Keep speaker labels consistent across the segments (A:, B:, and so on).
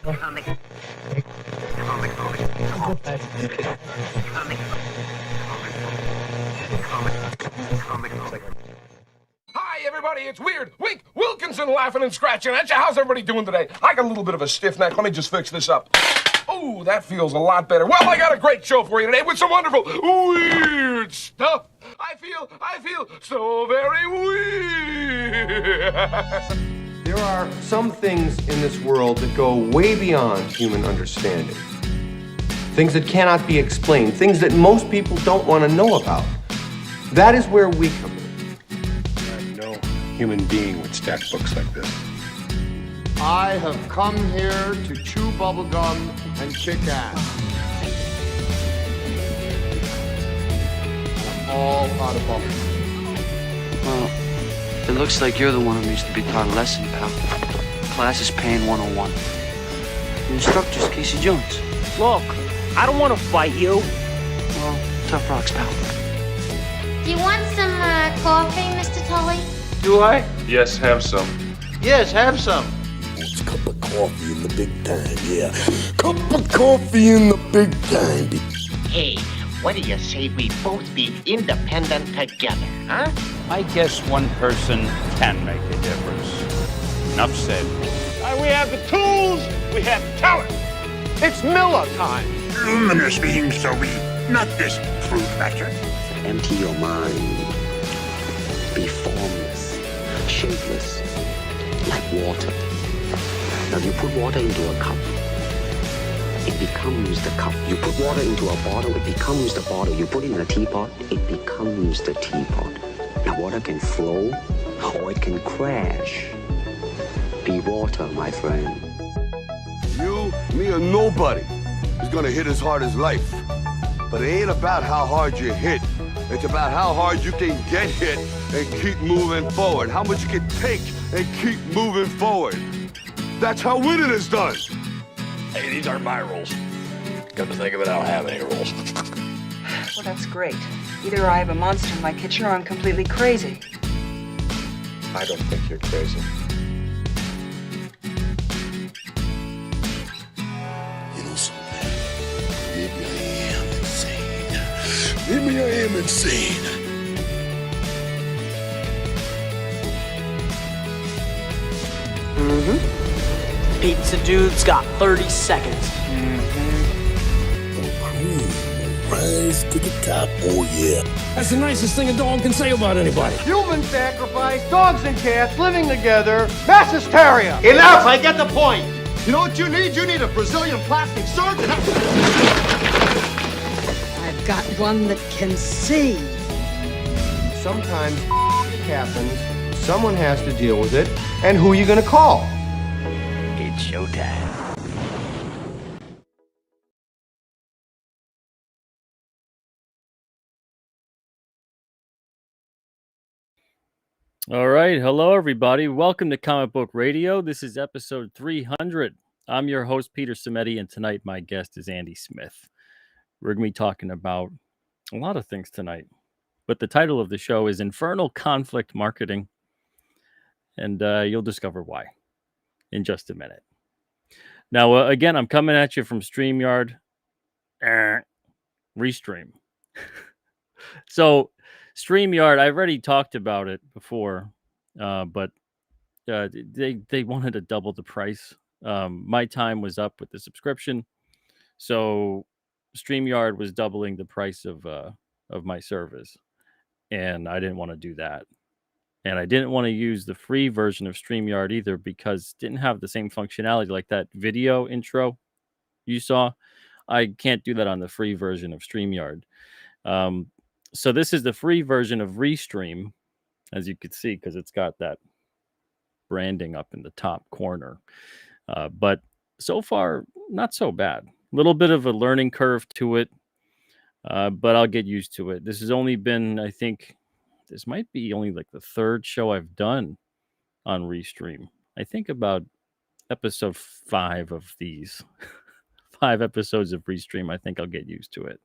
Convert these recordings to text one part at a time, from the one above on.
A: Hi, everybody, it's Weird Wink Wilkinson laughing and scratching at you. How's everybody doing today? I got a little bit of a stiff neck. Let me just fix this up. Oh, that feels a lot better. Well, I got a great show for you today with some wonderful weird stuff. I feel so very weird.
B: There are some things in this world that go way beyond human understanding. Things that cannot be explained, things that most people don't want to know about. That is where we come in.
C: No human being would stack books like this.
D: I have come here to chew bubblegum and kick ass. I'm all out of bubblegum.
E: Well, it looks like you're the one who needs to be taught a lesson, pal. Class is paying 101. The instructor's Casey Jones.
F: Look, I don't want to fight you.
E: Well, tough rocks, pal.
G: Do you want some coffee, Mr. Tully?
H: Do I?
C: Yes, have some.
H: Yes, have some.
I: It's a cup of coffee in the big time, yeah. Cup of coffee in the big time.
J: Hey, what do you say we both be independent together, huh?
K: I guess one person can make a difference. Enough said.
A: We have the tools, we have talent.
D: It's Miller time.
I: Luminous being so we, not this fruit matter.
L: Empty your mind. Be formless, shapeless, like water. Now you put water into a cup, it becomes the cup. You put water into a bottle, it becomes the bottle. You put it in a teapot, it becomes the teapot. Now water can flow, or it can crash. Be water, my friend.
I: You, me, or nobody is gonna hit as hard as life. But it ain't about how hard you hit. It's about how hard you can get hit and keep moving forward. How much you can take and keep moving forward. That's how winning is done.
H: Hey, these aren't my rules. Come to think of it, I don't have any rules.
M: Well, that's great. Either I have a monster in my kitchen or I'm completely crazy.
C: I don't think you're crazy.
I: You know something? Maybe I am insane. Maybe I am insane.
F: Pizza Dude's got 30 seconds.
I: Rise to the top, oh yeah.
A: That's the nicest thing a dog can say about anybody.
D: Human sacrifice, dogs and cats living together, mass hysteria.
H: Enough, I get the point.
D: You know what you need? You need a Brazilian plastic surgeon.
M: I've got one that can see.
B: Sometimes happens, someone has to deal with it, and who are you gonna call?
H: It's showtime.
N: All right. Hello, everybody. Welcome to Comic Book Radio. This is episode 300. I'm your host, Peter Cimetti, and tonight my guest is Andy Smith. We're going to be talking about a lot of things tonight, but the title of the show is Infernal Conflict Marketing, and you'll discover why in just a minute. Now, again, I'm coming at you from StreamYard. Restream. So, StreamYard, I've already talked about it before, but they wanted to double the price. My time was up with the subscription, so StreamYard was doubling the price of my service, and I didn't want to do that. And I didn't want to use the free version of StreamYard either because it didn't have the same functionality like that video intro you saw. I can't do that on the free version of StreamYard. So this is the free version of Restream, as you can see, because it's got that branding up in the top corner. But so far, not so bad. A little bit of a learning curve to it, but I'll get used to it. This has only been, I think, this might be only like the third show I've done on Restream. I think about episode 5 of these. 5 episodes of Restream, I think I'll get used to it.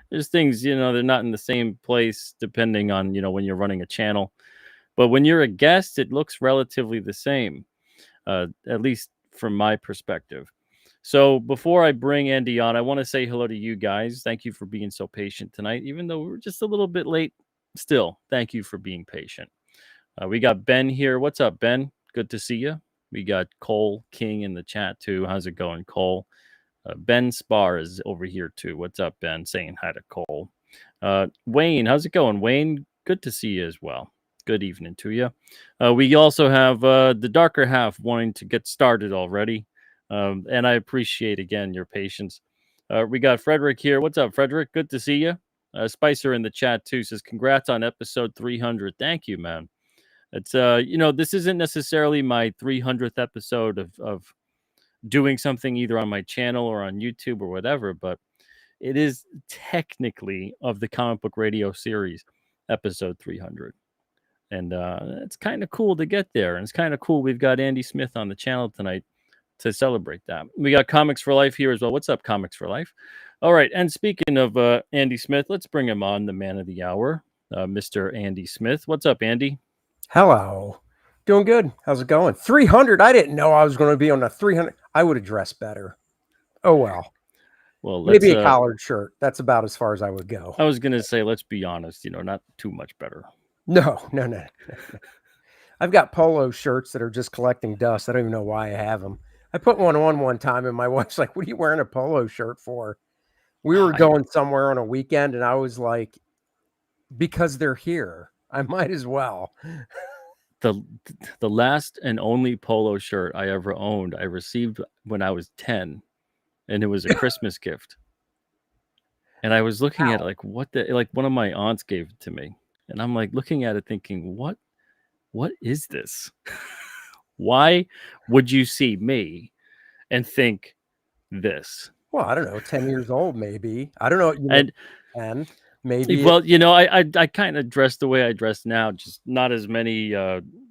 N: There's things, they're not in the same place depending on, when you're running a channel. But when you're a guest, it looks relatively the same, at least from my perspective. So before I bring Andy on, I want to say hello to you guys. Thank you for being so patient tonight, even though we were just a little bit late. Still, thank you for being patient. We got Ben here. What's up, Ben? Good to see you. We got Cole King in the chat too. How's it going, Cole? Ben Spar is over here too. What's up, Ben? Saying hi to Cole. Wayne, how's it going? Wayne, good to see you as well. Good evening to you. We also have the darker half wanting to get started already. And I appreciate again your patience. We got Frederick here. What's up, Frederick? Good to see you. Spicer in the chat too says, congrats on episode 300. Thank you, man. It's this isn't necessarily my 300th episode of doing something either on my channel or on YouTube or whatever, but it is technically of the comic book radio series episode 300. And it's kind of cool to get there. And it's kind of cool. We've got Andy Smith on the channel tonight to celebrate that. We got Comics for Life here as well. What's up, Comics for Life? All right. And speaking of Andy Smith, let's bring him on, the man of the hour, Mr. Andy Smith. What's up, Andy?
O: Hello. Doing good. How's it going? 300. I didn't know I was going to be on a 300. I would have dressed better. Oh, well.
N: Well,
O: maybe a collared shirt. That's about as far as I would go.
N: I was going to say, let's be honest, not too much better.
O: No. I've got polo shirts that are just collecting dust. I don't even know why I have them. I put one time and my wife's like, what are you wearing a polo shirt for? We were going somewhere on a weekend and I was like, because they're here. I might as well.
N: The last and only polo shirt I ever owned, I received when I was 10, and it was a Christmas gift. And I was looking at it like, like one of my aunts gave it to me. And I'm like looking at it thinking, what is this? Why would you see me and think this?
O: Well, I don't know, 10 years old, maybe. I don't know. And maybe.
N: Well, I kind of dress the way I dress now, just not as many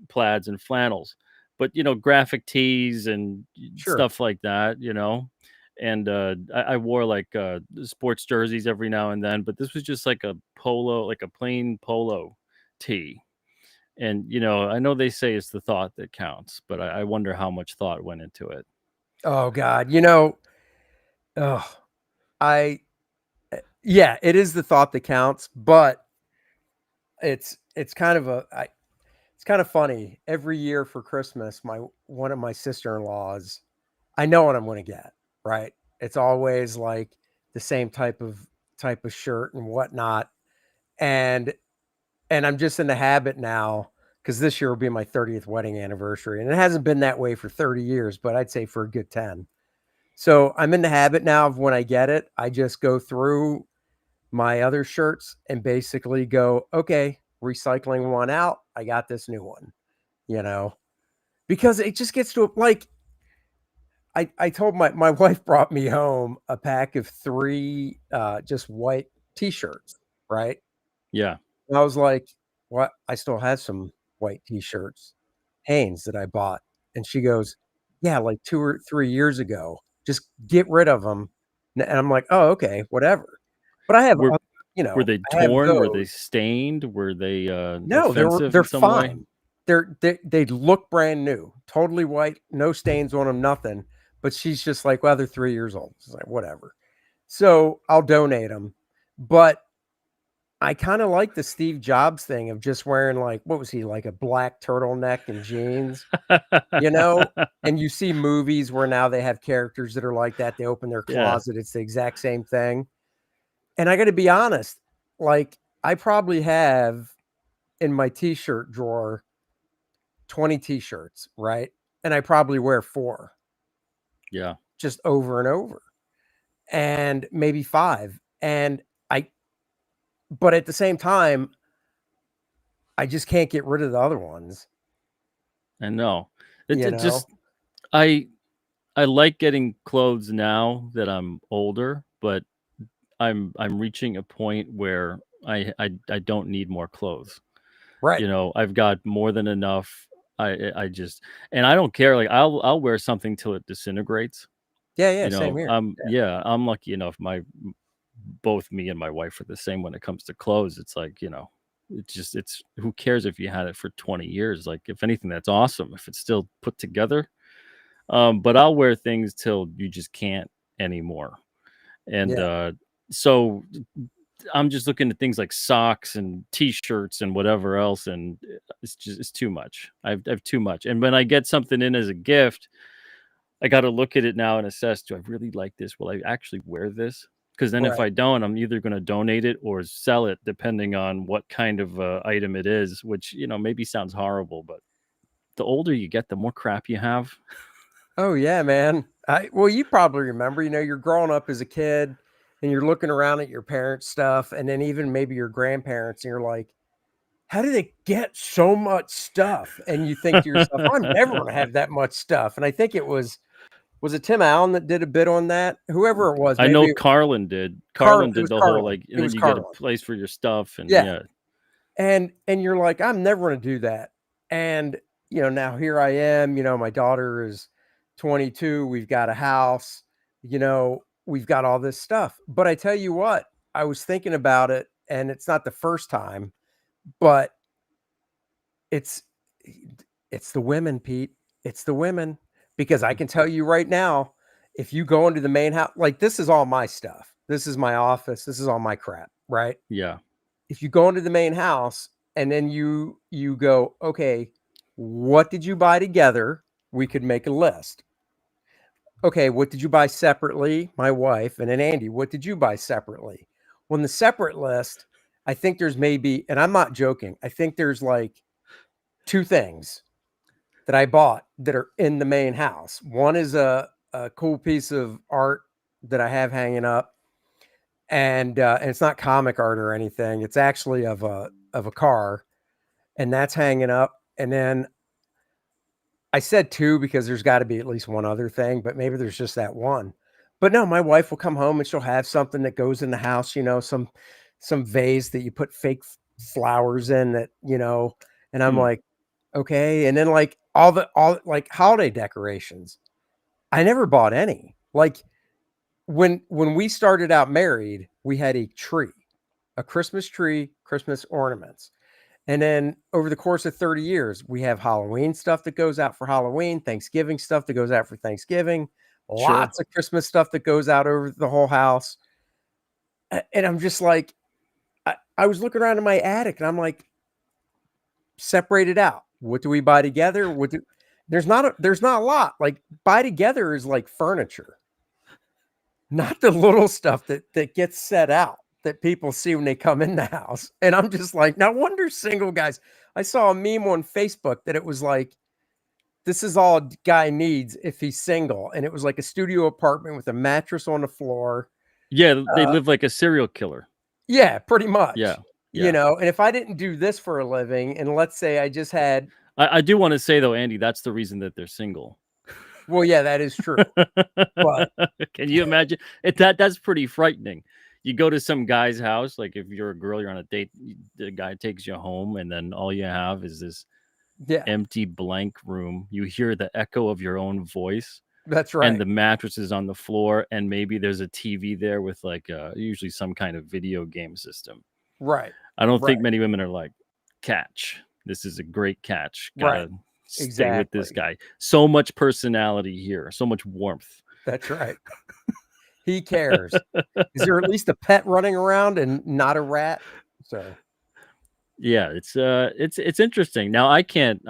N: plaids and flannels, but graphic tees and stuff like that, And I wore like sports jerseys every now and then, but this was just like a polo, like a plain polo tee. And I know they say it's the thought that counts, but I wonder how much thought went into it.
O: Oh God, yeah, it is the thought that counts, but it's kind of it's kind of funny. Every year for Christmas, one of my sister-in-laws, I know what I'm going to get, right? It's always like the same type of shirt and whatnot. And I'm just in the habit now, because this year will be my 30th wedding anniversary. And it hasn't been that way for 30 years, but I'd say for a good 10. So I'm in the habit now of when I get it, I just go through my other shirts and basically go, okay, recycling one out. I got this new one, because it just gets to like, I told my wife brought me home a pack of 3 just white t-shirts, right?
N: Yeah.
O: And I was like, what? I still have some white t-shirts, Hanes, that I bought. And she goes, yeah, like 2 or 3 years ago, just get rid of them. And I'm like, oh, okay, whatever. But I have,
N: were they torn? Were they stained? Were they
O: no,
N: offensive
O: they're
N: in some
O: fine.
N: way?
O: They look brand new, totally white, no stains on them, nothing. But she's just like, well, they're 3 years old. It's like, whatever. So I'll donate them. But I kind of like the Steve Jobs thing of just wearing like, what was he, like a black turtleneck and jeans, and you see movies where now they have characters that are like that. They open their closet. Yeah. It's the exact same thing. And I got to be honest, like I probably have in my t-shirt drawer 20 t-shirts, right? And I probably wear 4.
N: Yeah.
O: Just over and over. And maybe 5. But at the same time, I just can't get rid of the other ones.
N: I know. I like getting clothes now that I'm older, but I'm reaching a point where I don't need more clothes.
O: Right.
N: I've got more than enough. I just, and I don't care. Like I'll wear something till it disintegrates.
O: Yeah. Same here.
N: I'm lucky enough. Both me and my wife are the same when it comes to clothes. It's like, it's who cares if you had it for 20 years? Like if anything, that's awesome. If it's still put together, But I'll wear things till you just can't anymore. And
O: Yeah.
N: so I'm just looking at things like socks and t-shirts and whatever else, and it's too much. I've too much. And when I get something in as a gift, I got to look at it now and assess: do I really like this? Will I actually wear this? Because then if
O: Right.
N: I don't, I'm either going to donate it or sell it, depending on what kind of item it is. Which maybe sounds horrible, but the older you get, the more crap you have.
O: Oh yeah, man. Well, you probably remember, you're growing up as a kid and you're looking around at your parents' stuff and then even maybe your grandparents and you're like, how do they get so much stuff? And you think to yourself, I'm never going to have that much stuff. And I think was it Tim Allen that did a bit on that? Whoever it was,
N: I know
O: maybe
N: Carlin did.
O: Carl,
N: Carlin
O: it
N: did
O: was
N: the whole
O: Carlin.
N: like, and
O: It
N: then
O: was
N: you get a
O: Carlin.
N: place for your stuff, and
O: Yeah.
N: yeah.
O: And you're like, I'm never going to do that. And now here I am, my daughter is 22, we've got a house, we've got all this stuff. But I tell you what, I was thinking about it and it's not the first time, but it's it's the women, Pete. It's the women because I can tell you right now, if you go into the main house, like this is all my stuff. This is my office. This is all my crap, right?
N: Yeah.
O: If you go into the main house and then you go, okay, what did you buy together? We could make a list. Okay, what did you buy separately? My wife, and then Andy, what did you buy separately? Well, in the separate list, I think there's maybe, and I'm not joking, I think there's like 2 things that I bought that are in the main house. One is a cool piece of art that I have hanging up, and it's not comic art or anything. It's actually of a car, and that's hanging up. And then I said 2 because there's got to be at least one other thing, but maybe there's just that one. But no, my wife will come home and she'll have something that goes in the house, some vase that you put fake flowers in that, and I'm like, okay. And then like all like holiday decorations. I never bought any. Like when we started out married, we had a tree, a Christmas tree, Christmas ornaments. And then over the course of 30 years, we have Halloween stuff that goes out for Halloween, Thanksgiving stuff that goes out for Thanksgiving,
N: Sure.
O: lots of Christmas stuff that goes out over the whole house. And I'm just like, I was looking around in my attic and I'm like, separate it out. What do we buy together? There's not a lot. Like buy together is like furniture, not the little stuff that gets set out that people see when they come in the house. And I'm just like, no wonder single guys. I saw a meme on Facebook that it was like, this is all a guy needs if he's single. And it was like a studio apartment with a mattress on the floor.
N: Yeah, they live like a serial killer.
O: Yeah, pretty much.
N: Yeah.
O: And if I didn't do this for a living, and let's say I just had.
N: I do want to say though, Andy, that's the reason that they're single.
O: Well, yeah, that is true. But
N: can you imagine that's pretty frightening. You go to some guy's house, like if you're a girl, you're on a date, the guy takes you home, and then all you have is this empty blank room. You hear the echo of your own voice.
O: That's right.
N: And the mattress is on the floor, and maybe there's a TV there with like usually some kind of video game system.
O: Right.
N: I don't think many women are like, catch. This is a great catch. Gotta stay with this guy. So much personality here. So much warmth.
O: That's right. He cares. Is there at least a pet running around and not a rat? So
N: yeah, it's interesting. Now I can't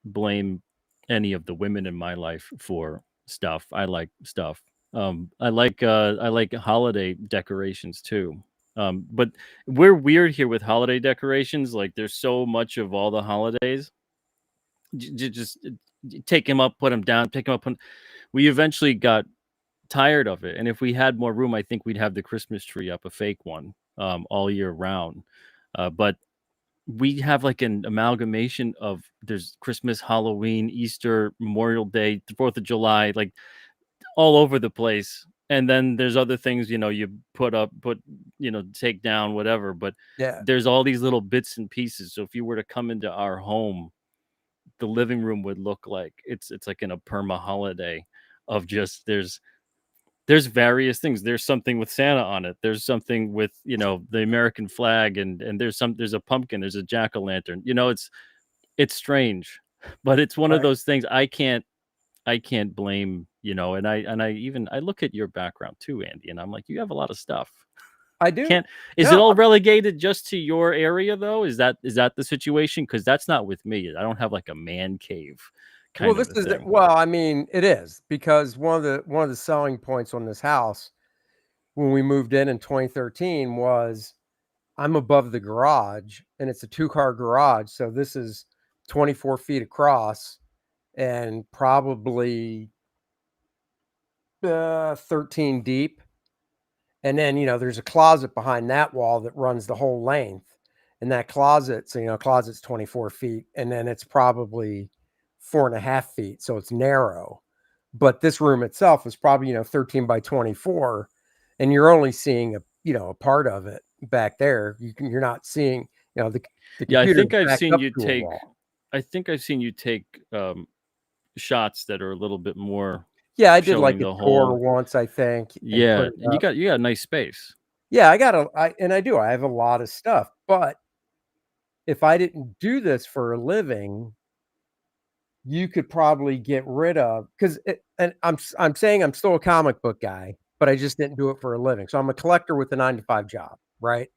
N: blame any of the women in my life for stuff. I like stuff. I like holiday decorations too. But we're weird here with holiday decorations. Like there's so much of all the holidays. Just take him up, put him down, pick him up. We eventually got tired of it. And if we had more room, I think we'd have the Christmas tree up, a fake one, all year round. But we have like an amalgamation of there's Christmas, Halloween, Easter, Memorial Day, 4th of July, like all over the place. And then there's other things, you take down, whatever. But there's all these little bits and pieces. So if you were to come into our home, the living room would look like it's like in a perma holiday of just there's various things. There's something with Santa on it. There's something with, the American flag and there's a pumpkin, there's a jack-o'-lantern. It's strange, but it's one of those things I can't I can't blame, and I look at your background too, Andy, and I'm like, you have a lot of stuff.
O: I do.
N: Is it all relegated just to your area though? Is that the situation? Because that's not with me. I don't have like a man cave
O: Well,
N: kind of
O: this
N: a
O: is
N: thing.
O: well, I mean, it is because one of the selling points on this house when we moved in 2013 was I'm above the garage and it's a 2-car garage. So this is 24 feet across and probably 13 deep. And then, there's a closet behind that wall that runs the whole length. And that closet, so, closet's 24 feet and then it's probably 4.5 feet. So it's narrow. But this room itself is probably, 13 by 24. And you're only seeing a part of it back there. You're not seeing, the
N: Yeah, I
O: computer
N: think I've
O: backed
N: seen
O: up
N: you
O: to a
N: take.
O: wall.
N: I think I've seen you take shots that are a little bit more.
O: Yeah, I did like
N: Showing
O: a
N: the
O: tour
N: whole.
O: once, I think, and put
N: Yeah,
O: it
N: and
O: up.
N: you got a nice space.
O: Yeah, I do. I have a lot of stuff, but if I didn't do this for a living, you could probably get rid of because and I'm saying I'm still a comic book guy, but I just didn't do it for a living. So I'm a collector with a 9 to 5 job, right?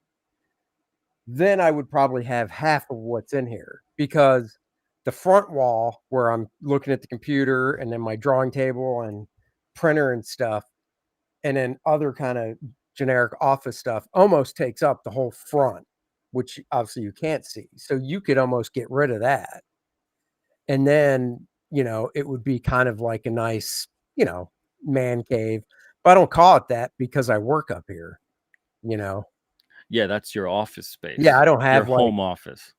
O: Then I would probably have half of what's in here because the front wall where I'm looking at the computer and then my drawing table and printer and stuff, and then other kind of generic office stuff almost takes up the whole front, which obviously you can't see. So you could almost get rid of that. And then, it would be kind of like a nice, man cave. But I don't call it that because I work up here, you know.
N: Yeah, that's your office
O: Yeah,
N: space.
O: I don't
N: Your
O: have like
N: home office.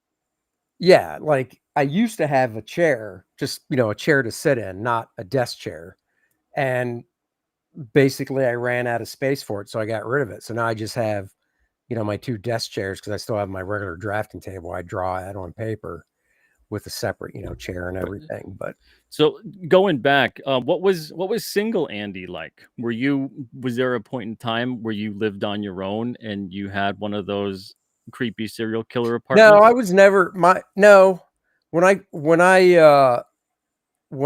O: yeah, like I used to have a chair, just, a chair to sit in, not a desk chair. And basically I ran out of space for it, so I got rid of it. So now I just have, my 2 desk chairs because I still have my regular drafting table. I draw out on paper with a separate, chair and everything. But
N: So going back, what was single Andy like? Was there a point in time where you lived on your own and you had one of those creepy serial killer
O: no, I
N: apartments?
O: was never no. When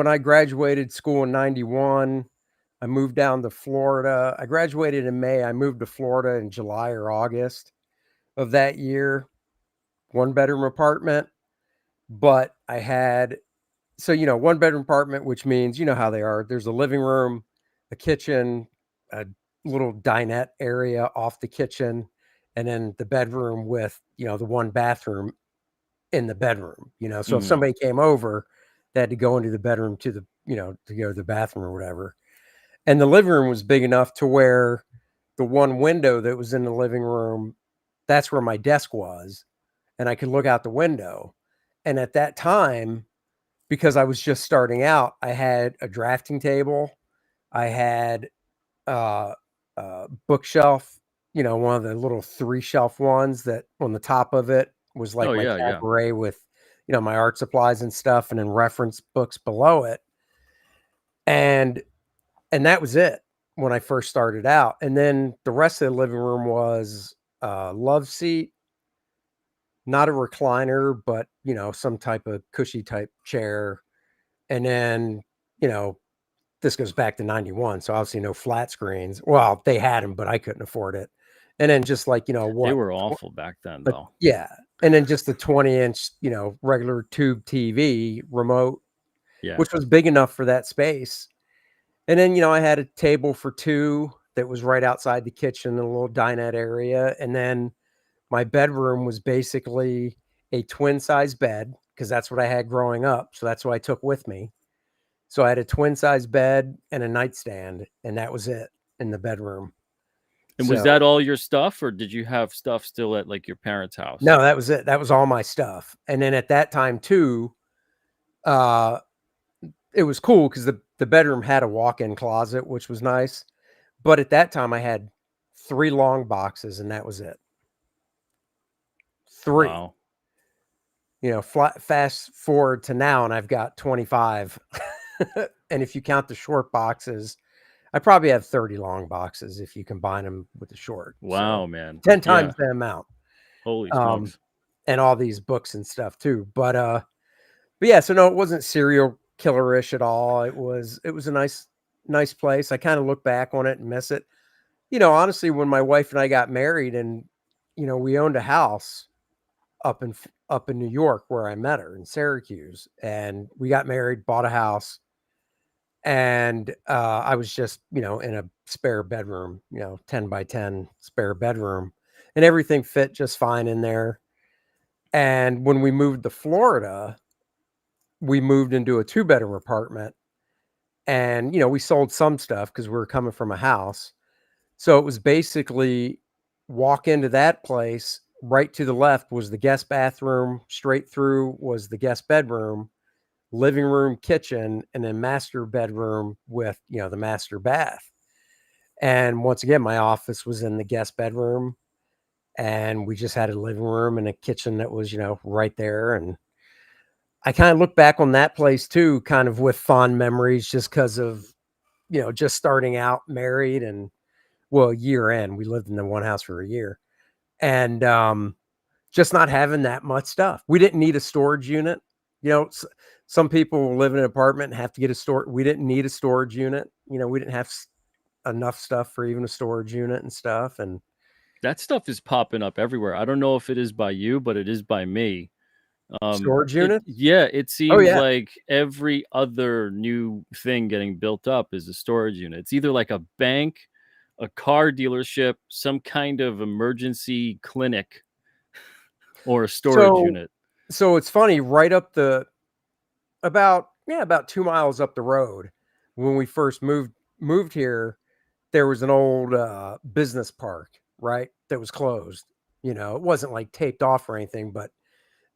O: I graduated school in 91, I moved down to Florida. I graduated in May. I moved to Florida in July or August of that year. 1-bedroom apartment, but I had 1-bedroom apartment, which means how they are. There's a living room, a kitchen, a little dinette area off the kitchen, and then the bedroom with, the one bathroom in the bedroom, So if somebody came over, they had to go into the bedroom to the, to go to the bathroom or whatever. And the living room was big enough to where the one window that was in the living room, that's where my desk was. And I could look out the window. And at that time, because I was just starting out, I had a drafting table. I had bookshelf, one of the little 3-shelf ones that on the top of it was like
N: Oh
O: my
N: yeah, yeah.
O: cabaret with, my art supplies and stuff, and then reference books below it. And that was it when I first started out. And then the rest of the living room was a love seat, not a recliner, but some type of cushy type chair. And then, this goes back to 91. So obviously no flat screens. Well, they had them, but I couldn't afford it. And then just like,
N: They were awful back then,
O: but
N: though.
O: yeah. And then just the 20-inch, regular tube TV remote,
N: Yeah.
O: which was big enough for that space. And then, I had a table for 2 that was right outside the kitchen in a little dinette area. And then my bedroom was basically a twin size bed because that's what I had growing up. So that's what I took with me. So I had a twin size bed and a nightstand, and that was it in the bedroom.
N: And was that all your stuff, or did you have stuff still at like your parents' house?
O: No, that was it. That was all my stuff. And then at that time too, it was cool because the bedroom had a walk-in closet, which was nice. But at that time I had 3 long boxes and that was it. 3.
N: Wow.
O: Fast forward to now and I've got 25. And if you count the short boxes, I probably have 30 long boxes if you combine them with the short.
N: Wow,
O: so
N: man.
O: 10 times the amount.
N: Holy smokes.
O: And all these books and stuff too. But yeah, so no, it wasn't serial killerish at all. It was a nice place. I kind of look back on it and miss it. Honestly, when my wife and I got married, and we owned a house up in New York where I met her in Syracuse, and we got married, bought a house, and I was just in a spare bedroom, 10 by 10 spare bedroom, and everything fit just fine in there. And when we moved to Florida, we moved into a 2-bedroom apartment, and we sold some stuff because we were coming from a house. So it was basically walk into that place, right to the left was the guest bathroom, straight through was the guest bedroom, living room, kitchen, and then master bedroom with, the master bath. And once again, my office was in the guest bedroom, and we just had a living room and a kitchen that was, right there. And I kind of look back on that place too, kind of with fond memories, just because of, just starting out married, and year end, we lived in the one house for a year, and just not having that much stuff. We didn't need a storage unit. Some people live in an apartment and have to get a store. We didn't need a storage unit. We didn't have enough stuff for even a storage unit and stuff. And
N: That stuff is popping up everywhere. I don't know if it is by you, but it is by me.
O: Storage units?
N: It
O: Oh,
N: seems
O: yeah.
N: like every other new thing getting built up is a storage unit. It's either like a bank, a car dealership, some kind of emergency clinic, or a storage unit.
O: So it's funny, right up about 2 miles up the road, when we first moved here, there was an old business park, right, that was closed. It wasn't like taped off or anything, but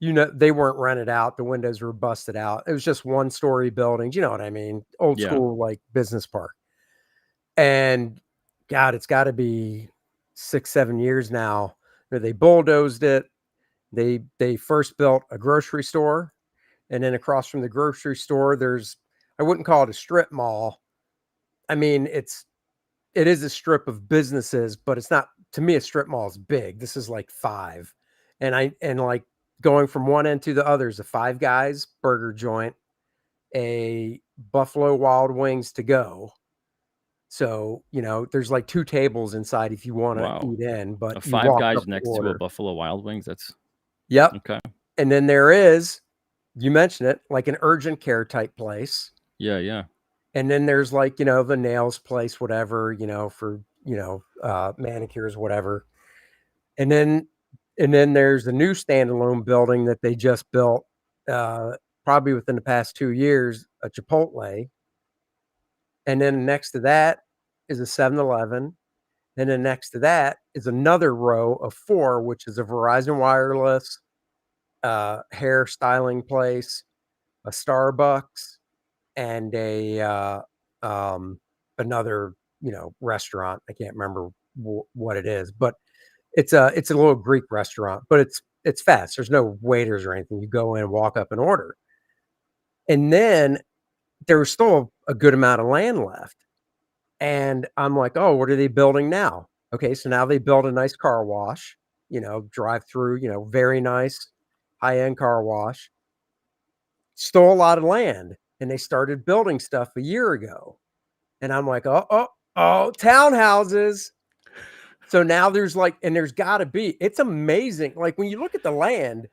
O: they weren't rented out. The windows were busted out. It was just 1-story buildings. You know what I mean? Old
N: Yeah.
O: school, like, business park. And God, it's got to be 6-7 years now. They bulldozed it. They first built a grocery store, and then across from the grocery store, I wouldn't call it a strip mall. I mean, it is a strip of businesses, but it's not, to me, a strip mall is big. This is like 5. And like going from one end to the other is a Five Guys burger joint, a Buffalo Wild Wings to go. So, there's like 2 tables inside if you want to eat in, but
N: A
O: you
N: Five
O: walk
N: Guys
O: up to
N: next to a
O: order.
N: Buffalo Wild Wings. That's
O: Yep.
N: okay.
O: And then there is, you mentioned it, like an urgent care type place.
N: Yeah.
O: And then there's like, the nails place, whatever, for, manicures, whatever. And then there's the new standalone building that they just built, probably within the past 2 years, a Chipotle. And then next to that is a 7-Eleven. And then next to that is another row of 4, which is a Verizon Wireless, hair styling place, a Starbucks, and another, restaurant. I can't remember what it is, but it's a little Greek restaurant, but it's fast. There's no waiters or anything. You go in, walk up, and order. And then there was still a good amount of land left. And I'm like, oh, what are they building now? Okay, so now they build a nice car wash, drive through, very nice high-end car wash. Still a lot of land. And they started building stuff a year ago. And I'm like, oh, townhouses. So now there's like, and there's got to be, it's amazing. Like when you look at the land,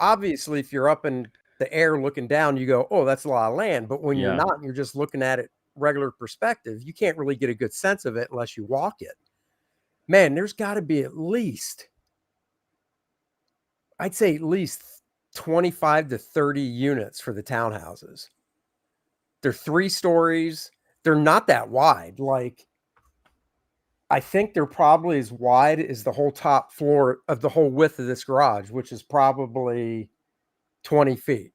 O: obviously if you're up in the air looking down, you go, oh, that's a lot of land. But when you're
N: Yeah.
O: not, and you're just looking at it regular perspective, you can't really get a good sense of it unless you walk it. Man, there's got to be at least, I'd say at least 25 to 30 units for the townhouses. They're 3 stories. They're not that wide. Like, I think they're probably as wide as the whole top floor of the whole width of this garage, which is probably 20 feet.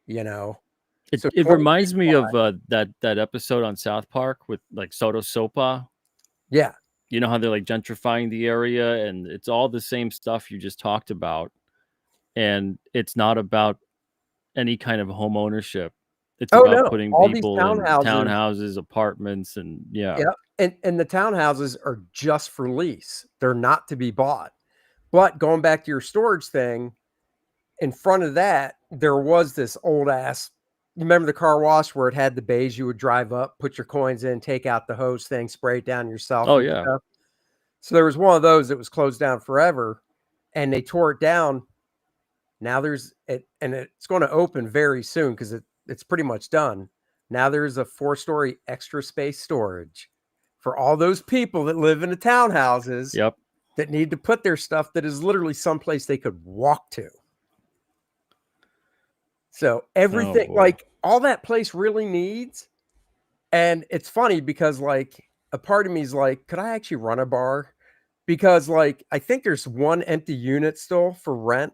O: So
N: It
O: 20
N: reminds
O: feet
N: me
O: wide.
N: of that episode on South Park with like Soto Sopa.
O: Yeah.
N: You know how they're like gentrifying the area, and it's all the same stuff you just talked about. And it's not about any kind of home ownership. It's
O: Oh,
N: about
O: no.
N: putting
O: All these
N: people in townhouses, apartments, and yeah.
O: Yep. And the townhouses are just for lease. They're not to be bought. But going back to your storage thing, in front of that, there was this old ass. You remember the car wash where it had the bays you would drive up, put your coins in, take out the hose thing, spray it down yourself
N: Oh
O: and
N: yeah.
O: stuff? So there was one of those that was closed down forever, and they tore it down. Now there's it, and it's going to open very soon because it's pretty much done. Now there's a 4-story extra space storage for all those people that live in the townhouses
N: Yep.
O: that need to put their stuff that is literally someplace they could walk to. So everything,
N: boy.
O: like all that place really needs. And it's funny because like a part of me is like, could I actually run a bar? Because like I think there's one empty unit still for rent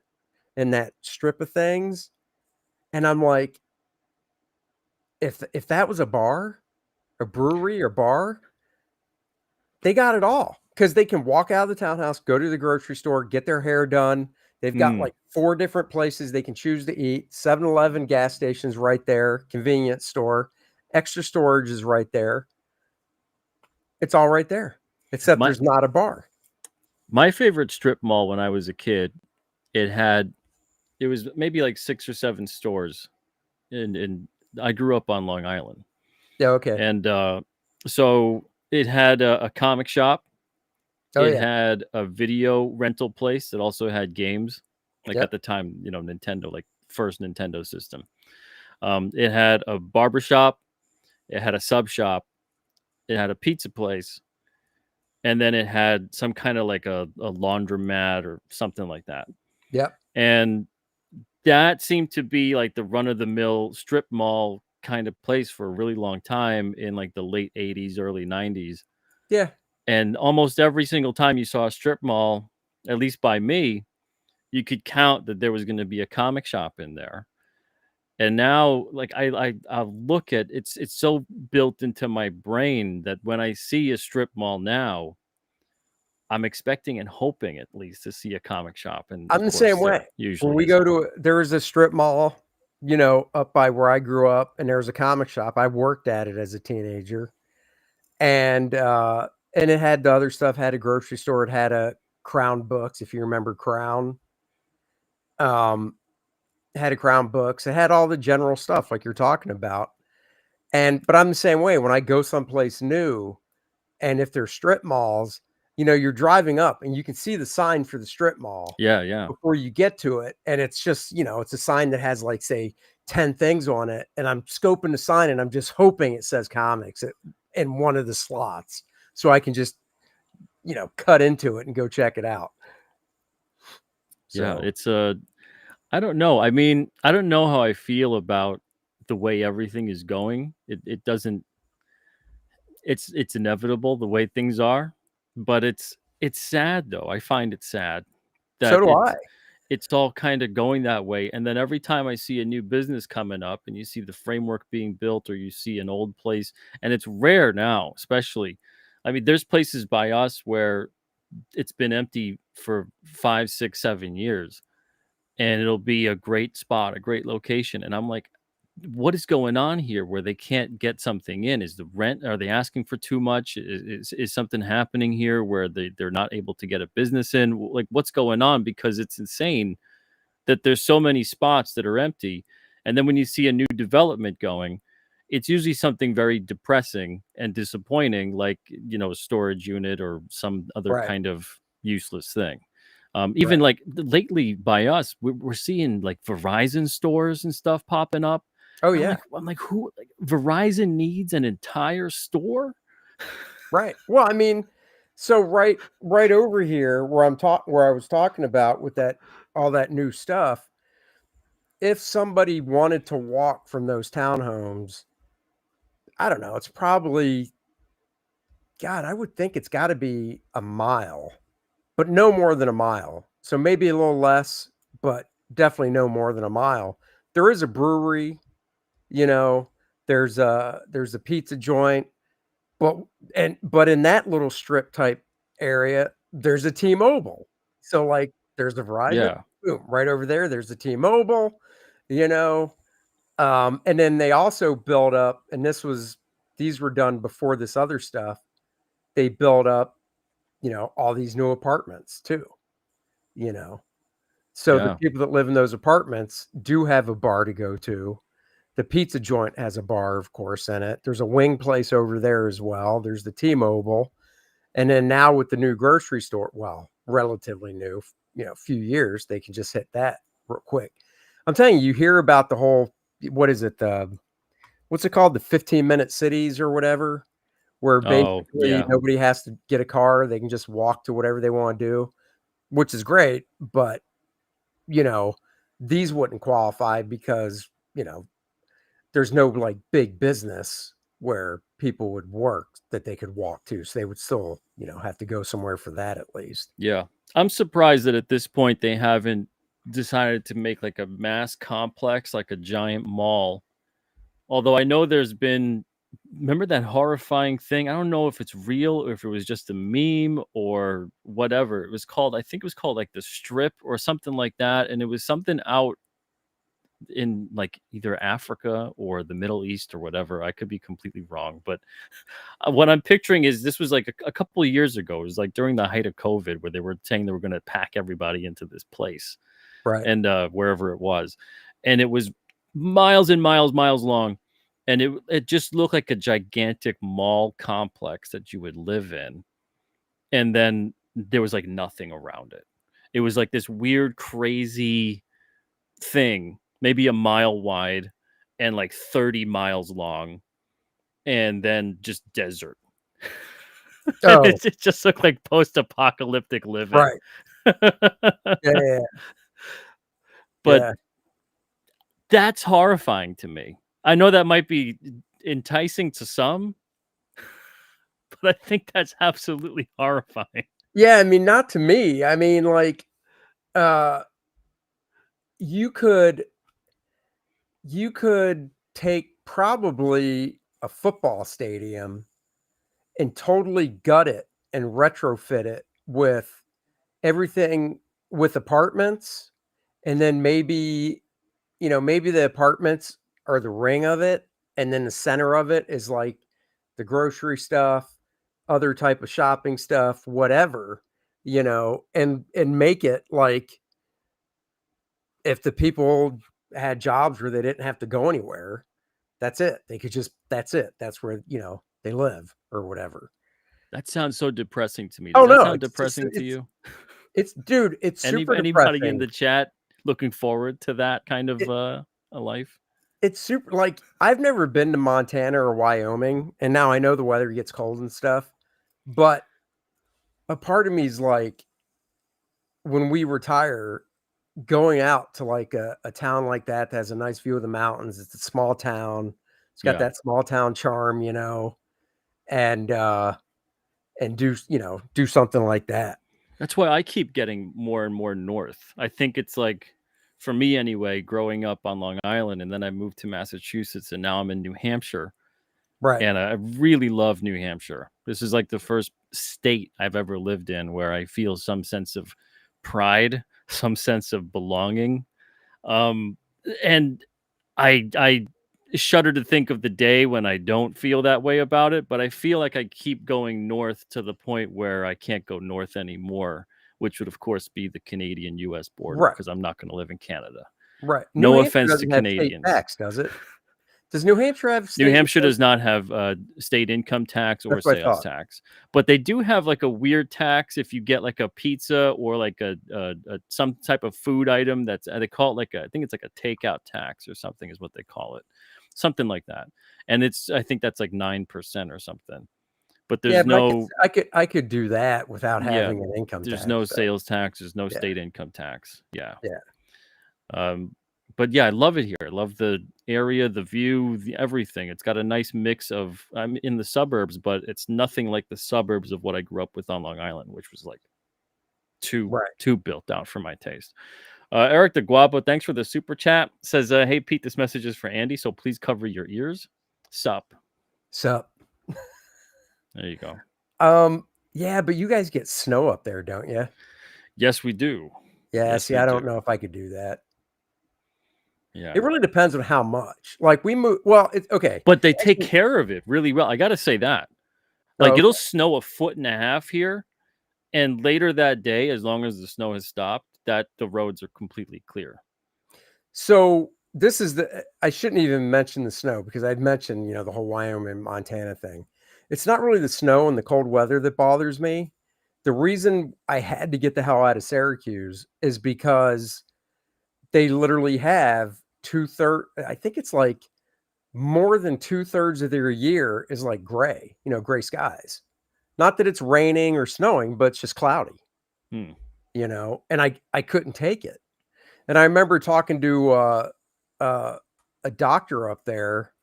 O: in that strip of things. And I'm like, if that was a bar, a brewery or bar, they got it all. Because they can walk out of the townhouse, go to the grocery store, get their hair done. They've got like 4 different places they can choose to eat. 7-Eleven gas stations right there, convenience store, extra storage is right there. It's all right there, except there's not a bar.
N: My favorite strip mall when I was a kid, it was maybe like 6 or 7 stores, and I grew up on Long Island.
O: Yeah, okay.
N: And so it had a comic shop.
O: Oh,
N: It
O: yeah.
N: had a video rental place that also had games. Like
O: Yep.
N: at the time, Nintendo, like first Nintendo system. It had a barbershop. It had a sub shop. It had a pizza place. And then it had some kind of like a laundromat or something like that.
O: Yep.
N: And that seemed to be like the run of the mill strip mall kind of place for a really long time in like the late 80s, early 90s.
O: Yeah.
N: And almost every single time you saw a strip mall, at least by me, you could count that there was going to be a comic shop in there. And now, like I look at it's so built into my brain that when I see a strip mall now, I'm expecting and hoping at least to see a comic shop. And
O: I'm
N: of
O: the
N: course,
O: same
N: there
O: way.
N: usually
O: When we
N: isn't.
O: go to there is a strip mall, up by where I grew up, and there was a comic shop. I worked at it as a teenager. And it had the other stuff, had a grocery store, it had a Crown Books, if you remember Crown. It had a Crown Books, it had all the general stuff like you're talking about. But I'm the same way when I go someplace new, and if there's strip malls, you're driving up and you can see the sign for the strip mall
N: Yeah.
O: before you get to it. And it's just, it's a sign that has like, say, 10 things on it. And I'm scoping the sign and I'm just hoping it says comics in one of the slots. So I can just, cut into it and go check it out.
N: Yeah,
O: So
N: it's I don't know. I mean, I don't know how I feel about the way everything is going. It doesn't it's inevitable the way things are, but it's sad though. I find it sad
O: so
N: that
O: do I.
N: it's all kind of going that way. And then every time I see a new business coming up and you see the framework being built or you see an old place, and it's rare now, especially. I mean, there's places by us where it's been empty for 5, 6, 7 years, and it'll be a great spot, a great location. And I'm like, what is going on here where they can't get something in? Is the rent, are they asking for too much? Is something happening here where they're not able to get a business in? Like, what's going on? Because it's insane that there's so many spots that are empty. And then when you see a new development going, it's usually something very depressing and disappointing, like, a storage unit or some other
O: Right.
N: kind of useless thing. Even
O: Right.
N: like lately by us, we're seeing like Verizon stores and stuff popping up.
O: Oh,
N: I'm
O: yeah.
N: like, who, like, Verizon needs an entire store?
O: Right. Well, I mean, so right over here where I was talking about with that all that new stuff, if somebody wanted to walk from those townhomes, I don't know, it's probably, God, I would think it's got to be a mile, but no more than a mile. So maybe a little less, but definitely no more than a mile. There is a brewery, you know, there's a pizza joint, but in that little strip type area, there's a T-Mobile. So like there's a Verizon,
N: Yeah.
O: boom, right over there, there's a T-Mobile, you know. And then they also built up, and these were done before this other stuff. They built up, all these new apartments too, you know. So the
N: Yeah.
O: people that live in those apartments do have a bar to go to. The pizza joint has a bar, of course, in it. There's a wing place over there as well. There's the T-Mobile. And then now with the new grocery store, well, relatively new, a few years, they can just hit that real quick. I'm telling you, you hear about the whole, what is it? What's it called? The 15-minute cities or whatever, where
N: Oh,
O: basically
N: yeah.
O: nobody has to get a car. They can just walk to whatever they want to do, which is great. But, these wouldn't qualify because, there's no like big business where people would work that they could walk to. So they would still, have to go somewhere for that at least.
N: Yeah. I'm surprised that at this point they haven't decided to make like a mass complex, like a giant mall. Although I know there's been, remember that horrifying thing? I don't know if it's real or if it was just a meme or whatever. It was called, I think it was called like the Strip or something like that. And it was something out in like either Africa or the Middle East or whatever. I could be completely wrong, but what I'm picturing is this was like a couple of years ago. It was like during the height of COVID where they were saying they were going to pack everybody into this place
O: Right.
N: and wherever it was. And it was miles and miles long. And it just looked like a gigantic mall complex that you would live in. And then there was like nothing around it. It was like this weird, crazy thing, maybe a mile wide and like 30 miles long, and then just desert.
O: Oh,
N: It just looked like post-apocalyptic living.
O: right. Yeah.
N: But
O: Yeah.
N: that's horrifying to me. I know that might be enticing to some, but I think that's absolutely horrifying.
O: Yeah. I mean, not to me. I mean, like, you could take probably a football stadium and totally gut it and retrofit it with everything, with apartments, and then maybe the apartments are the ring of it, and then the center of it is like the grocery stuff, other type of shopping stuff, whatever, and make it like, if the people had jobs where they didn't have to go anywhere, that's it. They could just, that's it. That's where, they live or whatever.
N: That sounds so depressing to me.
O: Oh
N: Does that
O: no,
N: sound
O: it's just,
N: depressing to you?
O: dude, it's super
N: Anybody in
O: depressing.
N: the chat looking forward to that kind of a life?
O: It's super, like, I've never been to Montana or Wyoming, and now I know the weather gets cold and stuff, but a part of me is like, when we retire, going out to like a town like that has a nice view of the mountains. It's a small town. It's got
N: Yeah.
O: that small town charm, and do something like that.
N: That's why I keep getting more and more north. I think it's like, for me anyway, growing up on Long Island, and then I moved to Massachusetts, and now I'm in New Hampshire.
O: Right.
N: And I really love New Hampshire. This is like the first state I've ever lived in where I feel some sense of pride, some sense of belonging. And I shudder to think of the day when I don't feel that way about it, but I feel like I keep going north to the point where I can't go north anymore, which would of course be the Canadian-US border,
O: Right.
N: because I'm not going to live in Canada.
O: Right.
N: No
O: New Hampshire
N: offense to
O: doesn't have state
N: Canadians.
O: tax, does it? Does New Hampshire have state?
N: New Hampshire does not have state income tax or
O: That's what I
N: sales
O: thought.
N: tax, but they do have like a weird tax if you get like a pizza or like a some type of food item that's, they call it like I think it's like a takeout tax or something is what they call it, something like that. And I think that's like 9% or something. But there's
O: Yeah, but
N: no,
O: I could do that without
N: yeah,
O: having an income
N: there's
O: tax.
N: no
O: so.
N: sales tax, there's no
O: Yeah.
N: state income tax. Yeah.
O: Yeah.
N: But yeah, I love it here. I love the area, the view, everything. It's got a nice mix of, I'm in the suburbs, but it's nothing like the suburbs of what I grew up with on Long Island, which was like too built out for my taste. Eric the Guapo, thanks for the super chat. Says, hey Pete, this message is for Andy, so please cover your ears. Sup.
O: There
N: you go.
O: Yeah, but you guys get snow up there, don't you?
N: Yes, we do.
O: Yeah,
N: Yes,
O: see, I don't know if I could do that.
N: Yeah.
O: It really depends on how much. Like we move, well, it's okay.
N: But they take care of it really well. I got to say that. Like it'll snow 1.5 feet here, and later that day, as long as the snow has stopped, that the roads are completely clear.
O: So this is I shouldn't even mention the snow because I'd mentioned, the whole Wyoming, Montana thing. It's not really the snow and the cold weather that bothers me. The reason I had to get the hell out of Syracuse is because they literally have 2/3, I think it's like more than 2/3 of their year is like gray, gray skies. Not that it's raining or snowing, but it's just cloudy,
N: Hmm.
O: and I couldn't take it. And I remember talking to a doctor up there,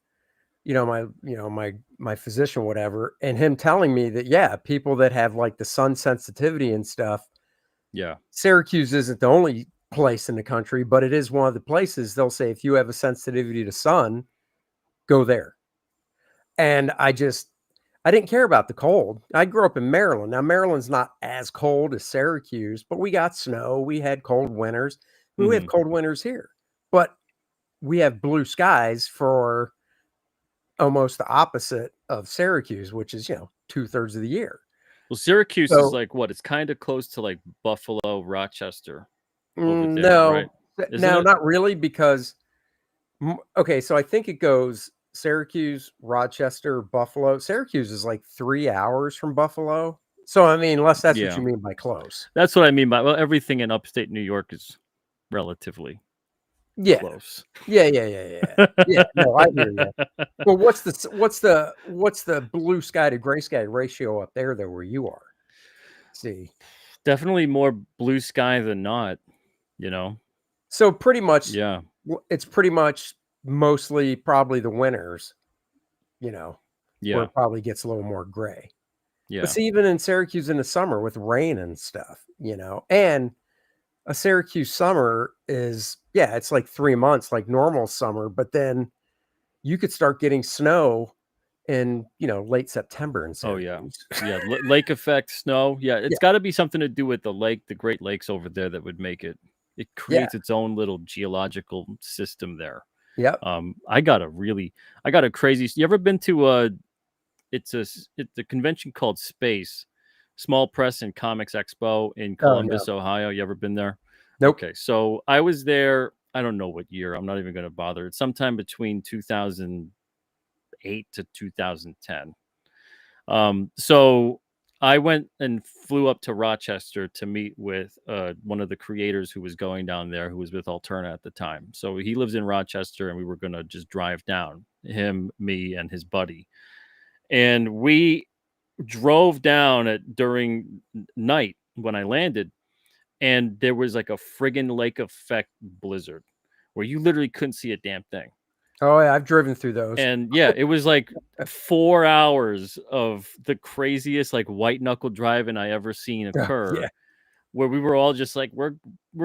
O: my physician, whatever, and him telling me that, yeah, people that have like the sun sensitivity and stuff,
N: Yeah.
O: Syracuse isn't the only place in the country, but it is one of the places they'll say, if you have a sensitivity to sun, go there. And I didn't care about the cold. I grew up in Maryland. Now, Maryland's not as cold as Syracuse, but we got snow. We had cold winters. We have cold winters here, but we have blue skies for almost the opposite of Syracuse, which is, 2/3 of the year.
N: Well, Syracuse is
O: So,
N: like what? It's kind of close to like Buffalo, Rochester over there,
O: no,
N: right? Isn't
O: no,
N: it?
O: not really, because okay, so I think it goes Syracuse, Rochester, Buffalo. Syracuse is like 3 hours from Buffalo. So, I mean, unless that's what
N: Yeah.
O: you mean by close.
N: That's what I mean by, well, everything in upstate New York is relatively
O: Yeah.
N: close.
O: Yeah. Yeah, no, I hear you. Well, what's the blue sky to gray sky ratio up there though, where you are? See.
N: Definitely more blue sky than not,
O: So pretty much,
N: Yeah.
O: it's pretty much mostly probably the winters, where
N: Yeah.
O: it probably gets a little more gray.
N: Yeah.
O: But see, even in Syracuse in the summer with rain and stuff, and a Syracuse summer is, yeah, it's like 3 months, like normal summer, but then you could start getting snow in, late September in
N: Oh yeah.
O: Syracuse.
N: Yeah. Lake effect, snow. Yeah. It's
O: Yeah.
N: got to be something to do with the lake, the Great Lakes over there that would make it. It creates its own little geological system there.
O: Yep.
N: I got a crazy. You ever been to it's a convention called Space, Small Press and Comics Expo in
O: Oh, no.
N: Columbus, Ohio? You ever been there?
O: Nope.
N: Okay, so I was there. I don't know what year. I'm not even going to bother. It's sometime between 2008 to 2010. So I went and flew up to Rochester to meet with one of the creators who was going down there, who was with Alterna at the time. So he lives in Rochester, and we were going to just drive down, him, me, and his buddy. And we drove down during night when I landed, and there was like a friggin' lake effect blizzard where you literally couldn't see a damn thing.
O: Oh yeah, I've driven through those.
N: And yeah, it was like 4 hours of the craziest like white knuckle driving I ever seen occur,
O: Yeah.
N: where we were all just like, we're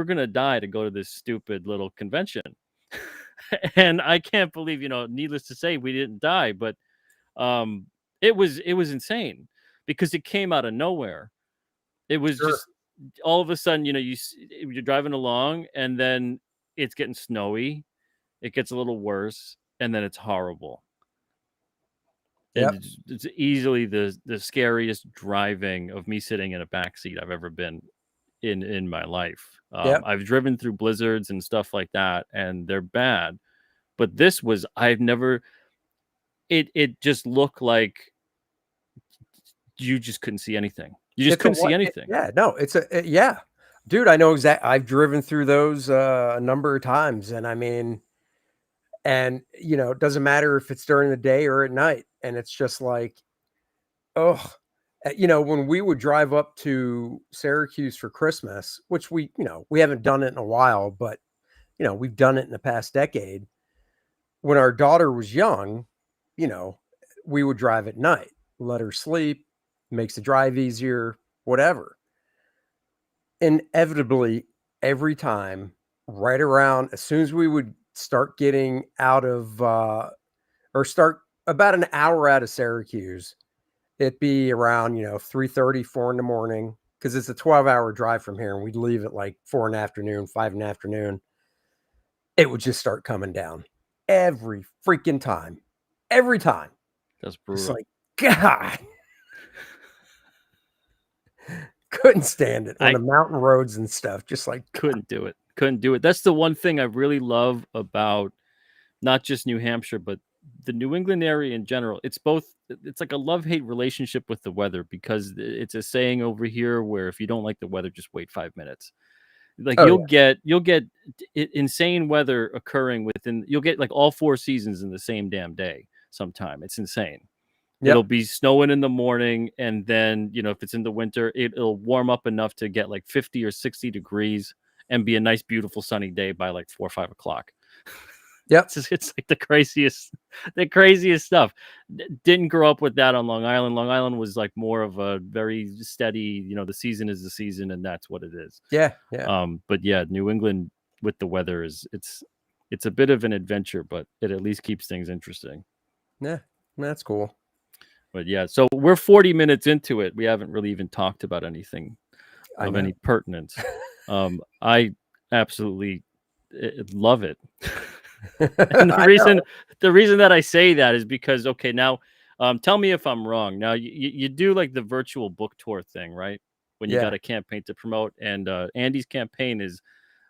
N: gonna die to go to this stupid little convention. And I can't believe, needless to say, we didn't die, but it was insane because it came out of nowhere. It was
O: Sure.
N: just all of a sudden, you're driving along, and then it's getting snowy, it gets a little worse, and then it's horrible.
O: Yep.
N: And it's easily the scariest driving of me sitting in a backseat I've ever been in my life.
O: Yep.
N: I've driven through blizzards and stuff like that, and they're bad. But this was, I've never. It just looked like you just couldn't see anything. You just couldn't see anything.
O: Yeah, no, yeah, dude. I know exactly. I've driven through those a number of times, and I mean, and it doesn't matter if it's during the day or at night, and it's just like, oh, when we would drive up to Syracuse for Christmas, which we haven't done it in a while, but we've done it in the past decade. When our daughter was young, we would drive at night, let her sleep, makes the drive easier, whatever. Inevitably, every time, right around as soon as we would start getting out of or start about an hour out of Syracuse, it'd be around 3:30, 4 in the morning, because it's a 12-hour drive from here, and we'd leave at like 4 in the afternoon, 5 in the afternoon. It would just start coming down every freaking time. Every time.
N: That's
O: It's
N: brutal.
O: like, God. Couldn't stand it on
N: I
O: the mountain roads and stuff. Just like
N: couldn't do it. Couldn't do it. That's the one thing I really love about not just New Hampshire, but the New England area in general. It's like a love-hate relationship with the weather, because it's a saying over here where if you don't like the weather, just wait 5 minutes. Like
O: oh
N: you'll get insane weather occurring you'll get like all 4 seasons in the same damn day sometime. It's insane.
O: yeah,
N: It'll be snowing in the morning, and then, if it's in the winter, it'll warm up enough to get like 50 or 60 degrees and be a nice, beautiful sunny day by like 4 or 5 o'clock.
O: yep,
N: It's like the craziest stuff. Didn't grow up with that on Long Island. Long Island was like more of a very steady, the season is the season, and that's what it is.
O: yeah.
N: But yeah, New England with the weather it's a bit of an adventure, but it at least keeps things interesting.
O: Yeah, that's cool.
N: But yeah, so we're 40 minutes into it. We haven't really even talked about anything of any pertinence. I absolutely love it. And the reason that I say that is because, okay, now tell me if I'm wrong. Now you do like the virtual book tour thing, right? When you got a campaign to promote, and Andy's campaign is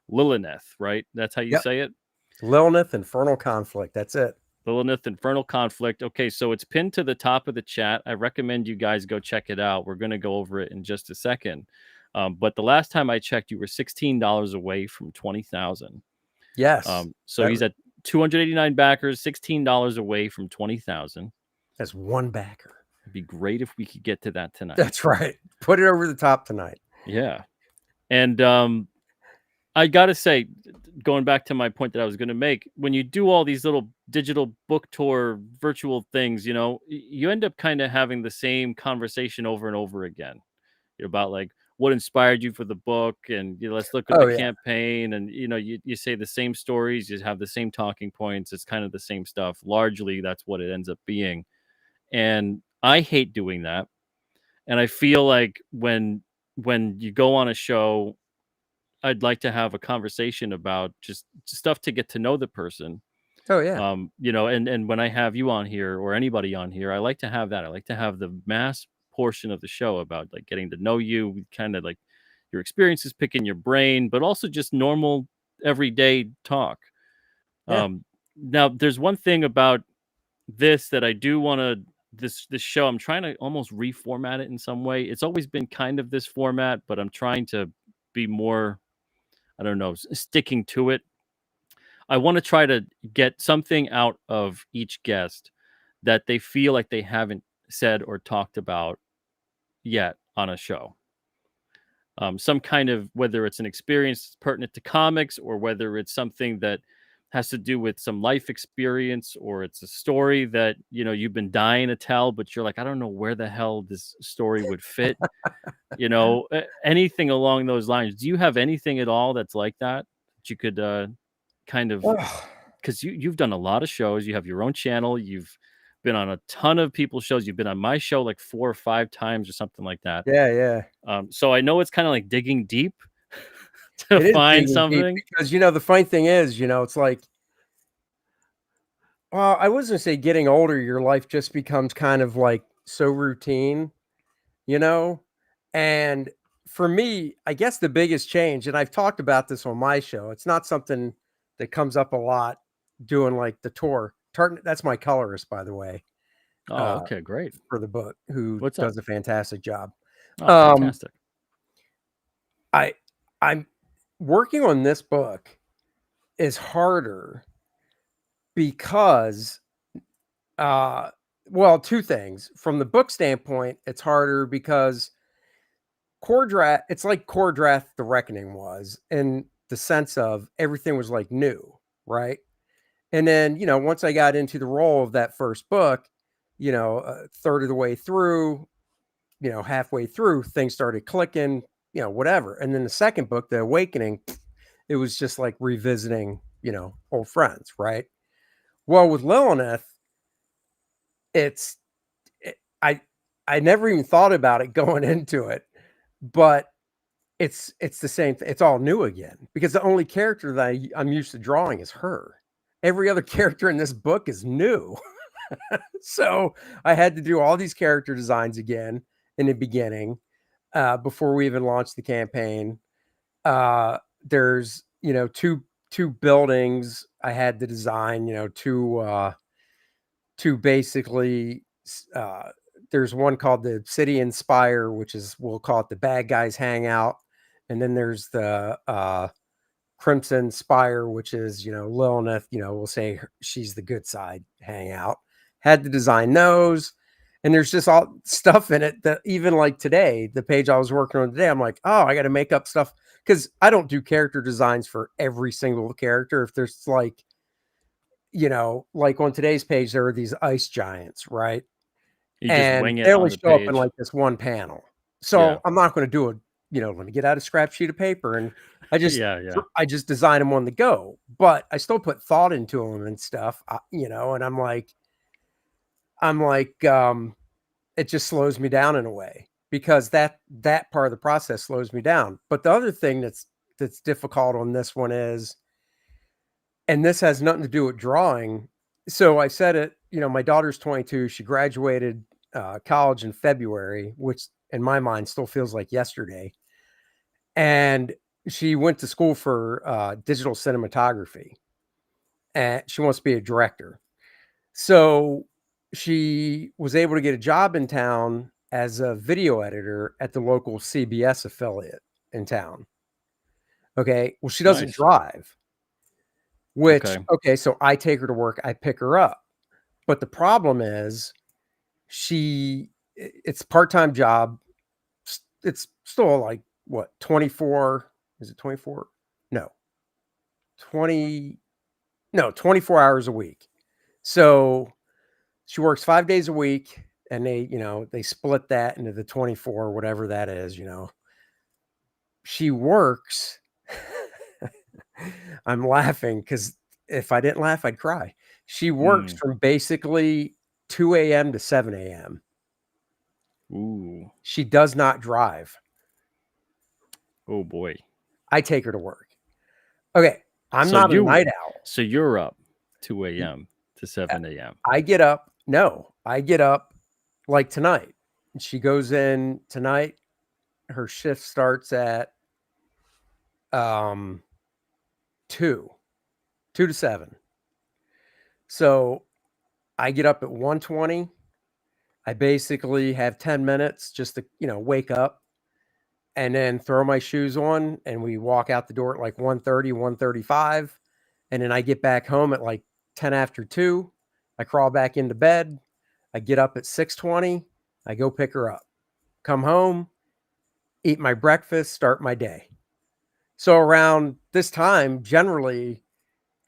N: Lilith, right? That's how you say it?
O: Lilith Infernal Conflict. That's it.
N: Lilith Infernal Conflict. Okay, so it's pinned to the top of the chat. I recommend you guys go check it out. We're going to go over it in just a second. But the last time I checked, you were $16 away from 20,000.
O: Yes.
N: So he's at 289 backers, $16 away from 20,000.
O: That's one backer.
N: It'd be great if we could get to that tonight.
O: That's right. Put it over the top tonight.
N: Yeah. And I got to say, going back to my point that I was going to make, when you do all these little digital book tour virtual things, you end up kind of having the same conversation over and over again about like what inspired you for the book, and let's look at the campaign, and you say the same stories, you have the same talking points, it's kind of the same stuff. Largely that's what it ends up being, and I hate doing that. And I feel like when you go on a show, I'd like to have a conversation about just stuff to get to know the person.
O: Oh yeah.
N: And when I have you on here or anybody on here, I like to have that. I like to have the mass portion of the show about like getting to know you, kind of like your experiences, picking your brain, but also just normal everyday talk.
O: Yeah.
N: Now there's one thing about this that I do want to, this show, I'm trying to almost reformat it in some way. It's always been kind of this format, but I'm trying to be more, I don't know, sticking to it. I want to try to get something out of each guest that they feel like they haven't said or talked about yet on a show. Some kind of, whether it's an experience pertinent to comics, or whether it's something that has to do with some life experience, or it's a story that, you've been dying to tell, but you're like, I don't know where the hell this story would fit. Anything along those lines. Do you have anything at all that's like that you could kind of, because you've done a lot of shows, you have your own channel, you've been on a ton of people's shows, you've been on my show like 4 or 5 times or something like that.
O: Yeah.
N: So I know it's kind of like digging deep to find something,
O: because the funny thing is, it's like, well, I wasn't gonna say getting older, your life just becomes kind of like so routine, and for me, I guess the biggest change, and I've talked about this on my show, it's not something that comes up a lot doing like the tour. That's my colorist, by the way.
N: Oh, okay, great.
O: For the book, who
N: What's
O: does
N: up?
O: a fantastic job.
N: Oh, fantastic.
O: I'm working on this book is harder because, well, 2 things. From the book standpoint, it's harder because Core Draft, it's like Core Draft The Reckoning was, in the sense of everything was like new, right? And then, once I got into the role of that first book, a third of the way through, halfway through, things started clicking, whatever. And then the second book, The Awakening, it was just like revisiting, old friends, right? Well, with Lilith, I never even thought about it going into it, but it's the same thing. It's all new again, because the only character that I'm used to drawing is her. Every other character in this book is new. So I had to do all these character designs again in the beginning. before we even launched the campaign. There's, two buildings I had to design, to basically, there's one called the City Inspire, which is, we'll call it the bad guys hangout. And then there's the Crimson Spire, which is, Lilith, we'll say she's the good side hangout. Had to design those. And there's just all stuff in it that even like today, the page I was working on today, I'm like, oh, I got to make up stuff because I don't do character designs for every single character. If there's like, like on today's page, there are these ice giants, right?
N: You just
O: And
N: wing it
O: they
N: on
O: only
N: the
O: show up in
N: page.
O: like this one panel.
N: Yeah.
O: So I'm not going to do it. Let me get out a scrap sheet of paper and I just design them on the go, but I still put thought into them and stuff, and I'm like, it just slows me down in a way because that part of the process slows me down. But the other thing that's difficult on this one is, and this has nothing to do with drawing. So I said it, my daughter's 22. She graduated college in February, which in my mind still feels like yesterday. And she went to school for digital cinematography and she wants to be a director. So she was able to get a job in town as a video editor at the local CBS affiliate in town. Okay. Well, she doesn't drive, which, okay. So I take her to work, I pick her up. But the problem is it's a part-time job. It's still like what, 24, is it 24? No, 24 hours a week. So she works 5 days a week and they split that into the 24, whatever that is, She works. I'm laughing because if I didn't laugh, I'd cry. She works from basically 2 a.m. to 7 a.m.
N: Ooh.
O: She does not drive.
N: Oh boy.
O: I take her to work. Okay. I'm not a night owl.
N: So you're up 2 a.m. to 7 a.m.
O: I get up. No, I get up like tonight. She goes in tonight. Her shift starts at 2 to 7. So I get up at 1:20. I basically have 10 minutes just to, wake up and then throw my shoes on and we walk out the door at like 1:30, 1:35. And then I get back home at like 10 after 2. I crawl back into bed. I get up at 6:20. I go pick her up, come home, eat my breakfast, start my day. So around this time, generally,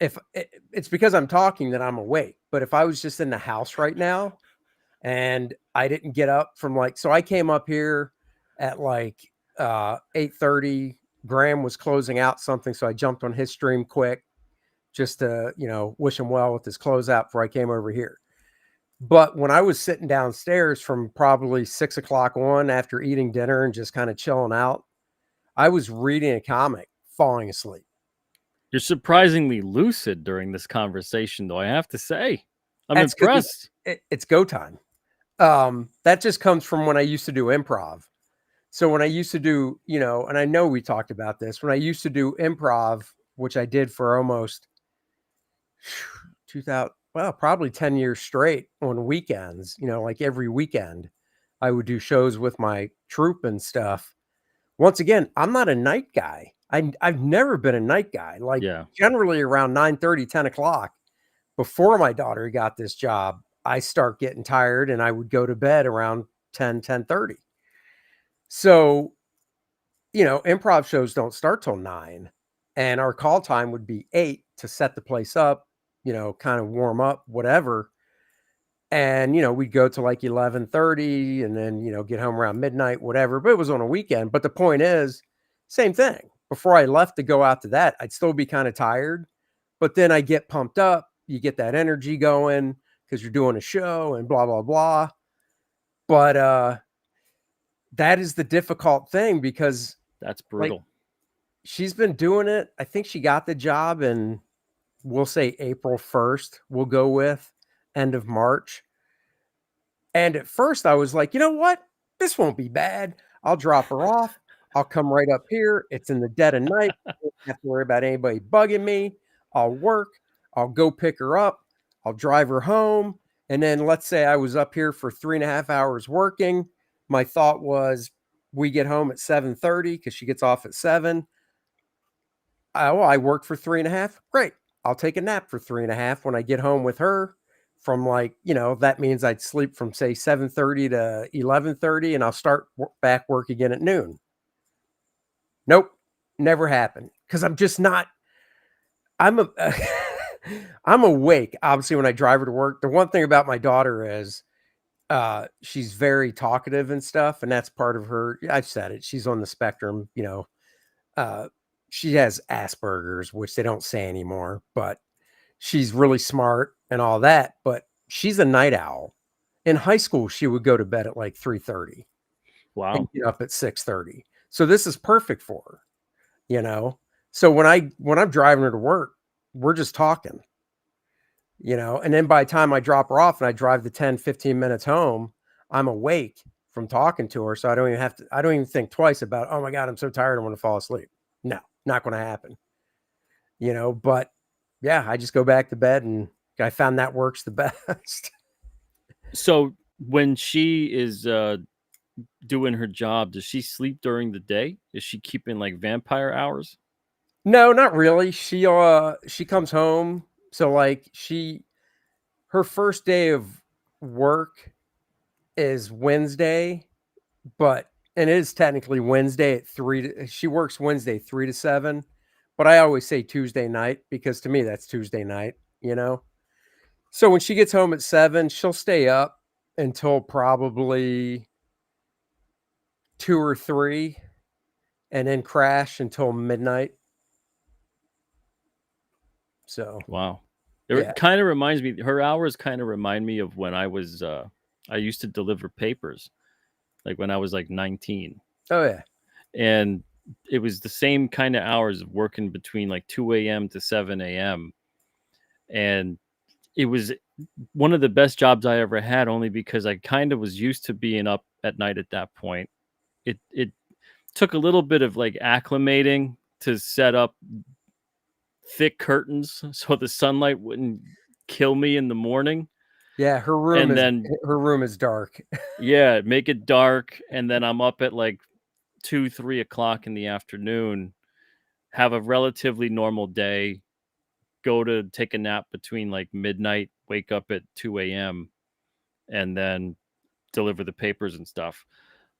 O: if it's because I'm talking that I'm awake, but if I was just in the house right now and I didn't get up from so I came up here at like 8:30. Graham was closing out something, so I jumped on his stream quick just to, wish him well with his closeout before I came over here. But when I was sitting downstairs from probably 6 o'clock on after eating dinner and just kind of chilling out, I was reading a comic, falling asleep.
N: You're surprisingly lucid during this conversation, though, I have to say. I'm impressed.
O: It's go time. That just comes from when I used to do improv. So when I used to do, and I know we talked about this, when I used to do improv, which I did for almost 2000, probably 10 years straight on weekends, like every weekend, I would do shows with my troupe and stuff. Once again, I'm not a night guy. I've never been a night guy. Generally around 9:30, 10 o'clock, before my daughter got this job, I start getting tired and I would go to bed around 10, 10:30. So, improv shows don't start till 9 and our call time would be 8 to set the place up, kind of warm up, whatever. And, we'd go to like 11:30 and then, get home around midnight, whatever, but it was on a weekend. But the point is, same thing. Before I left to go out to that, I'd still be kind of tired, but then I get pumped up. You get that energy going because you're doing a show and blah, blah, blah. But that is the difficult thing because
N: that's brutal.
O: She's been doing it. I think she got the job in, we'll say April 1st, we'll go with end of March. And at first I was like, you know what? This won't be bad. I'll drop her off. I'll come right up here. It's in the dead of night. I don't have to worry about anybody bugging me. I'll work. I'll go pick her up. I'll drive her home. And then let's say I was up here for 3.5 hours working. My thought was we get home at 7:30 because she gets off at 7. I work for 3.5. Great. I'll take a nap for 3.5 when I get home with her. From that means I'd sleep from say 7:30 to 11:30, and I'll start back work again at noon. Nope, never happened because I'm just not. I'm I'm awake. Obviously, when I drive her to work, the one thing about my daughter is she's very talkative and stuff, and that's part of her. I've said it. She's on the spectrum. She has Asperger's, which they don't say anymore, but she's really smart and all that. But she's a night owl. In high school, she would go to bed at like 3:30 and
N: Wow.
O: get up at 6:30. So this is perfect for her. So when I'm driving her to work, we're just talking. And then by the time I drop her off and I drive the 10-15 minutes home, I'm awake from talking to her. So I don't even think twice about, oh my God, I'm so tired, I want to fall asleep. No, not going to happen. But yeah, I just go back to bed, and I found that works the best.
N: So when she is doing her job, does she sleep during the day? Is she keeping like vampire hours?
O: No, not really. She comes home. So like her first day of work is Wednesday, and it is technically Wednesday at 3. She works Wednesday 3 to 7, but I always say Tuesday night because to me that's Tuesday night. So when she gets home at 7, she'll stay up until probably 2 or 3 and then crash until midnight. So
N: Wow.
O: yeah.
N: It kind of reminds me, her hours kind of remind me of when I was I used to deliver papers, like when I was like 19.
O: Oh yeah.
N: And it was the same kind of hours of working between like 2 a.m. to 7 a.m. And it was one of the best jobs I ever had, only because I kind of was used to being up at night at that point. It took a little bit of like acclimating to set up thick curtains so the sunlight wouldn't kill me in the morning.
O: Yeah, her room is dark.
N: Yeah, make it dark, and then I'm up at like 2-3 o'clock in the afternoon, have a relatively normal day, go to take a nap between like midnight, wake up at 2 a.m., and then deliver the papers and stuff.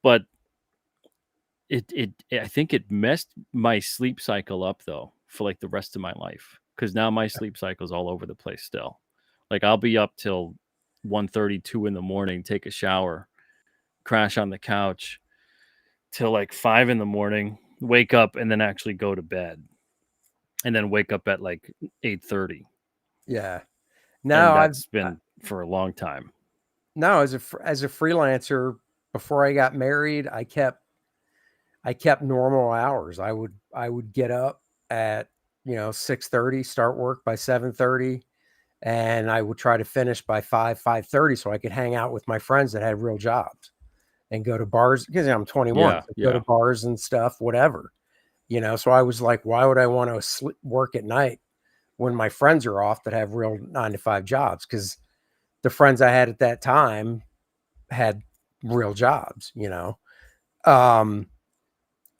N: But I think it messed my sleep cycle up though for like the rest of my life, because now my sleep cycle's all over the place still. Like I'll be up till 1:32 in the morning, take a shower, crash on the couch till like 5 in the morning, wake up, and then actually go to bed, and then wake up at like 8:30.
O: Yeah.
N: And
O: Now
N: that's been for a long time.
O: No, as a freelancer, before I got married, I kept normal hours. I would get up at 6:30, start work by 7:30, and I would try to finish by 5:30 so I could hang out with my friends that had real jobs and go to bars because I'm 21.
N: Yeah,
O: So go to bars and stuff, whatever. So I was like, why would I want to work at night when my friends are off that have real 9-to-5 jobs? Because the friends I had at that time had real jobs. And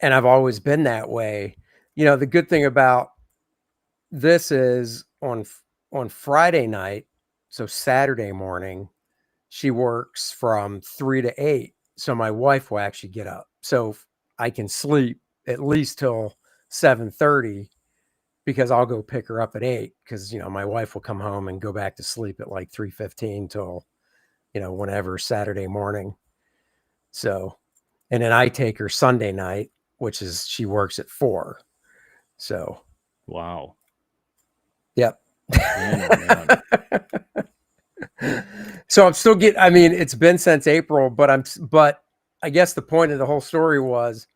O: I've always been that way. The good thing about this is on Friday night, so Saturday morning, she works from 3 to 8. So my wife will actually get up. So I can sleep at least till 7:30 because I'll go pick her up at 8 because my wife will come home and go back to sleep at like 3:15 till whenever Saturday morning. So, and then I take her Sunday night, which is she works at 4. So,
N: wow.
O: Yep.
N: Man.
O: So I'm still I mean, it's been since April, but I guess the point of the whole story was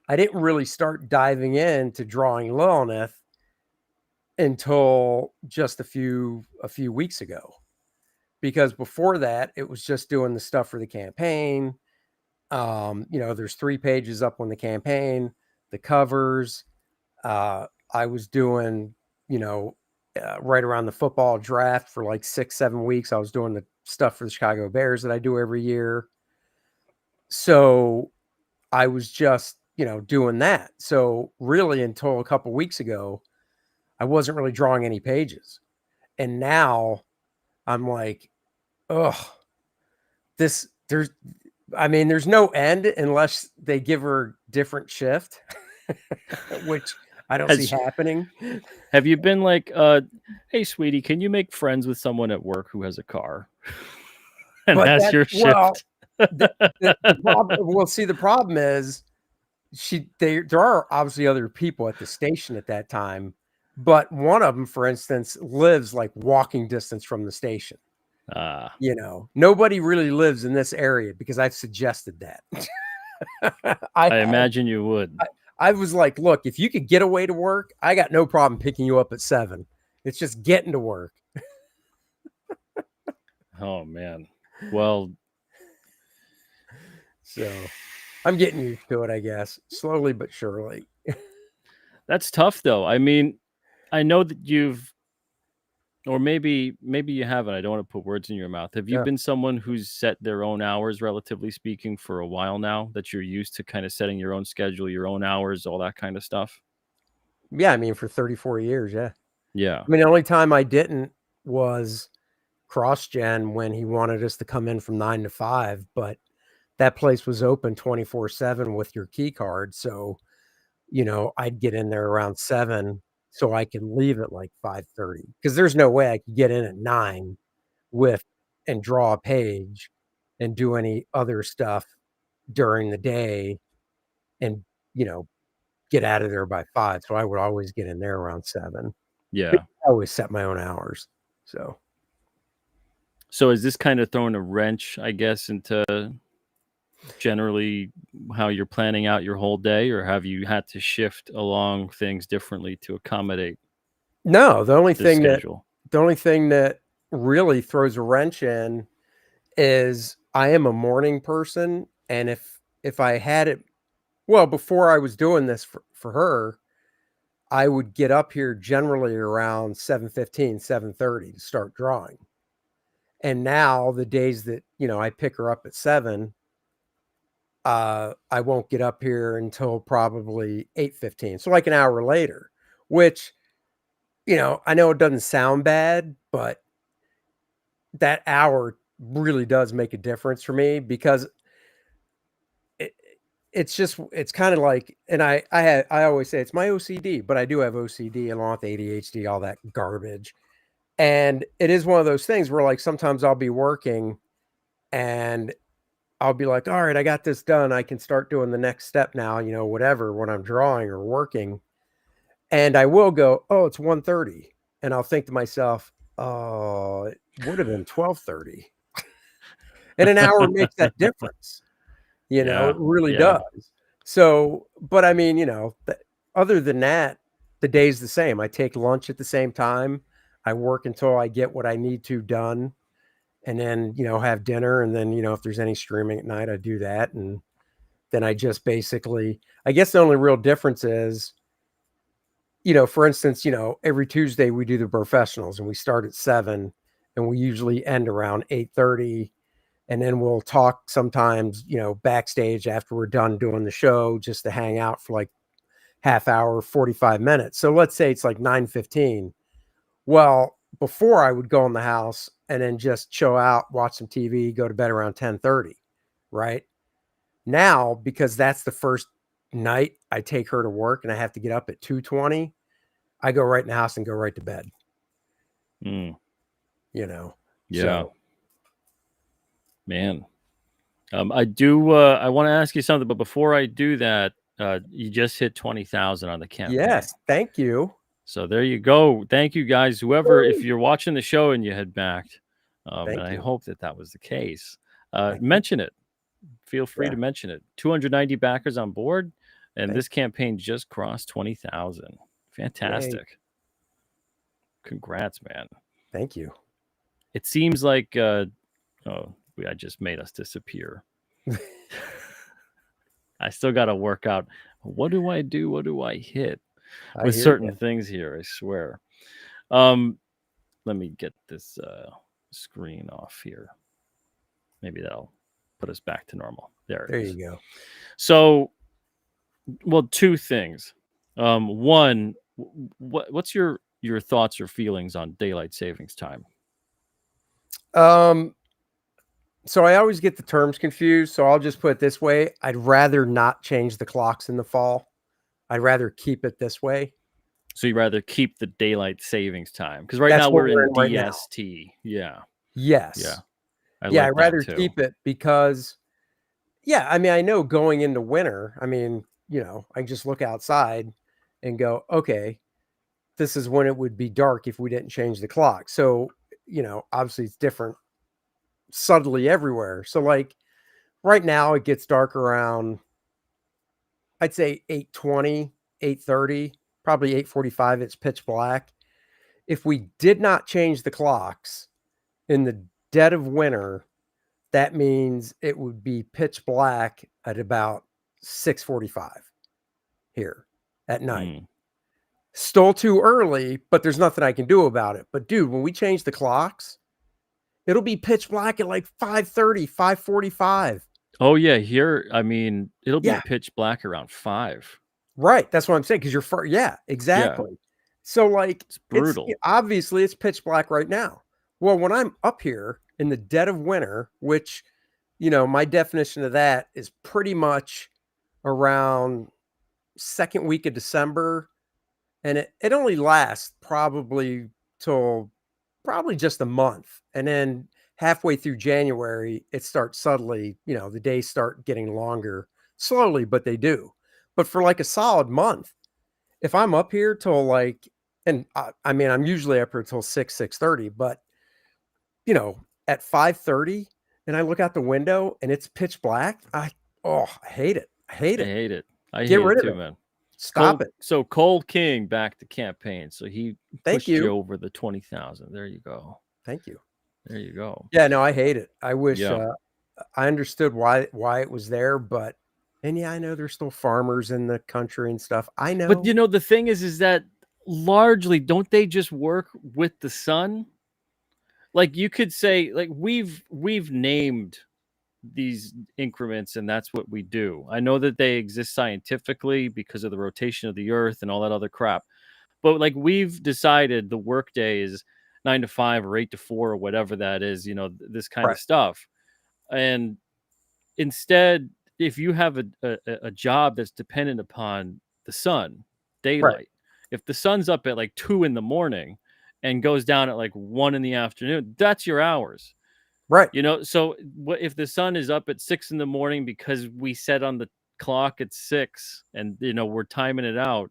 O: I didn't really start diving into drawing Lilith until just a few weeks ago. Because before that, it was just doing the stuff for the campaign, There's 3 pages up on the campaign, the covers. I was doing, right around the football draft for like 6-7 weeks. I was doing the stuff for the Chicago Bears that I do every year. So I was just, doing that. So really, until a couple weeks ago, I wasn't really drawing any pages. And now I'm like, ugh, there's no end unless they give her different shift, which I don't see happening.
N: Have you been like, hey, sweetie, can you make friends with someone at work who has a car and
O: But
N: has your shift?
O: the problem, see, the problem is there are obviously other people at the station at that time, but one of them, for instance, lives like walking distance from the station. Nobody really lives in this area because I've suggested that.
N: I imagine you would.
O: I was like, look, if you could get away to work, I got no problem picking you up at 7. It's just getting to work.
N: Oh man. Well,
O: so I'm getting used to it, I guess, slowly but surely.
N: That's tough though. I mean, I know that or maybe you haven't. I don't want to put words in your mouth. Have you been someone who's set their own hours, relatively speaking, for a while now, that you're used to kind of setting your own schedule, your own hours, all that kind of stuff?
O: Yeah, I mean, for 34 years, yeah.
N: Yeah.
O: I mean, the only time I didn't was CrossGen when he wanted us to come in from 9 to 5, but that place was open 24/7 with your key card. So, I'd get in there around 7 so I can leave at like 5:30 because there's no way I could get in at 9 and draw a page and do any other stuff during the day and, get out of there by 5. So I would always get in there around 7.
N: Yeah.
O: But I always set my own hours.
N: So is this kind of throwing a wrench, I guess, into generally how you're planning out your whole day, or have you had to shift along things differently to accommodate?
O: No, the only thing
N: schedule?
O: that really throws a wrench in is I am a morning person, and if I had it, well, before I was doing this for her, I would get up here generally around 7:15, 7:30 to start drawing. And now the days that, I pick her up at 7, I won't get up here until probably 8:15. So like an hour later, which, I know it doesn't sound bad, but that hour really does make a difference for me because it's kind of like, and I always say it's my OCD, but I do have OCD along with ADHD, all that garbage. And it is one of those things where like sometimes I'll be working and I'll be like, all right, I got this done. I can start doing the next step now, whatever, when I'm drawing or working. And I will go, oh, it's 1:30. And I'll think to myself, oh, it would have been 12:30. And an hour makes that difference. It really does. So, but I mean, other than that, the day's the same. I take lunch at the same time. I work until I get what I need to done. And then, have dinner. And then, if there's any streaming at night, I do that. And then I just basically, I guess the only real difference is, for instance, every Tuesday we do the professionals and we start at 7 and we usually end around 8:30. And then we'll talk sometimes, backstage after we're done doing the show, just to hang out for like half hour, 45 minutes. So let's say it's like 9:15. Well, before I would go in the house and then just chill out, watch some TV, go to bed around 10:30, right? Now, because that's the first night I take her to work and I have to get up at 2:20, I go right in the house and go right to bed.
N: Yeah.
O: So.
N: Man. I want to ask you something, but before I do that, you just hit 20,000 on the campaign.
O: Yes, thank you.
N: So there you go. Thank you guys. Whoever, if you're watching the show and you had backed, and I hope that was the case, mention it. Feel free to mention it. 290 backers on board, and this campaign just crossed 20,000. Fantastic. Yay. Congrats, man.
O: Thank you.
N: It seems like, I just made us disappear. I still got to work out. What do I do? What do I hit
O: I
N: with
O: hear
N: certain
O: you.
N: things here? I swear. Let me get this screen off here. Maybe that'll put us back to normal. There
O: There
N: it is.
O: you go.
N: So, well, two things. One, what's your thoughts or feelings on daylight savings time?
O: So I always get the terms confused. So I'll just put it this way: I'd rather not change the clocks in the fall. I'd rather keep it this way.
N: So you'd rather keep the daylight savings time because right
O: That's
N: now
O: what
N: we're
O: we're
N: in
O: in right now.
N: DST. Yeah,
O: Yes.
N: I
O: Yeah,
N: like
O: I'd
N: that
O: rather
N: too.
O: keep it because, yeah, I mean, I know going into winter, I mean, I just look outside and go, okay, this is when it would be dark if we didn't change the clock. So, obviously it's different subtly everywhere. So, like, right now it gets dark around, I'd say 8:20, 8:30, probably 8:45. It's pitch black. If we did not change the clocks in the dead of winter, that means it would be pitch black at about 6:45 here at night. Still too early, but there's nothing I can do about it. But dude, when we change the clocks, it'll be pitch black at like 5:30, 5:45.
N: Oh yeah, here, I mean, it'll be
O: Yeah.
N: pitch black around 5.
O: Right, that's what I'm saying, 'cause you're yeah,
N: Yeah.
O: exactly. So, like,
N: It's brutal.
O: obviously, it's pitch black right now. Well, when I'm up here in the dead of winter, which, my definition of that is pretty much around 2nd week of December, and it only lasts probably till probably just a month, and then halfway through January, it starts subtly, the days start getting longer, slowly, but they do. But for, like, a solid month, if I'm up here till, like, and I mean, I'm usually up here till 6:30, but, at 5:30 and I look out the window and it's pitch black, I hate it. I hate
N: I
O: it.
N: hate it. I
O: Get
N: hate it
O: rid of
N: too,
O: it.
N: man.
O: Stop it.
N: So Cole King back to campaign. So he
O: Thank
N: pushed you
O: you.
N: over the 20,000. There you go.
O: Thank you.
N: There you go.
O: Yeah, no, I hate it. I wish,
N: Yeah.
O: I understood why it was there, but and yeah, I know there's still farmers in the country and stuff. I know.
N: But the thing is that largely don't they just work with the sun? Like you could say, like we've named these increments and that's what we do. I know that they exist scientifically because of the rotation of the earth and all that other crap. But like we've decided the workday is 9 to 5 or 8 to 4 or whatever that is, this kind
O: Right.
N: of stuff. And instead, if you have a job that's dependent upon the sun, daylight, if the sun's up at like 2 in the morning and goes down at like 1 in the afternoon, that's your hours.
O: Right.
N: So what if the sun is up at 6 in the morning because we set on the clock at 6 and we're timing it out.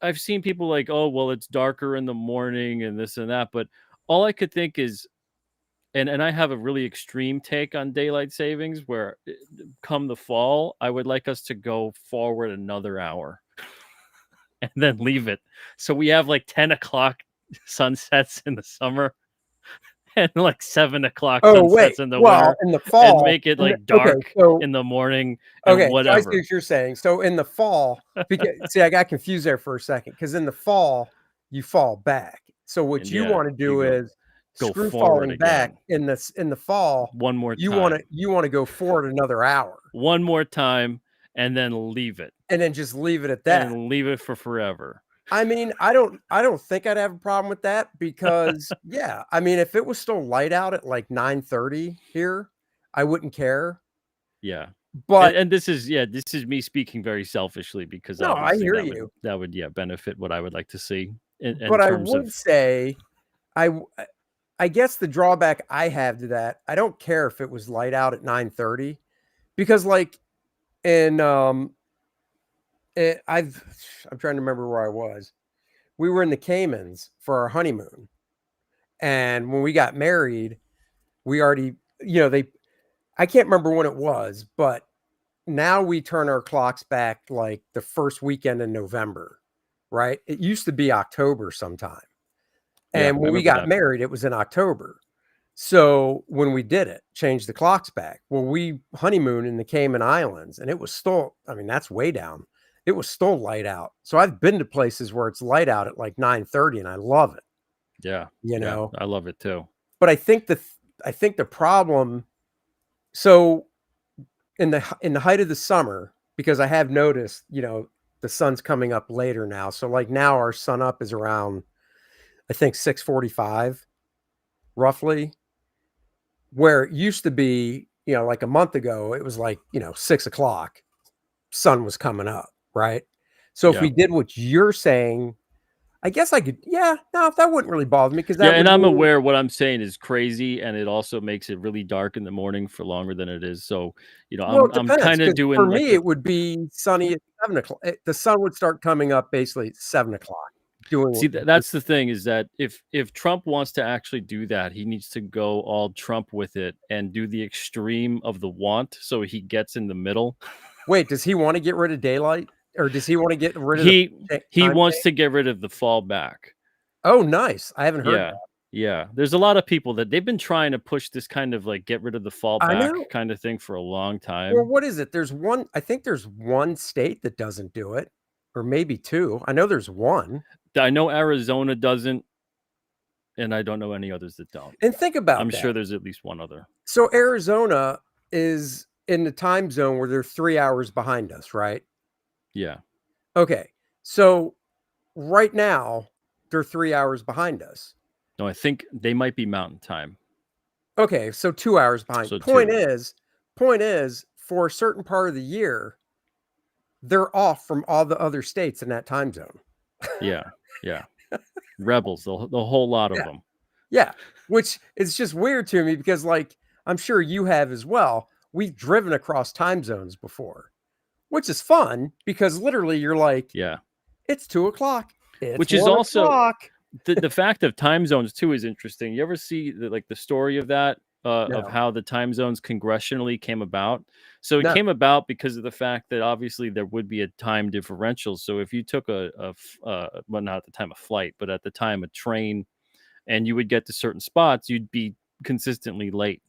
N: I've seen people like, oh, well, it's darker in the morning and this and that. But all I could think is, and I have a really extreme take on daylight savings where come the fall, I would like us to go forward another hour and then leave it. So we have like 10 o'clock sunsets in the summer and like 7 o'clock sunsets in the winter.
O: In the fall,
N: and make it like dark in the morning and
O: so I see
N: whatever.
O: what you're saying. So in the fall, see, I got confused there for a second because in the fall you fall back. So what
N: And
O: you
N: yeah,
O: want to do is
N: go
O: screw
N: forward
O: falling back
N: again.
O: in the fall.
N: One more
O: You
N: time.
O: want to go forward another hour.
N: One more time and then leave it.
O: And then just leave it at that.
N: And leave it for forever.
O: I mean, I don't think I'd have a problem with that because yeah, I mean, if it was still light out at like 9:30 here, I wouldn't care.
N: Yeah.
O: But
N: and this is me speaking very selfishly because
O: no, I
N: obviously
O: hear you.
N: that would benefit what I would like to see in
O: But I
N: terms
O: would
N: of
O: say I guess the drawback I have to that, I don't care if it was light out at 9:30 because like in I'm trying to remember where I was. We were in the Caymans for our honeymoon. And when we got married, we already, I can't remember when it was, but now we turn our clocks back like the first weekend in November, right? It used to be October sometime. And when we got married, it was in October. So when we did it, changed the clocks back. Well, we honeymooned in the Cayman Islands, and it was still, I mean, that's way down. It was still light out. So I've been to places where it's light out at like 9:30, and I love it.
N: Yeah.
O: You
N: Yeah.
O: know,
N: I love it too.
O: but I think the problem. So in the height of the summer, because I have noticed, the sun's coming up later now. So like now our sun up is around, I think 6:45, roughly. Where it used to be, like a month ago, it was like 6 o'clock, sun was coming up, right? So if
N: Yeah.
O: we did what you're saying, I guess I could. Yeah, no, that wouldn't really bother me because
N: Yeah,
O: that
N: and
O: would
N: I'm
O: mean.
N: aware what I'm saying is crazy, and it also makes it really dark in the morning for longer than it is. So,
O: Well, it
N: I'm
O: depends
N: kind of
O: because for
N: doing like
O: me
N: the
O: it would be sunny at 7 o'clock. The sun would start coming up basically at 7 o'clock. Doing
N: see
O: what you
N: that's the thing is that if Trump wants to actually do that, he needs to go all Trump with it and do the extreme of the want, so he gets in the middle.
O: Wait, does he want to get rid of daylight, or does he want to get rid of the
N: He
O: time
N: wants
O: change?
N: to get rid of the fallback.
O: Oh, nice! I haven't heard
N: Yeah.
O: that.
N: Yeah. There's a lot of people that they've been trying to push this kind of like get rid of the
O: I
N: fallback
O: know.
N: kind of thing for a long
O: Well,
N: time.
O: what is it? I think there's one state that doesn't do it, or maybe two. I know there's one.
N: I know Arizona doesn't, and I don't know any others that don't.
O: And think about
N: I'm
O: that.
N: sure there's at least one other.
O: So Arizona is in the time zone where they're 3 hours behind us, right?
N: Yeah.
O: Okay. So right now, they're 3 hours behind us.
N: No, I think they might be mountain time.
O: Okay, so 2 hours behind.
N: So
O: Point
N: 2.
O: is, for a certain part of the year, they're off from all the other states in that time zone.
N: Yeah. Yeah. Rebels, the whole lot of
O: Yeah.
N: them.
O: Yeah, which is just weird to me because, like, I'm sure you have as well. We've driven across time zones before, which is fun because literally you're like,
N: Yeah.
O: it's 2 o'clock. It's
N: Which is
O: 1
N: also
O: o'clock.
N: the fact of time zones too is interesting. You ever see the story of that of
O: No.
N: how the time zones congressionally came about? So it
O: No.
N: came about because of the fact that obviously there would be a time differential. So if you took well, not at the time of flight, but at the time a train, and you would get to certain spots, you'd be consistently late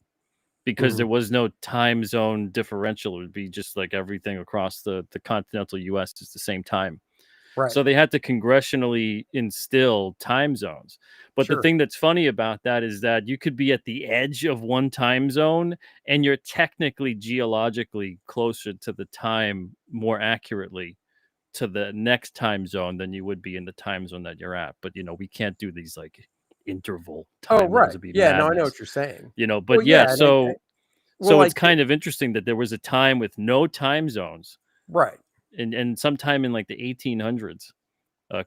N: because there
O: Mhm.
N: was no time zone differential. It would be just like everything across the continental US is the same time.
O: Right.
N: So they had to congressionally instill time zones. But the
O: Sure.
N: thing that's funny about that is that you could be at the edge of one time zone and you're technically geologically closer to the time more accurately to the next time zone than you would be in the time zone that you're at. But we can't do these like interval
O: Oh,
N: time zones.
O: right.
N: It'd be
O: Yeah, no, I know
N: madness.
O: what you're saying.
N: But
O: Well,
N: yeah,
O: yeah, and well,
N: so it's
O: like
N: kind of interesting that there was a time with no time zones
O: right.
N: and sometime in like the 1800s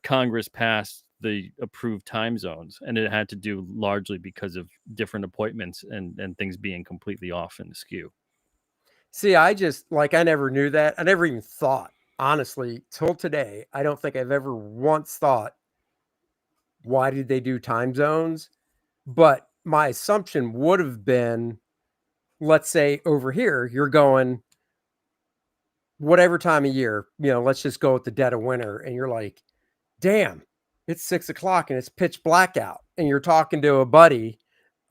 N: Congress passed the approved time zones, and it had to do largely because of different appointments and things being completely off and askew.
O: See, I never knew that. I never even thought, honestly, till today. I don't think I've ever once thought, why did they do time zones? But my assumption would have been, let's say over here, you're going whatever time of year, let's just go at the dead of winter, and you're like, damn, it's 6 o'clock and it's pitch black out. And you're talking to a buddy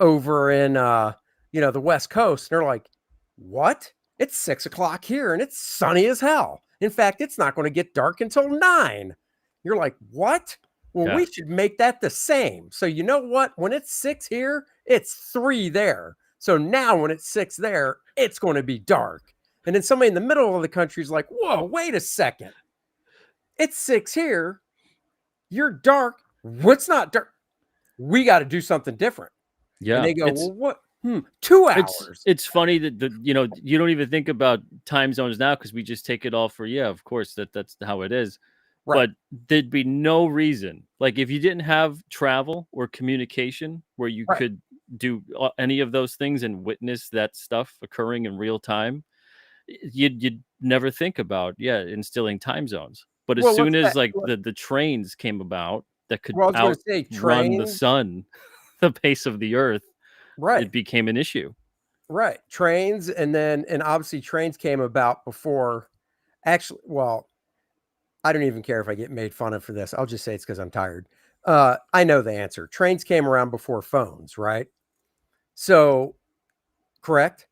O: over in the West Coast, and they're like, what? It's 6 o'clock here and it's sunny as hell. In fact, it's not going to get dark until 9. You're like, what? Well,
N: Yeah.
O: we should make that the same. So you know what? When it's 6 here, it's 3 there. So now when it's 6 there, it's going to be dark. And then somebody in the middle of the country is like, whoa, wait a second. It's 6 here. You're dark. What's not dark? We got to do something different.
N: Yeah.
O: And they go, well, what? 2 hours.
N: It's funny that you don't even think about time zones now because we just take it all for of course that's how it is.
O: Right.
N: But there'd be no reason, like if you didn't have travel or communication where you
O: Right.
N: could do any of those things and witness that stuff occurring in real time, you'd never think about instilling time zones. But as
O: Well,
N: soon
O: what's
N: as
O: that?
N: like the trains came about that could
O: Well, I was going to say
N: outrun the
O: trains.
N: sun, the pace of the earth,
O: Right.
N: it became an issue.
O: Right. Trains. And obviously trains came about before actually. Well, I don't even care if I get made fun of for this. I'll just say it's because I'm tired. I know the answer. Trains came around before phones, right? So, correct?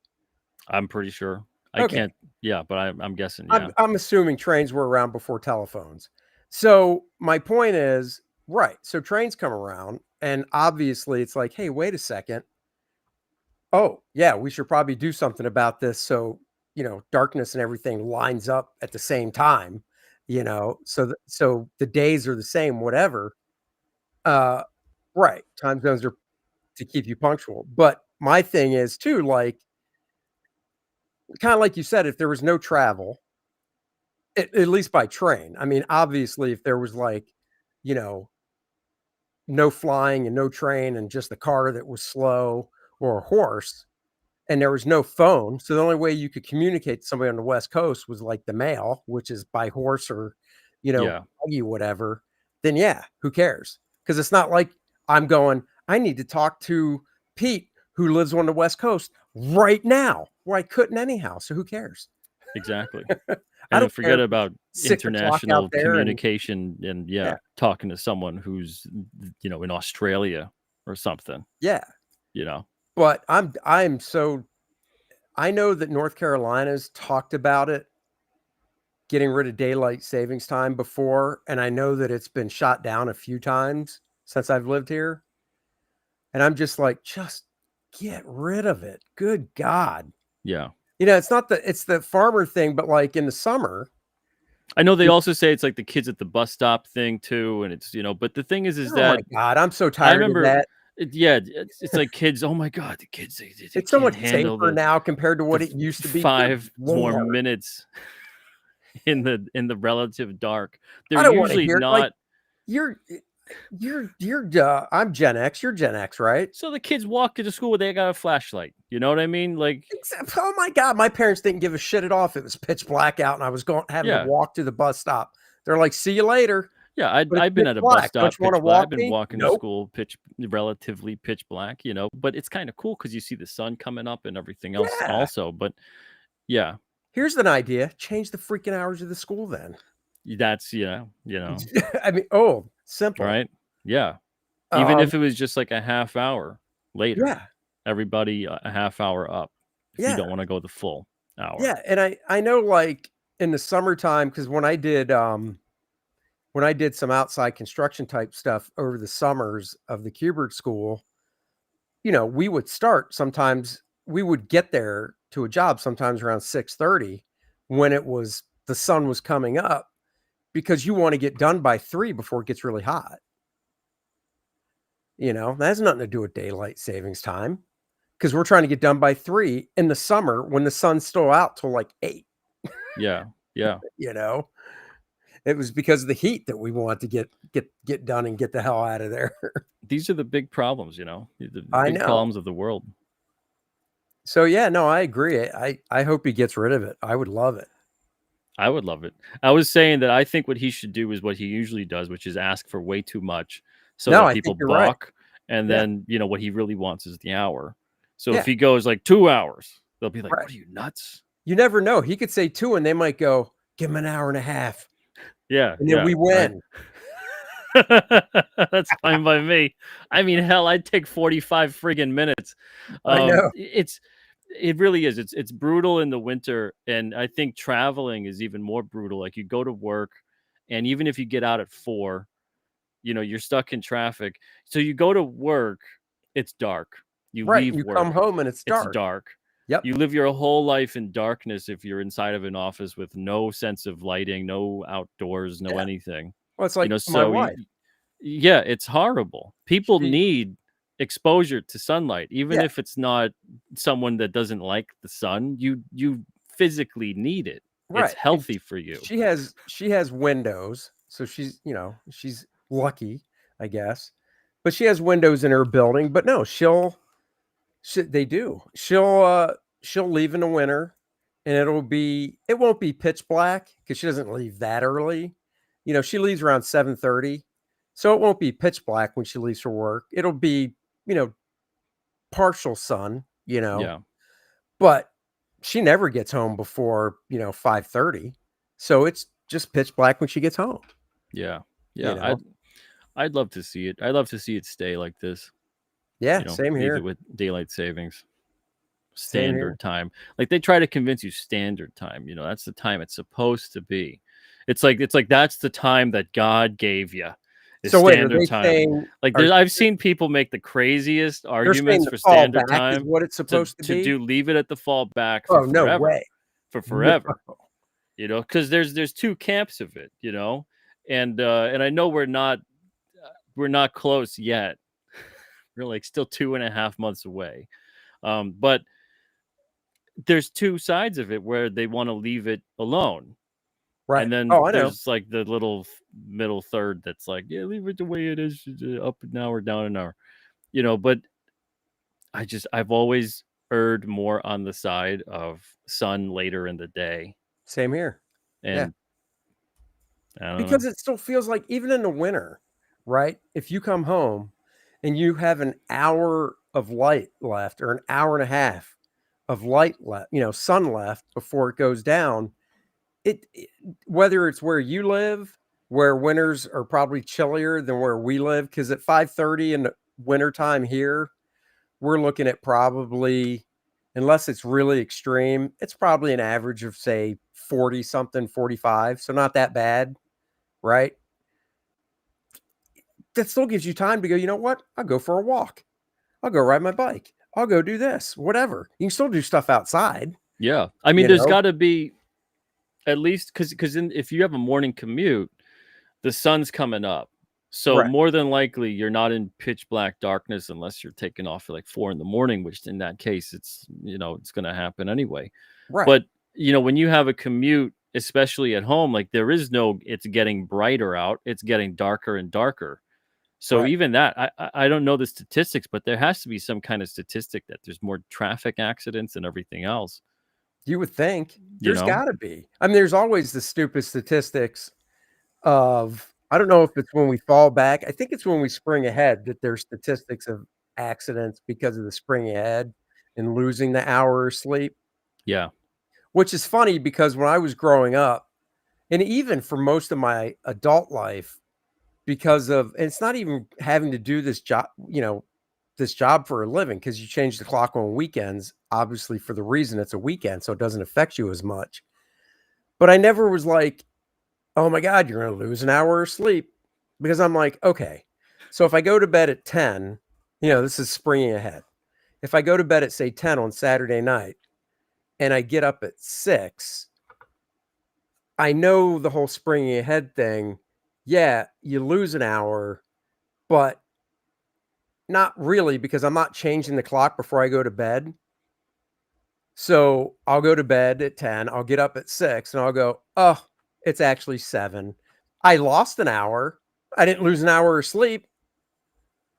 N: I'm pretty sure. I
O: Okay.
N: can't. Yeah, but I'm guessing. Yeah.
O: I'm assuming trains were around before telephones. So my point is, right. So trains come around, and obviously it's like, hey, wait a second. Oh, yeah, we should probably do something about this. So, darkness and everything lines up at the same time, so the days are the same, whatever. Uh, right. Time zones are to keep you punctual. But my thing is too, like, kind of like you said, if there was no travel, at least by train. I mean, obviously, if there was like, you know, no flying and no train and just a car that was slow or a horse, and there was no phone, so the only way you could communicate to somebody on the West Coast was like the mail, which is by horse or,
N: Yeah.
O: buggy, whatever. Then yeah, who cares? Because it's not like I'm going, I need to talk to Pete who lives on the West Coast right now, where I couldn't anyhow. So who cares?
N: Exactly.
O: I
N: And then
O: don't care
N: forget
O: if it's
N: about
O: 6 o'clock out
N: international
O: there and
N: communication and
O: yeah.
N: talking to someone who's in Australia or something.
O: Yeah.
N: You know.
O: But I'm so I know that North Carolina's talked about it, getting rid of daylight savings time before, and I know that it's been shot down a few times since I've lived here. And I'm just like, just get rid of it. Good God.
N: Yeah.
O: It's the farmer thing, but like in the summer.
N: I know they also say it's like the kids at the bus stop thing too, and it's but the thing is
O: Oh my
N: that
O: God, I'm so
N: I
O: tired of
N: remember,
O: that.
N: it's like kids. Oh my God, the kids they
O: It's so
N: can't
O: much
N: handle
O: safer now compared to
N: the
O: what it used to be. Good
N: 5 more
O: Lord.
N: minutes in the relative dark. They're
O: I don't want to
N: usually
O: hear it. Like
N: not.
O: I'm Gen X. You're Gen X, right?
N: So the kids walk to the school where they got a flashlight. You know what I mean? Like,
O: Oh my God, my parents didn't give a shit at all if it was pitch black out and I was having to
N: yeah,
O: walk to the bus stop. They're like, "See you later."
N: yeah.
O: But it's
N: I've been
O: pitch
N: at a bus
O: black. Don't
N: stop
O: you want to
N: pitch black.
O: walk
N: I've been
O: me?
N: walking to
O: Nope.
N: school relatively pitch black. But it's kind of cool because you see the sun coming up and everything else
O: Yeah.
N: also. But yeah,
O: Here's an idea. Change the freaking hours of the school then.
N: that's
O: I mean, simple.
N: right. Yeah, even
O: Um,
N: if it was just like a half hour later,
O: yeah.
N: everybody a half hour up if you
O: Yeah.
N: don't want to go the full hour.
O: Yeah, and I know like in the summertime cuz when I did some outside construction type stuff over the summers of the Kubert school, we would start sometimes we would get there to a job sometimes around 6:30 when the sun was coming up because you want to get done by 3 before it gets really hot. That has nothing to do with daylight savings time because we're trying to get done by 3 in the summer when the sun's still out till like 8.
N: Yeah, yeah.
O: It was because of the heat that we wanted to get done and get the hell out of there.
N: These are the big problems, the
O: I
N: big
O: know.
N: problems of the world.
O: So yeah, no, I agree. I hope he gets rid of it. I would love it.
N: I would love it. I was saying that I think what he should do is what he usually does, which is ask for way too much so
O: No,
N: that
O: I
N: people
O: think you're right.
N: balk. And
O: Yeah.
N: then, what he really wants is the hour. So
O: Yeah.
N: if he goes like 2 hours, they'll be like,
O: Right.
N: what are you, nuts?
O: You never know. He could say 2 and they might go, give him an hour and a half.
N: Yeah.
O: And then we win.
N: Right. That's fine by me. I mean, hell, I'd take 45 friggin' minutes.
O: I know.
N: It really is. It's brutal in the winter, and I think traveling is even more brutal. Like you go to work, and even if you get out at 4, you're stuck in traffic. So you go to work, it's dark. You
O: Right.
N: leave
O: You
N: work,
O: come home and it's
N: it's
O: dark.
N: dark.
O: Yep.
N: You live your whole life in darkness if you're inside of an office with no sense of lighting, no outdoors, no anything.
O: Well, it's like my
N: So
O: wife.
N: yeah, it's horrible. People
O: She-
N: need exposure to sunlight, even
O: Yeah.
N: if it's not someone that doesn't like the sun. You physically need it.
O: Right.
N: It's healthy for you.
O: She has windows, so she's lucky, I guess. But she has windows in her building. But no, they do. She'll leave in the winter, and it won't be pitch black because she doesn't leave that early. She leaves around 7:30, so it won't be pitch black when she leaves for work. It'll be partial sun.
N: Yeah.
O: But she never gets home before 5:30, so it's just pitch black when she gets home.
N: Yeah.
O: You know?
N: I'd love to see it. I'd love to see it stay like this.
O: Yeah, same
N: Leave it
O: here.
N: with daylight savings.
O: Same here.
N: Standard time. Like they try to convince you standard time, that's the time it's supposed to be. It's like that's the time that God gave you. Is
O: So wait, are
N: standard
O: they
N: time.
O: saying
N: Like I've seen people make the craziest
O: they're saying
N: arguments
O: the
N: for
O: fall
N: standard
O: back is
N: time
O: what it's supposed to be?
N: leave it at the fall back for
O: Oh, no
N: forever.
O: way.
N: For
O: No.
N: forever. Because there's two camps of it, and I know we're not close yet. We're like still 2.5 months away. But there's two sides of it where they want to leave it alone.
O: Right.
N: And then
O: Oh, I know.
N: there's like the little middle third that's like, yeah, leave it the way it is, up an hour, down an hour, but I've always erred more on the side of sun later in the day.
O: Same here.
N: And I don't
O: because
N: know.
O: it still feels like even in the winter, right? If you come home and you have an hour of light left or an hour and a half of light left, sun left before it goes down, it whether it's where you live, where winters are probably chillier than where we live, because at 5:30 in the wintertime here, we're looking at probably, unless it's really extreme, it's probably an average of say 40 something, 45. So not that bad, right? That still gives you time to go, you know what? I'll go for a walk. I'll go ride my bike. I'll go do this, whatever. You can still do stuff outside.
N: Yeah. I mean, there's got to be at least because if you have a morning commute, the sun's coming up. So more than likely you're not in pitch black darkness unless you're taking off at like 4 a.m, which in that case it's it's going to happen anyway.
O: Right.
N: But when you have a commute, especially at home, like it's getting brighter out, it's getting darker and darker. So even that, I don't know the statistics, but there has to be some kind of statistic that there's more traffic accidents and everything else.
O: You would think there's got to be. I mean, there's always the stupid statistics of, I don't know if it's when we fall back. I think it's when we spring ahead that there's statistics of accidents because of the spring ahead and losing the hour of sleep.
N: Yeah.
O: Which is funny because when I was growing up, and even for most of my adult life, because of, and it's not even having to do this job, this job for a living, because you change the clock on weekends, obviously for the reason it's a weekend, so it doesn't affect you as much. But I never was like, oh my God, you're going to lose an hour of sleep. Because I'm like, okay, so if I go to bed at 10, this is springing ahead. If I go to bed at say 10 on Saturday night and I get up at 6, I know the whole springing ahead thing. Yeah, you lose an hour, but not really, because I'm not changing the clock before I go to bed. So I'll go to bed at 10, I'll get up at 6, and I'll go, oh, it's actually 7. I lost an hour. I didn't lose an hour of sleep.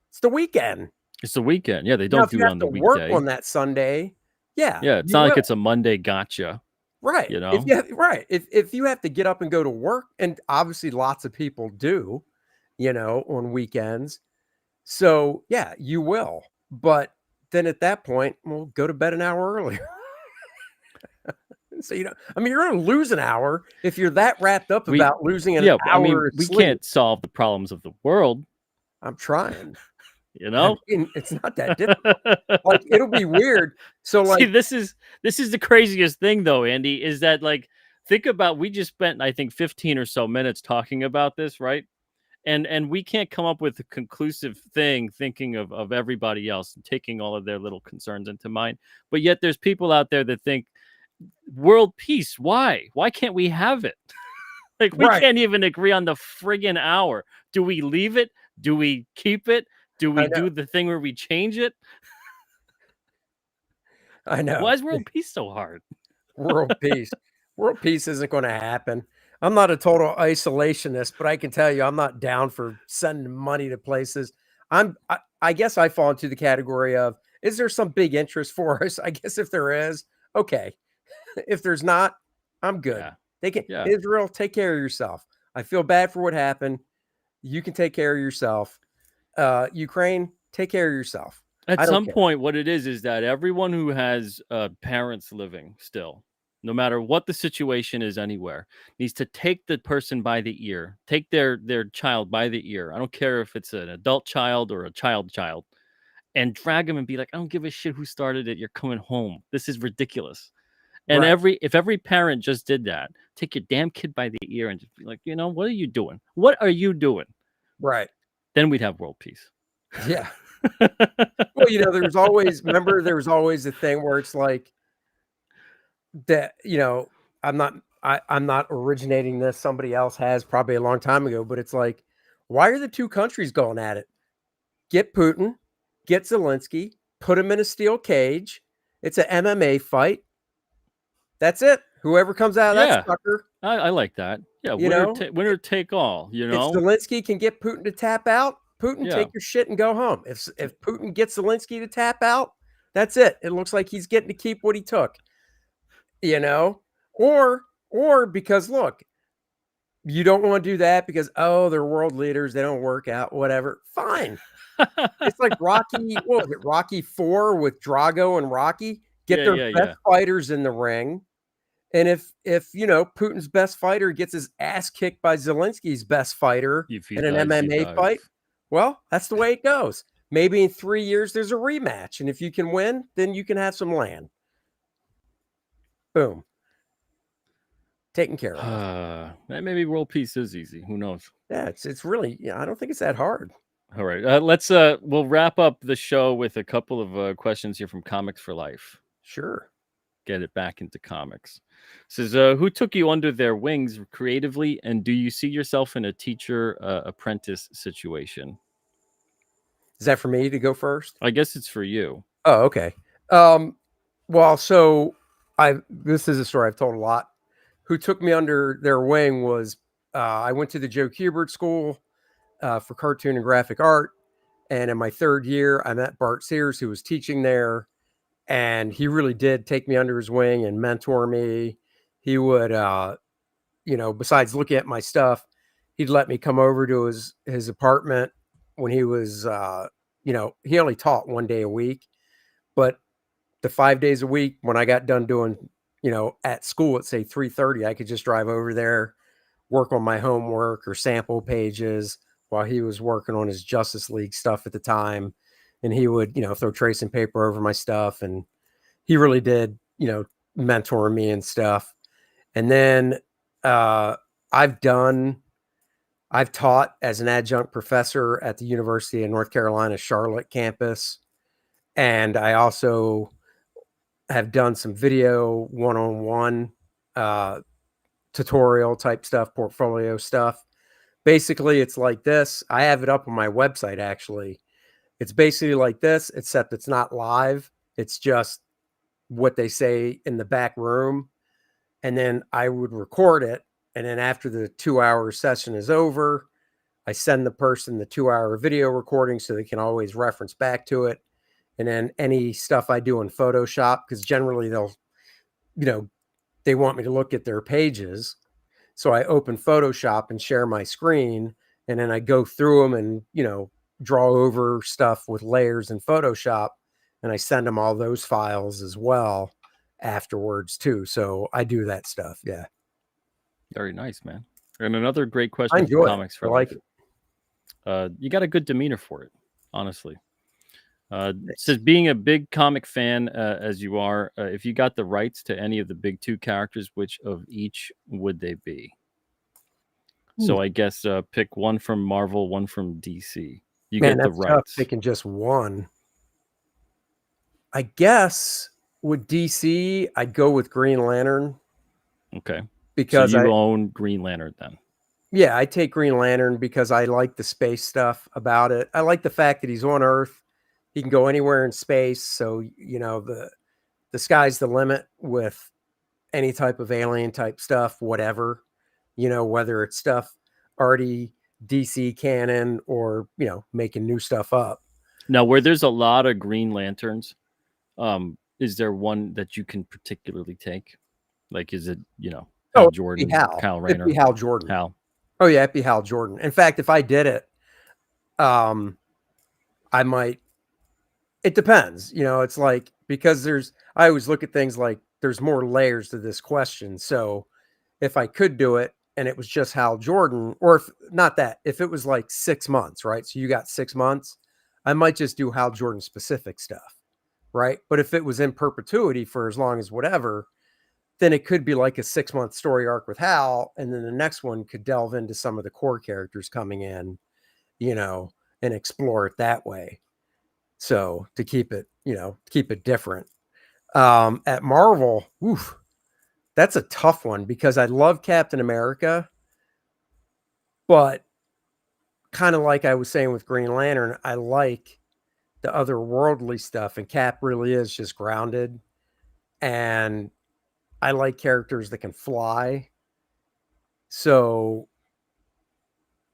O: It's the weekend.
N: It's the weekend. Yeah, they don't do it on the weekday.
O: Work on that Sunday. Yeah.
N: Yeah, it's not like it's a Monday gotcha.
O: Right. If you have to get up and go to work, and obviously lots of people do, on weekends. So yeah, you will. But then at that point, we'll go to bed an hour earlier. So, you're going to lose an hour if you're that wrapped up about losing an hour. I mean,
N: we can't solve the problems of the world.
O: I'm trying.
N: It's
O: not that difficult. Like, it'll be weird. So, like,
N: see, this is the craziest thing, though, Andy, is that, like, think about, we just spent, I think, 15 or so minutes talking about this, right? And we can't come up with a conclusive thing, thinking of everybody else and taking all of their little concerns into mind. But yet there's people out there that think world peace. Why can't we have it? Like, we can't even agree on the friggin' hour. Do we leave it? Do we keep it? Do we do the thing where we change it?
O: I know.
N: Why is world peace so hard?
O: World peace isn't going to happen. I'm not a total isolationist, but I can tell you I'm not down for sending money to places. I guess I fall into the category of, is there some big interest for us? I guess if there is, okay. If there's not, I'm good.
N: Yeah.
O: They can, Israel, take care of yourself. I feel bad for what happened. You can take care of yourself. Ukraine, take care of yourself.
N: At some point, what it is that everyone who has parents living still, no matter what the situation is anywhere, needs to take the person by the ear, take their child by the ear. I don't care if it's an adult child or a child, and drag them and be like, I don't give a shit who started it. You're coming home. This is ridiculous. And
O: Right.
N: if every parent just did that, take your damn kid by the ear and just be like, what are you doing? What are you doing?
O: Right.
N: Then we'd have world peace.
O: Yeah. Well, there was always a thing where it's like that, I'm not originating this. Somebody else has probably a long time ago, but it's like, why are the two countries going at it? Get Putin, get Zelensky, put him in a steel cage. It's an MMA fight. That's it. Whoever comes out of that
N: Yeah,
O: sucker,
N: I like that. Yeah,
O: you know,
N: winner take all.
O: if Zelensky can get Putin to tap out, Putin,
N: Yeah.
O: take your shit and go home. If Putin gets Zelensky to tap out, that's it. It looks like he's getting to keep what he took. Or because look, you don't want to do that because they're world leaders, they don't work out, whatever. Fine. It's like Rocky, what was it, Rocky 4 with Drago and Rocky? Get their best fighters in the ring. And if Putin's best fighter gets his ass kicked by Zelensky's best fighter in an MMA fight, well, that's the way it goes. Maybe in 3 years there's a rematch, and if you can win, then you can have some land. Boom. Taken care of.
N: Maybe world peace is easy. Who knows?
O: Yeah, it's really, I don't think it's that hard.
N: All right, we'll wrap up the show with a couple of questions here from Comics for Life.
O: Sure.
N: Get it back into comics. It says, who took you under their wings creatively, and do you see yourself in a teacher apprentice situation?
O: Is that for me to go first?
N: I guess it's for you.
O: Oh, okay. Well, so this is a story I've told a lot. Who took me under their wing was I went to the Joe Kubert School for cartoon and graphic art. And in my third year, I met Bart Sears, who was teaching there. And he really did take me under his wing and mentor me. He would, besides looking at my stuff, he'd let me come over to his apartment when he was, he only taught 1 day a week. But the 5 days a week, when I got done doing, at school at say 3:30, I could just drive over there, work on my homework or sample pages while he was working on his Justice League stuff at the time. And he would, throw tracing paper over my stuff. And he really did, mentor me and stuff. And then I've taught as an adjunct professor at the University of North Carolina, Charlotte campus. And I also have done some video one-on-one tutorial type stuff, portfolio stuff. Basically, it's like this. I have it up on my website, actually. It's basically like this, except it's not live. It's just what they say in the back room. And then I would record it. And then after the 2-hour session is over, I send the person the 2-hour video recording so they can always reference back to it. And then any stuff I do in Photoshop, because generally they'll, they want me to look at their pages. So I open Photoshop and share my screen, and then I go through them and, draw over stuff with layers in Photoshop, and I send them all those files as well afterwards too. So I do that stuff. Yeah.
N: Very nice, man. And another great question from Comics for Life. You got a good demeanor for it, honestly. It says, being a big comic fan as you are, if you got the rights to any of the big two characters, which of each would they be? So I guess pick one from Marvel, one from DC. You get the rights.
O: Picking just one. I guess with DC, I'd go with Green Lantern.
N: Okay.
O: Because
N: so you own Green Lantern then?
O: Yeah, I take Green Lantern because I like the space stuff about it. I like the fact that he's on Earth. He can go anywhere in space. So, the sky's the limit with any type of alien type stuff, whatever, whether it's stuff already DC canon or, making new stuff up.
N: Now, where there's a lot of Green Lanterns, is there one that you can particularly take? Like, is it, Hal Jordan, Kyle Rayner?
O: It'd be Hal Jordan.
N: Hal.
O: Oh, yeah, it'd be Hal Jordan. In fact, if I did it, I might. It depends. It's like, because I always look at things like there's more layers to this question. So if I could do it and it was just Hal Jordan, or if not that, if it was like 6 months, right? So you got 6 months, I might just do Hal Jordan specific stuff, right? But if it was in perpetuity for as long as whatever, then it could be like a 6-month story arc with Hal, and then the next one could delve into some of the core characters coming in, and explore it that way. So to keep it different. At Marvel, that's a tough one because I love Captain America, but kind of like I was saying with Green Lantern, I like the otherworldly stuff, and Cap really is just grounded. And I like characters that can fly. So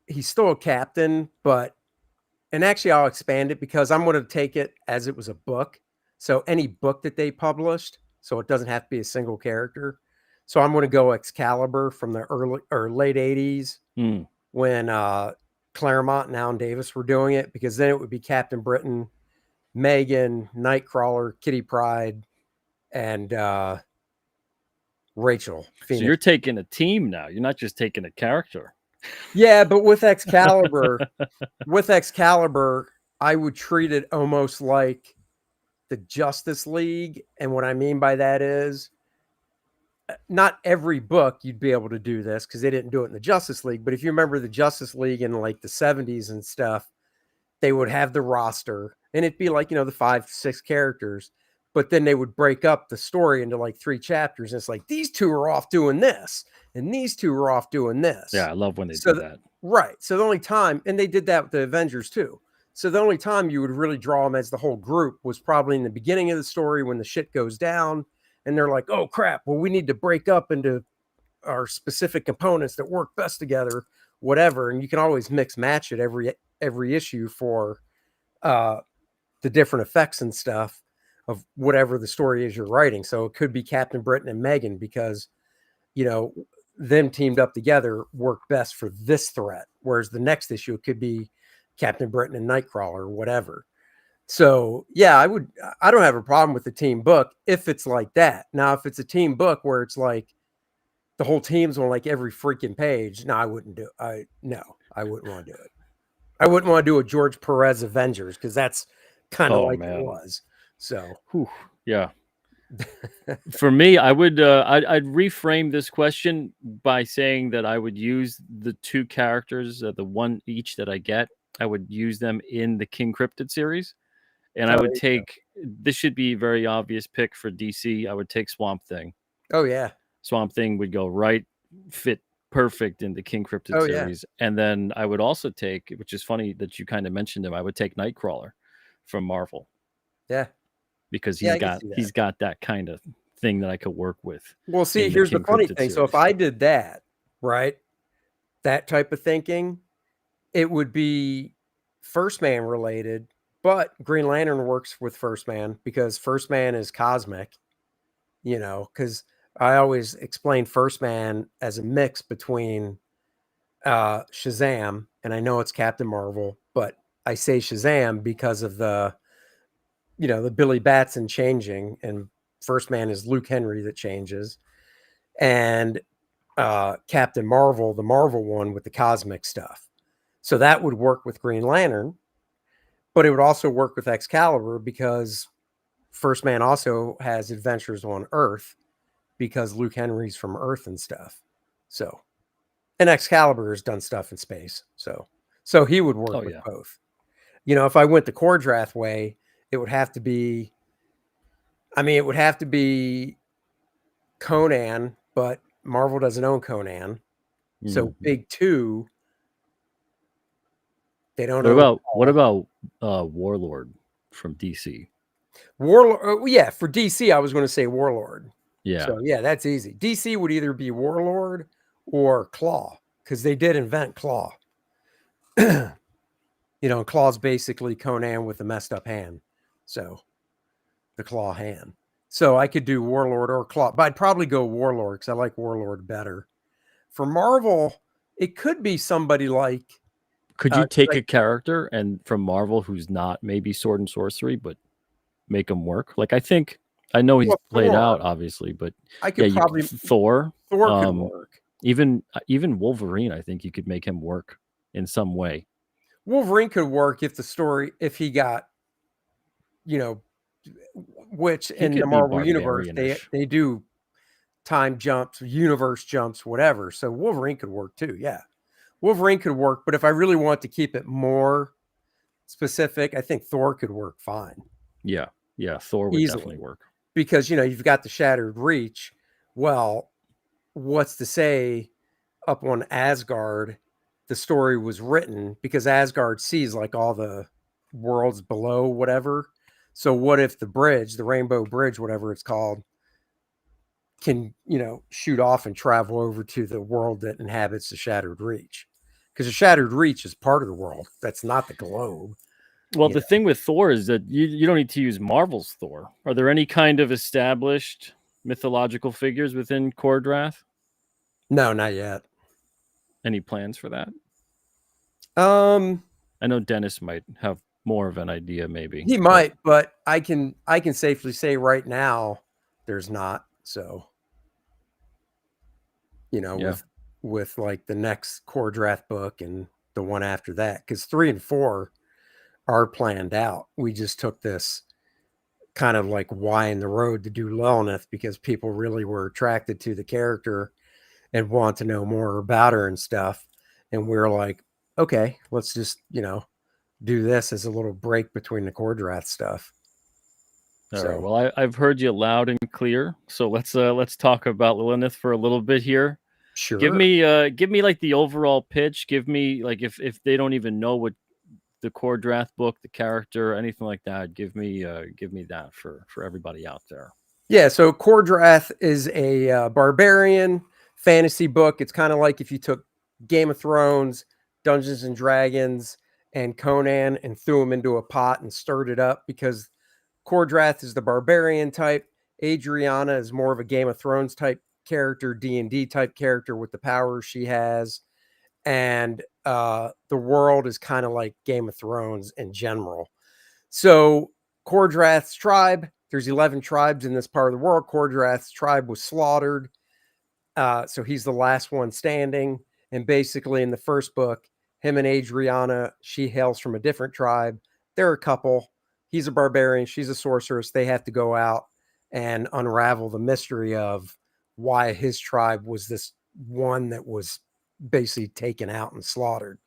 O: he's still a captain, and actually I'll expand it because I'm going to take it as it was a book. So any book that they published, so it doesn't have to be a single character. So I'm going to go Excalibur from the early or late 80s when Claremont and Alan Davis were doing it, because then it would be Captain Britain, Megan, Nightcrawler, Kitty Pryde, and Rachel Phoenix.
N: So you're taking a team now. You're not just taking a character.
O: Yeah, but with Excalibur, I would treat it almost like the Justice League. And what I mean by that is not every book you'd be able to do this because they didn't do it in the Justice League. But if you remember the Justice League in like the 70s and stuff, they would have the roster and it'd be like, the 5-6 characters, but then they would break up the story into like 3 chapters. And it's like, these 2 are off doing this and these 2 are off doing this.
N: Yeah, I love when they do that.
O: Right. So the only time, and they did that with the Avengers too. So the only time you would really draw them as the whole group was probably in the beginning of the story when the shit goes down and they're like, oh crap, well, we need to break up into our specific components that work best together, whatever. And you can always mix match it every issue for the different effects and stuff of whatever the story is you're writing. So it could be Captain Britain and Megan because, them teamed up together work best for this threat. Whereas the next issue, it could be Captain Britain and Nightcrawler or whatever. So yeah, I don't have a problem with the team book if it's like that. Now, if it's a team book where it's like the whole team's on like every freaking page, no, I wouldn't do it. I wouldn't want to do it. I wouldn't want to do a George Perez Avengers because that's kind of it was. So,
N: yeah. For me, I would I'd reframe this question by saying that I would use the 2 characters, the one each that I get. I would use them in the King Cryptid series, and I would take. This should be a very obvious pick for DC. I would take Swamp Thing.
O: Oh yeah,
N: Swamp Thing would go fit perfect in the King Cryptid series, and then I would also take, which is funny that you kind of mentioned him. I would take Nightcrawler from Marvel.
O: Yeah.
N: Because he's got that kind of thing that I could work with.
O: Well, see, here's the funny thing. Series. So if I did that, right, that type of thinking, it would be First Man related, but Green Lantern works with First Man because First Man is cosmic, because I always explain First Man as a mix between Shazam, and I know it's Captain Marvel, but I say Shazam because of the Billy Batson changing, and First Man is Luke Henry that changes, and Captain Marvel, the Marvel one with the cosmic stuff. So that would work with Green Lantern, but it would also work with Excalibur because First Man also has adventures on Earth because Luke Henry's from Earth and stuff. So, and Excalibur has done stuff in space. So he would work with both. If I went the Cordrath way, it would have to be Conan, but Marvel doesn't own Conan. So big 2, they don't own.
N: What about Warlord from DC?
O: Warlord, yeah, for DC, I was going to say Warlord.
N: Yeah.
O: So yeah, that's easy. DC would either be Warlord or Claw, because they did invent Claw. Claw's basically Conan with a messed up hand. So the claw hand. So I could do Warlord or Claw, but I'd probably go Warlord because I like Warlord better. For Marvel, it could be somebody like.
N: Could you take a character and from Marvel who's not maybe sword and sorcery, but make him work? Like I know he's played out obviously, but
O: I could probably
N: Thor.
O: Thor could work.
N: Even Wolverine, I think you could make him work in some way.
O: Wolverine could work if he got, which
N: He
O: in the
N: could be
O: Marvel universe
N: barbarian-ish.
O: they do time jumps, universe jumps, whatever. So Wolverine could work too. Yeah, Wolverine could work. But if I really want to keep it more specific, I think Thor could work fine.
N: Yeah, Thor would
O: Easily.
N: definitely work.
O: Because you've got the Shattered Reach. Well, what's to say up on Asgard the story was written, because Asgard sees like all the worlds below, whatever. So what if the bridge, the Rainbow Bridge, whatever it's called, can shoot off and travel over to the world that inhabits the Shattered Reach? Because the Shattered Reach is part of the world that's not the globe.
N: Well, the thing with Thor is that you don't need to use Marvel's Thor. Are there any kind of established mythological figures within Kordrath?
O: No, not yet.
N: Any plans for that?
O: I
N: know Dennis might have more of an idea, maybe.
O: He might, but I can safely say right now there's not. So, with like the next Kordrath book and the one after that, because 3 and 4 are planned out. We just took this kind of like Y in the road to do Lilith because people really were attracted to the character and want to know more about her and stuff. And we're like, okay, let's just, do this as a little break between the Kordrath stuff.
N: All right. Well, I've heard you loud and clear. So let's talk about Lilith for a little bit here.
O: Sure.
N: Give me like the overall pitch. Give me like if they don't even know what the Kordrath book, the character, anything like that. Give me that for everybody out there.
O: Yeah. So Kordrath is a barbarian fantasy book. It's kind of like if you took Game of Thrones, Dungeons and Dragons, and Conan and threw them into a pot and stirred it up, because Kordrath is the barbarian type. Adriana is more of a Game of Thrones type character, D&D type character with the powers she has. And the world is kind of like Game of Thrones in general. So Kordrath's tribe, there's 11 tribes in this part of the world. Kordrath's tribe was slaughtered. So he's the last one standing. And basically in the first book, him and Adriana, she hails from a different tribe. They're a couple. He's a barbarian. She's a sorceress. They have to go out and unravel the mystery of why his tribe was this one that was basically taken out and slaughtered.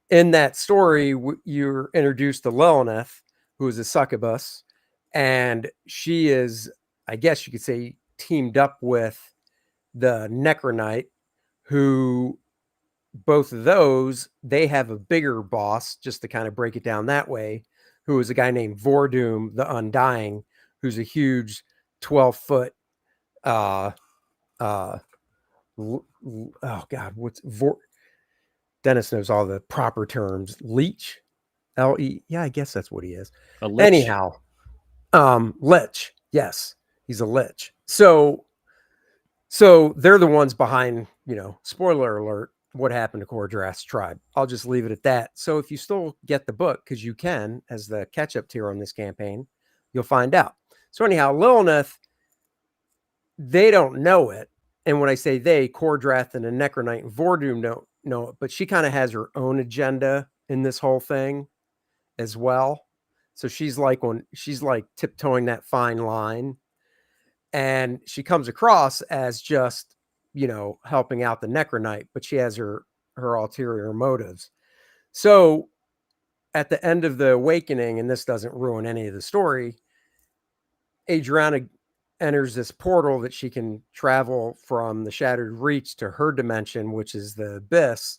O: In that story, you're introduced to Lilith, who is a succubus, and she is, I guess you could say, teamed up with the Necronite, who both of those, they have a bigger boss, just to kind of break it down that way, who is a guy named Vordoom the Undying, who's a huge 12-foot oh god, what's Dennis knows all the proper terms. Leech, L-E, yeah, I guess that's what he is.
N: A lich?
O: Anyhow, lich, yes, he's a lich. So they're the ones behind, spoiler alert, what happened to Kordrath's tribe. I'll just leave it at that. So if you still get the book, because you can, as the catch-up tier on this campaign, you'll find out. So anyhow, Lilith, they don't know it. And when I say they, Kordrath and the Necronite and Vordoom don't know it, but she kind of has her own agenda in this whole thing as well. So she's like tiptoeing that fine line. And she comes across as just, helping out the Necronite, but she has her ulterior motives. So at the end of the Awakening, and this doesn't ruin any of the story, Adriana enters this portal that she can travel from the Shattered Reach to her dimension, which is the Abyss.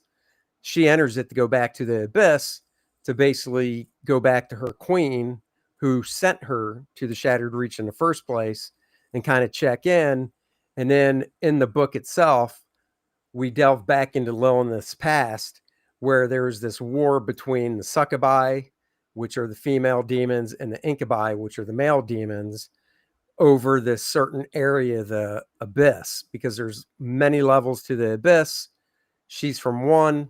O: She enters it to go back to the Abyss to basically go back to her queen, who sent her to the Shattered Reach in the first place, and kind of check in. And then in the book itself, we delve back into Lilith's past, where there's this war between the succubi, which are the female demons, and the incubi, which are the male demons, over this certain area, the Abyss, because there's many levels to the Abyss. She's from one,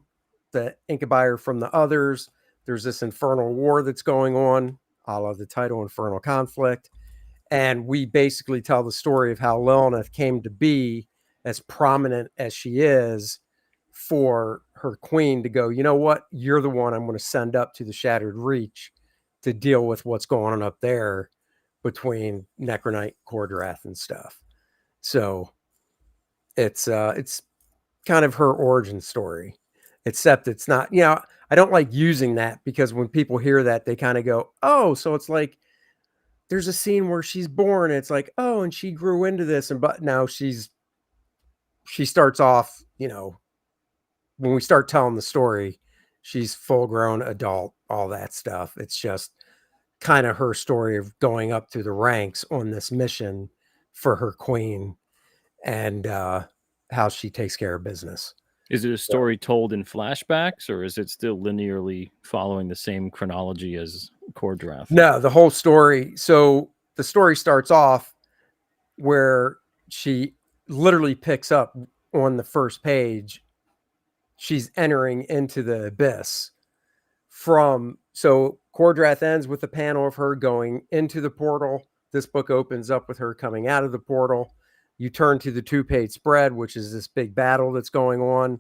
O: the incubi are from the others. There's this infernal war that's going on, a la the title Infernal Conflict. And we basically tell the story of how Lilith came to be as prominent as she is for her queen to go, you know what? You're the one I'm going to send up to the Shattered Reach to deal with what's going on up there between Necronite, Kordrath, and stuff. So it's kind of her origin story, except it's not, I don't like using that because when people hear that, they kind of go, oh, so it's like there's a scene where she's born. It's like, oh, and she grew into this. And but now she starts off, when we start telling the story, she's full grown adult, all that stuff. It's just kind of her story of going up through the ranks on this mission for her queen and how she takes care of business.
N: Is it a story told in flashbacks, or is it still linearly following the same chronology as Kordrath?
O: No, the whole story. So the story starts off where she literally picks up on the first page. She's entering into the abyss so Kordrath ends with a panel of her going into the portal. This book opens up with her coming out of the portal. You turn to the 2-page spread, which is this big battle that's going on.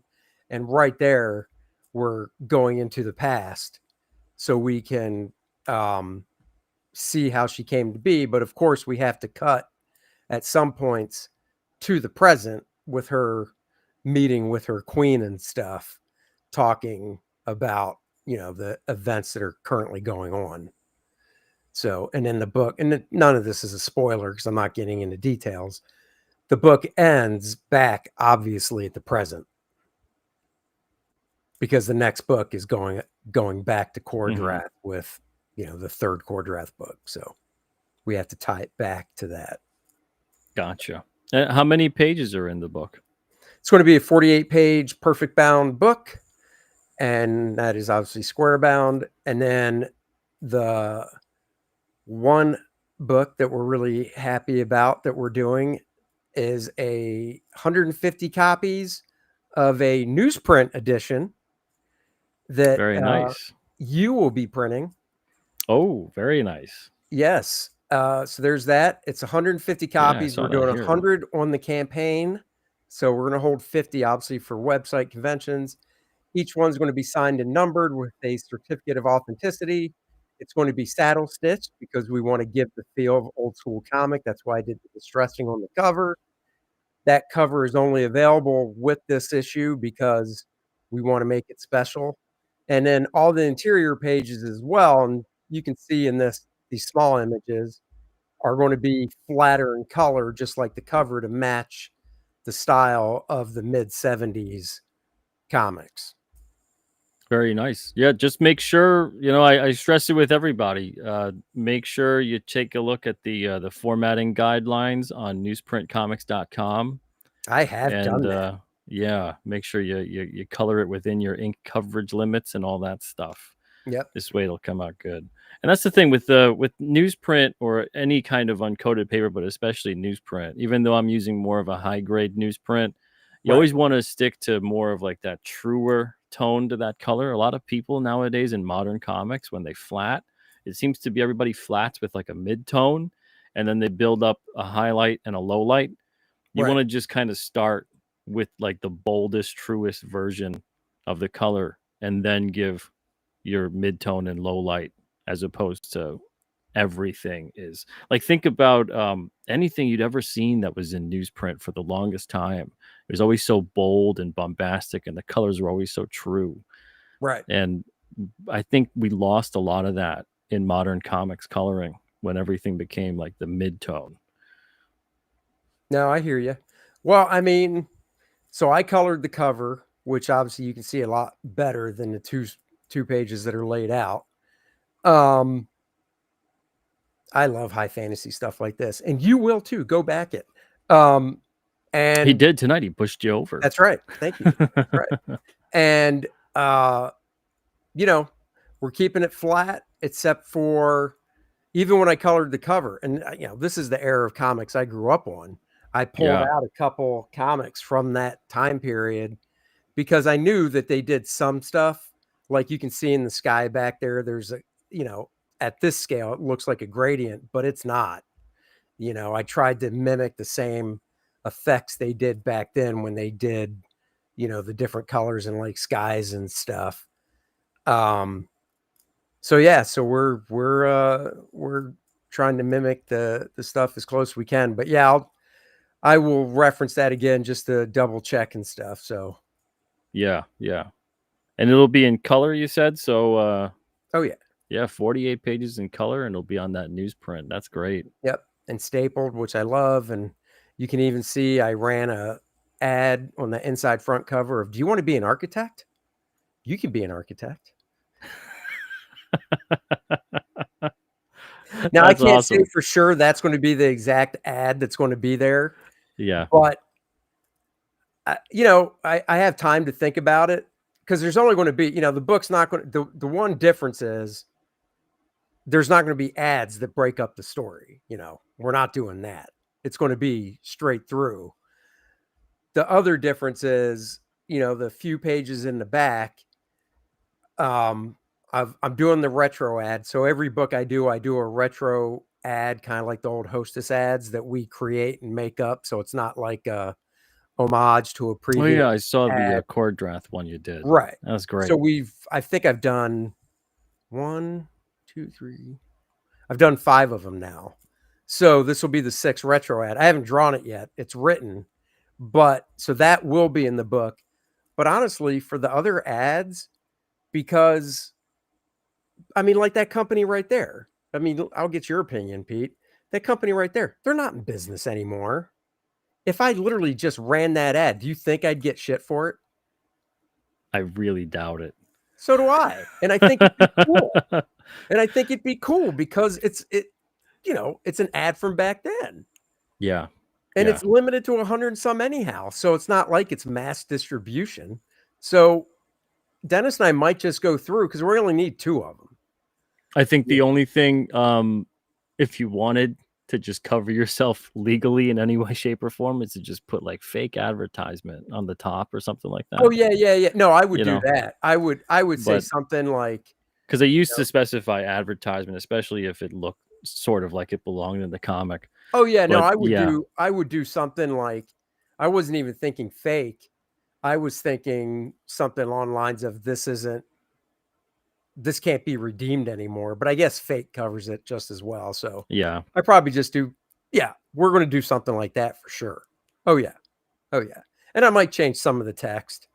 O: And right there, we're going into the past so we can see how she came to be. But of course, we have to cut at some points to the present with her meeting with her queen and stuff, talking about, the events that are currently going on. So, and in the book, and none of this is a spoiler because I'm not getting into details. The book ends back, obviously, at the present because the next book is going back to Kordrath with, the third Kordrath book. So we have to tie it back to that.
N: Gotcha. How many pages are in the book?
O: It's going to be a 48-page perfect bound book, and that is obviously square bound. And then the one book that we're really happy about that we're doing is 150 copies of a newsprint edition that
N: Very nice.
O: You will be printing.
N: Oh, very nice.
O: Yes. So there's that. It's 150 copies.
N: Yeah,
O: we're doing 100 on the campaign. So we're going to hold 50, obviously, for website conventions. Each one's going to be signed and numbered with a certificate of authenticity. It's going to be saddle stitched because we want to give the feel of old school comic. That's why I did the distressing on the cover. That cover is only available with this issue because we want to make it special. And then all the interior pages as well, and you can see in these small images, are going to be flatter in color, just like the cover, to match the style of the mid-70s comics.
N: Very nice. Yeah, just make sure, I stress it with everybody. Make sure you take a look at the formatting guidelines on newsprintcomics.com.
O: I have done that.
N: Yeah, make sure you color it within your ink coverage limits and all that stuff.
O: Yep.
N: This way it'll come out good. And that's the thing with newsprint or any kind of uncoated paper, but especially newsprint. Even though I'm using more of a high grade newsprint, you always want to stick to more of like that truer tone to that color. A lot of people nowadays in modern comics, when they flat, it seems to be everybody flats with like a mid tone, and then they build up a highlight and a low light. You want to just kind of start with like the boldest, truest version of the color, and then give your mid-tone and low light, as opposed to everything is like, think about anything you'd ever seen that was in newsprint for the longest time. It was always so bold and bombastic, and the colors were always so true.
O: Right.
N: And I think we lost a lot of that in modern comics coloring when everything became like the mid-tone.
O: No, I hear you. Well, I mean, so I colored the cover, which obviously you can see a lot better than the two pages that are laid out. I love high fantasy stuff like this, and you will too. Go back it. And
N: he did tonight. He pushed you over.
O: That's right. Thank you. That's right. And we're keeping it flat, except for even when I colored the cover. And this is the era of comics I grew up on. I pulled out a couple comics from that time period because I knew that they did some stuff. Like you can see in the sky back there, there's at this scale, it looks like a gradient, but it's not. I tried to mimic the same effects they did back then when they did the different colors and like skies and stuff. So yeah, so we're trying to mimic the stuff as close as we can. But yeah, I will reference that again just to double check and stuff. So
N: Yeah, and it'll be in color, you said. So
O: oh yeah,
N: 48 pages in color, and it'll be on that newsprint. That's great.
O: Yep, and stapled, which I love. And you can even see I ran a ad on the inside front cover of, "Do you want to be an architect? You can be an architect." Now, I can't say for sure that's going to be the exact ad that's going to be there.
N: Yeah.
O: But, I have time to think about it, because there's only going to be, the book's not going to, the one difference is there's not going to be ads that break up the story. We're not doing that. It's going to be straight through. The other difference is, the few pages in the back, I'm doing the retro ad. So every book I do a retro ad, kind of like the old Hostess ads that we create and make up. So it's not like a homage to a previous.
N: Oh yeah, I saw
O: ad.
N: the cord draft one you did.
O: Right.
N: That was great.
O: So I think I've done 1, 2, 3. I've done 5 of them now. So this will be the 6th retro ad. I haven't drawn it yet. It's written, but so that will be in the book. But honestly, for the other ads, because like that company right there. I'll get your opinion, Pete. That company right there, they're not in business anymore. If I literally just ran that ad, do you think I'd get shit for it?
N: I really doubt it.
O: So do I. And I think it'd be cool. And I think it'd be cool because it's an ad from back then.
N: Yeah.
O: And it's limited to 100 and some anyhow. So it's not like it's mass distribution. So Dennis and I might just go through, because we only need 2 of them.
N: I think the only thing, if you wanted to just cover yourself legally in any way, shape, or form, is to just put like fake advertisement on the top or something like that.
O: Oh yeah. No, I would do that. I would say something like,
N: because they used to specify advertisement, especially if it looked sort of like it belonged in the comic.
O: Oh yeah, no, I would do something like, I wasn't even thinking fake. I was thinking something along the lines of, this can't be redeemed anymore. But I guess fake covers it just as well. So
N: yeah,
O: I probably just do. Yeah, we're going to do something like that for sure. Oh yeah, and I might change some of the text.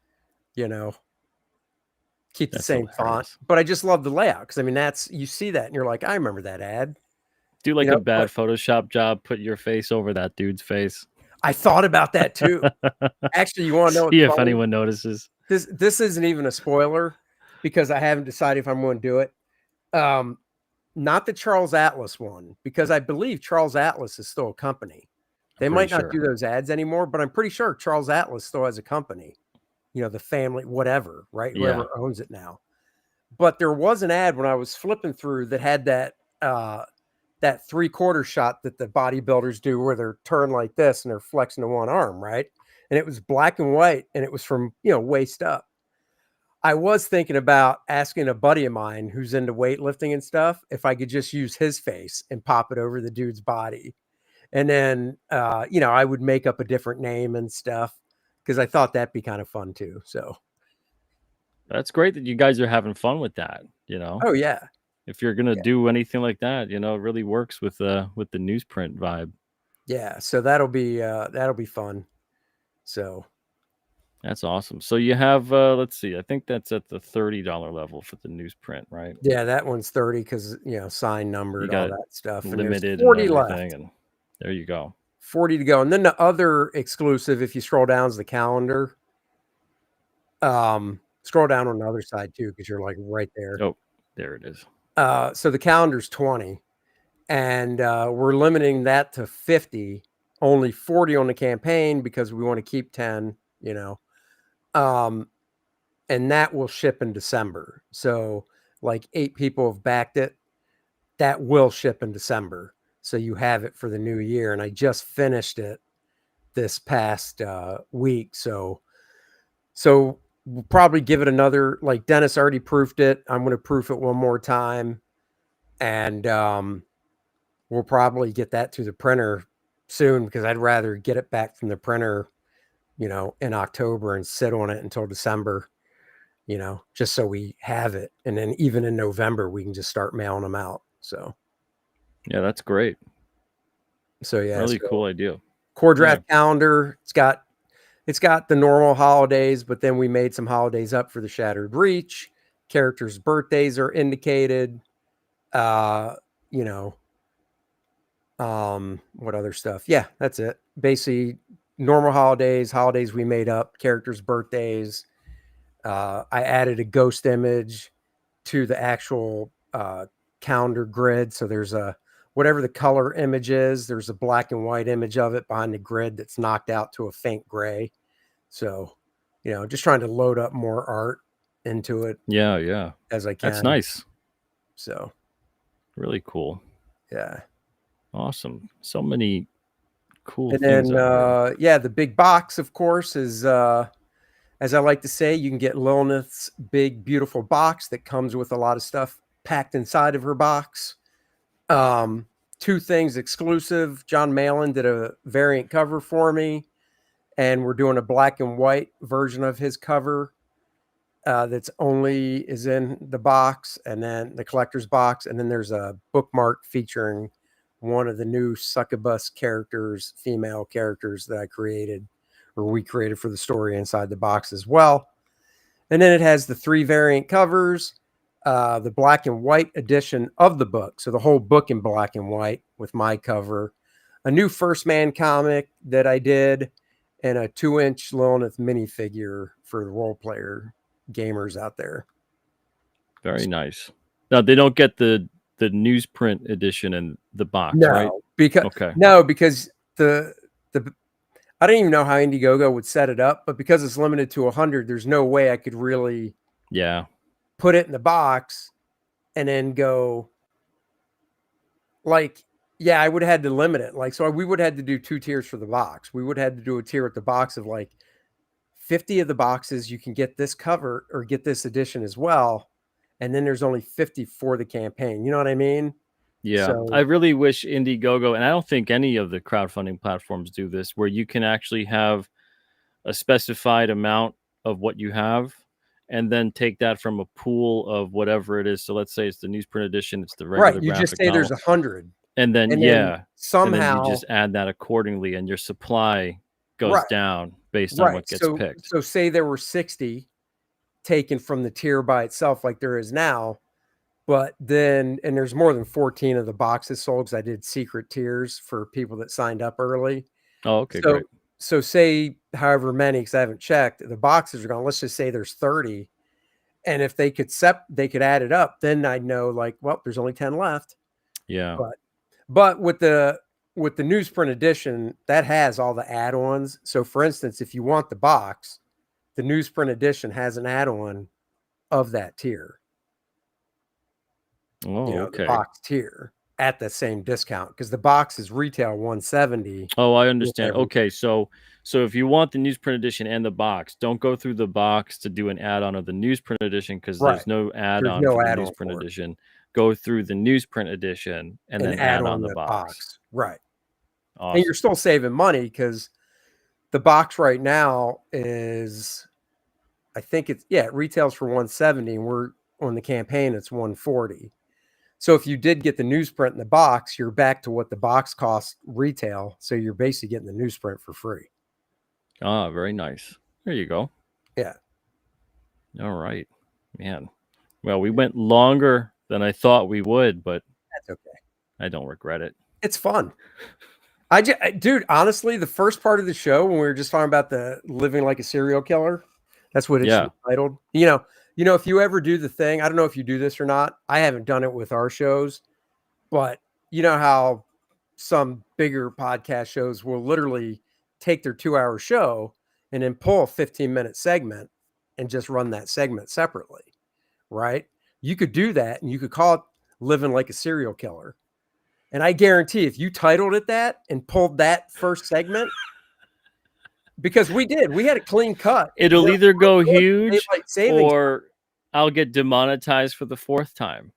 O: Keep the same font, but I just love the layout, because you see that and you're like, I remember that ad.
N: Do like a bad Photoshop job, put your face over that dude's face.
O: I thought about that too. Actually, you want to know?
N: See if anyone notices.
O: This isn't even a spoiler, because I haven't decided if I'm going to do it. Not the Charles Atlas one, because I believe Charles Atlas is still a company. They might not do those ads anymore, but I'm pretty sure Charles Atlas still has a company. The family, whatever, right?
N: Yeah.
O: Whoever owns it now. But there was an ad when I was flipping through that had that 3/4 shot that the bodybuilders do, where they're turned like this and they're flexing to one arm, right? And it was black and white, and it was from waist up. I was thinking about asking a buddy of mine who's into weightlifting and stuff if I could just use his face and pop it over the dude's body. And then, I would make up a different name and stuff, because I thought that'd be kind of fun too. So
N: that's great that you guys are having fun with that.
O: Oh yeah.
N: If you're gonna do anything like that, it really works with the newsprint vibe.
O: Yeah. So that'll be fun. So
N: that's awesome. So you have, let's see, I think that's at the $30 level for the newsprint, right?
O: Yeah, that one's 30 because sign numbered, all that stuff.
N: Limited,
O: and 40
N: and
O: left.
N: And there you go.
O: 40 to go. And then the other exclusive, if you scroll down, is the calendar. Scroll down on the other side too, because you're like right there.
N: Oh, there it is.
O: So the calendar's 20, and we're limiting that to 50. Only 40 on the campaign because we want to keep 10. And that will ship in December. So like 8 people have backed it. That will ship in December. So you have it for the new year. And I just finished it this past week. So we'll probably give it another, like Dennis already proofed it. I'm going to proof it one more time. And we'll probably get that to the printer soon, because I'd rather get it back from the printer, in October and sit on it until December, just so we have it. And then even in November, we can just start mailing them out. So,
N: yeah, that's great.
O: yeah,
N: really cool idea.
O: Core Draft calendar. It's got the normal holidays, but then we made some holidays up for the Shattered Reach. Characters' birthdays are indicated. What other stuff? Yeah, that's it. Basically, normal holidays we made up, characters' birthdays. I added a ghost image to the actual calendar grid. So there's whatever the color image is, there's a black and white image of it behind the grid that's knocked out to a faint gray. So, just trying to load up more art into it.
N: Yeah.
O: As I can.
N: That's nice.
O: So.
N: Really cool.
O: Yeah.
N: Awesome. So many cool
O: and
N: things.
O: And then, the big box, of course, is as I like to say, you can get Lilith's big, beautiful box that comes with a lot of stuff packed inside of her box. 2 things exclusive. John Malin did a variant cover for me, and we're doing a black and white version of his cover that's only is in the box, and then the collector's box, and then there's a bookmark featuring one of the new succubus characters, female characters that I created, or we created for the story inside the box as well. And then it has the 3 variant covers, the black and white edition of the book. So the whole book in black and white with my cover, a new First Man comic that I did, and a 2-inch Lilith minifigure for the role player gamers out there.
N: Very nice. Now they don't get the newsprint edition in the box, right?
O: Because the I don't even know how Indiegogo would set it up, but because it's limited to 100, there's no way I could really put it in the box and then go I would have had to limit it. So we would have had to do 2 tiers for the box. We would have had to do a tier at the box of 50 of the boxes you can get this cover or get this edition as well. And then there's only 50 for the campaign. You know what I mean?
N: Yeah.
O: So,
N: I really wish Indiegogo, and I don't think any of the crowdfunding platforms do this, where you can actually have a specified amount of what you have and then take that from a pool of whatever it is. So let's say it's the newsprint edition, it's the regular
O: right. You
N: graphic
O: just say
N: novel.
O: there's 100.
N: And then,
O: somehow
N: and then you just add that accordingly, and your supply goes down based on what gets picked.
O: So say there were 60 taken from the tier by itself, like there is now, but then, and there's more than 14 of the boxes sold because I did secret tiers for people that signed up early.
N: Oh, okay, great.
O: So say however many, because I haven't checked, the boxes are gone. Let's just say there's 30. And if they could add it up, then I'd know there's only 10 left.
N: Yeah.
O: But with the newsprint edition, that has all the add-ons. So for instance, if you want the box, the newsprint edition has an add-on of that tier.
N: Oh, okay.
O: The box tier at the same discount, because the box is retail $170.
N: Oh, I understand. Okay, so if you want the newsprint edition and the box, don't go through the box to do an add-on of the newsprint edition, because there's no add-on for the newsprint edition. Go through the newsprint edition and then add on the box.
O: Right.
N: Awesome.
O: And you're still saving money, because the box right now is, I think it retails for $170, and we're on the campaign, it's $140. So if you did get the newsprint in the box, you're back to what the box costs retail. So you're basically getting the newsprint for free.
N: Ah, very nice. There you go.
O: Yeah.
N: All right, man. Well, we went longer than I thought we would, but
O: that's okay.
N: I don't regret it.
O: It's fun. Dude, honestly, the first part of the show, when we were just talking about the living like a serial killer, that's what it's titled. If you ever do the thing, I don't know if you do this or not. I haven't done it with our shows, but you know how some bigger podcast shows will literally take their 2-hour show and then pull a 15-minute segment and just run that segment separately, right? You could do that, and you could call it Living Like a Serial Killer. And I guarantee if you titled it that and pulled that first segment, because we had a clean cut.
N: It'll either go huge or I'll get demonetized for the 4th time.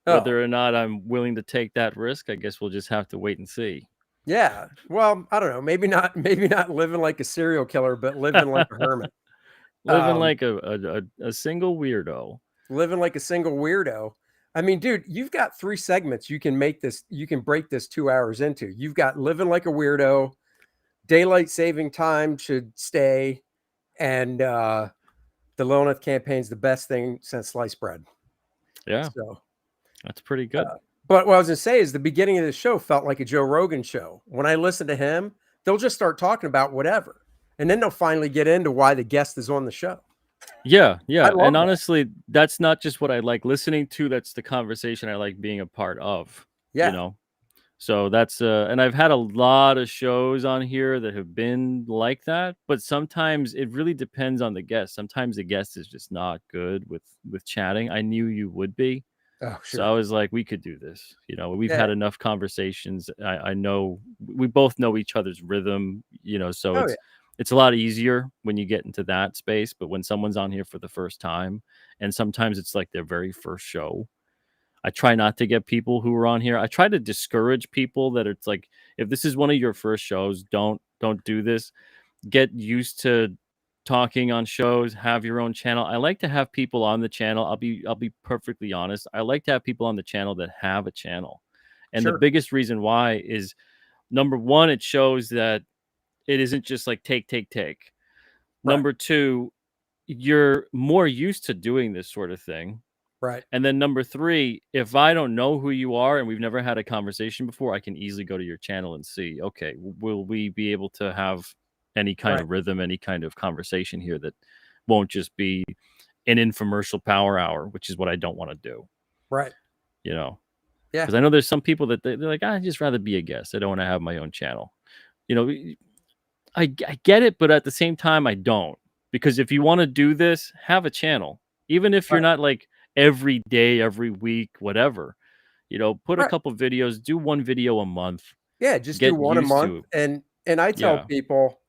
N: Whether or not I'm willing to take that risk, I guess we'll just have to wait and see.
O: Yeah. Well, I don't know. Maybe not. Maybe not living like a serial killer, but living like a hermit.
N: Living like a single weirdo.
O: Living like a single weirdo. I mean, dude, you've got 3 segments you can make this. You can break this 2 hours into. You've got living like a weirdo, daylight saving time should stay, and the Lilith campaign's the best thing since sliced bread.
N: Yeah,
O: So
N: that's pretty good.
O: But what I was going to say is the beginning of the show felt like a Joe Rogan show. When I listen to him, they'll just start talking about whatever. And then they'll finally get into why the guest is on the show.
N: Yeah,
O: I
N: yeah.
O: love
N: And
O: that.
N: honestly, that's not just what I like listening to, that's the conversation I like being a part of,
O: Yeah.
N: you know? So that's and I've had a lot of shows on here that have been like that, but sometimes it really depends on the guest. Sometimes the guest is just not good with chatting. I knew you would be.
O: Oh,
N: So I
O: sure.
N: was like, we could do this. You know, we've
O: Yeah.
N: had enough conversations. I know we both know each other's rhythm, you know, so
O: Oh, yeah.
N: it's a lot easier when you get into that space. But when someone's on here for the first time, and sometimes it's like their very first show, I try not to get people who are on here. I try to discourage people that it's like, if this is one of your first shows, don't do this. Get used to talking on shows, have your own channel. I like to have people on the channel. I'll be perfectly honest. I like to have people on the channel that have a channel. And the
O: Sure.
N: biggest reason why is number one, it shows that it isn't just like take.
O: Right.
N: Number two, you're more used to doing this sort of thing.
O: Right.
N: And then number three, if I don't know who you are and we've never had a conversation before, I can easily go to your channel and see, okay, will we be able to have any kind
O: Right.
N: of rhythm, any kind of conversation here that won't just be an infomercial power hour, which is what I don't want to do,
O: Right.
N: you know?
O: Yeah.
N: Because I know there's some people that they're like, I'd just rather be a guest. I don't want to have my own channel. You know, I get it, but at the same time, I don't. Because if you want to do this, have a channel. Even if you're
O: Right.
N: not like every day, every week, whatever. You know, put a
O: Right.
N: couple videos, do one video a month,
O: Yeah. Just do
N: get
O: one a
N: used
O: month.
N: to it.
O: And I tell
N: Yeah.
O: people,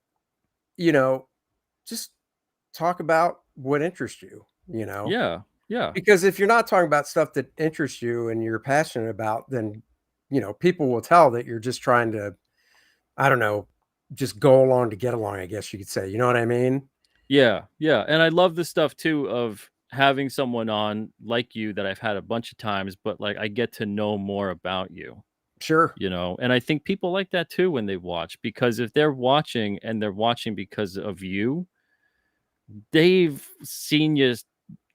O: you know, just talk about what interests you, you know?
N: Yeah. Yeah.
O: Because if you're not talking about stuff that interests you and you're passionate about, then, you know, people will tell that you're just trying to, I don't know, just go along to get along, I guess you could say. You know what I mean?
N: Yeah. Yeah. And I love the stuff too of having someone on like you that I've had a bunch of times, but like I get to know more about you.
O: Sure.
N: You know, and I think people like that too when they watch, because if they're watching and they're watching because of you, they've seen you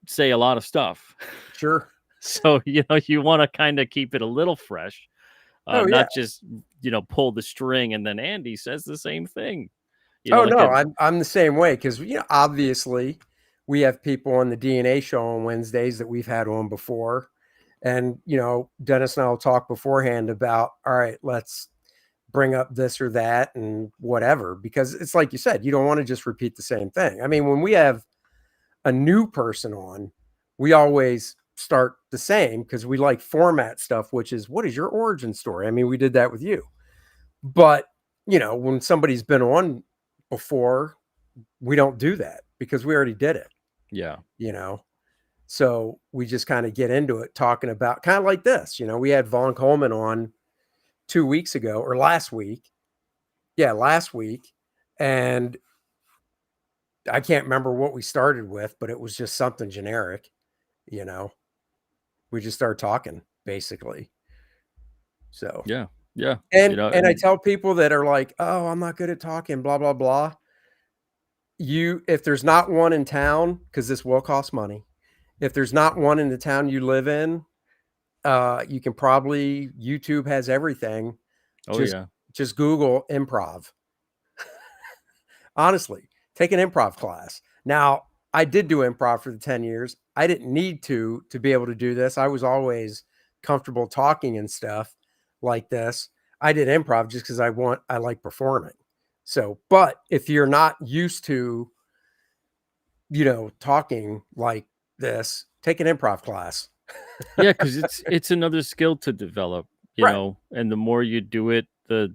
N: say a lot of stuff.
O: Sure.
N: So, you know, you want to kind of keep it a little fresh,
O: Oh, yeah.
N: not just, you know, pull the string and then Andy says the same thing. You know,
O: Oh,
N: like
O: no, I'm the same way because, you know, obviously we have people on the DNA show on Wednesdays that we've had on before. And, you know, Dennis and I will talk beforehand about, all right, let's bring up this or that and whatever, because it's like you said, you don't want to just repeat the same thing. I mean, when we have a new person on, we always start the same because we like format stuff, which is, what is your origin story? I mean, we did that with you. But, you know, when somebody's been on before, we don't do that because we already did it,
N: yeah.
O: you know? So we just kind of get into it talking about kind of like this, you know, we had Vaughn Coleman on 2 weeks ago or last week. Yeah, last week. And I can't remember what we started with, but it was just something generic, you know. We just started talking basically. So
N: Yeah. Yeah. You
O: and
N: know,
O: and I
N: and
O: tell people that are like, "Oh, I'm not good at talking, blah blah blah." If there's not one in town, because this will cost money. If there's not one in the town you live in, you can probably YouTube has everything.
N: oh
O: Just
N: yeah.
O: just Google improv. Honestly, take an improv class. Now, I did do improv for the 10 years. I didn't need to be able to do this. I was always comfortable talking and stuff like this. I did improv just because I like performing. So, but if you're not used to, you know, talking like this, take an improv class.
N: Yeah, because it's another skill to develop, you
O: Right.
N: know, and the more you do it, the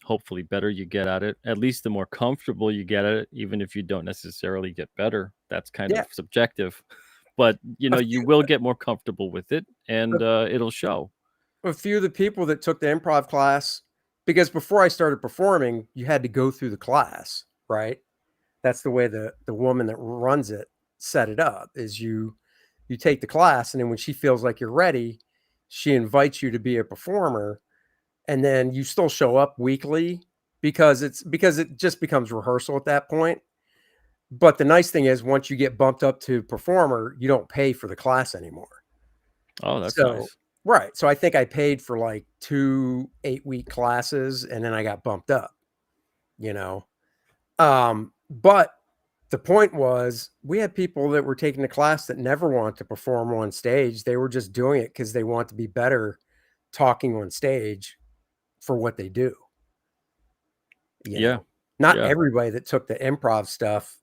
N: hopefully better you get at it. At least the more comfortable you get at it, even if you don't necessarily get better. That's kind
O: Yeah.
N: of subjective. But you know,
O: A
N: you
O: few,
N: will get more comfortable with it and it'll show.
O: a few of the people that took the improv class because before I started performing, you had to go through the class, right? That's the way the woman that runs it set it up, is you take the class, and then when she feels like you're ready, she invites you to be a performer, and then you still show up weekly because it just becomes rehearsal at that point. But the nice thing is once you get bumped up to performer, you don't pay for the class anymore.
N: Oh, that's
O: So,
N: nice.
O: right. So I think I paid for like 2 8-week classes, and then I got bumped up, you know. But the point was we had people that were taking the class that never want to perform on stage. They were just doing it because they want to be better talking on stage for what they do. You
N: Yeah.
O: know, not
N: Yeah.
O: everybody that took the improv stuff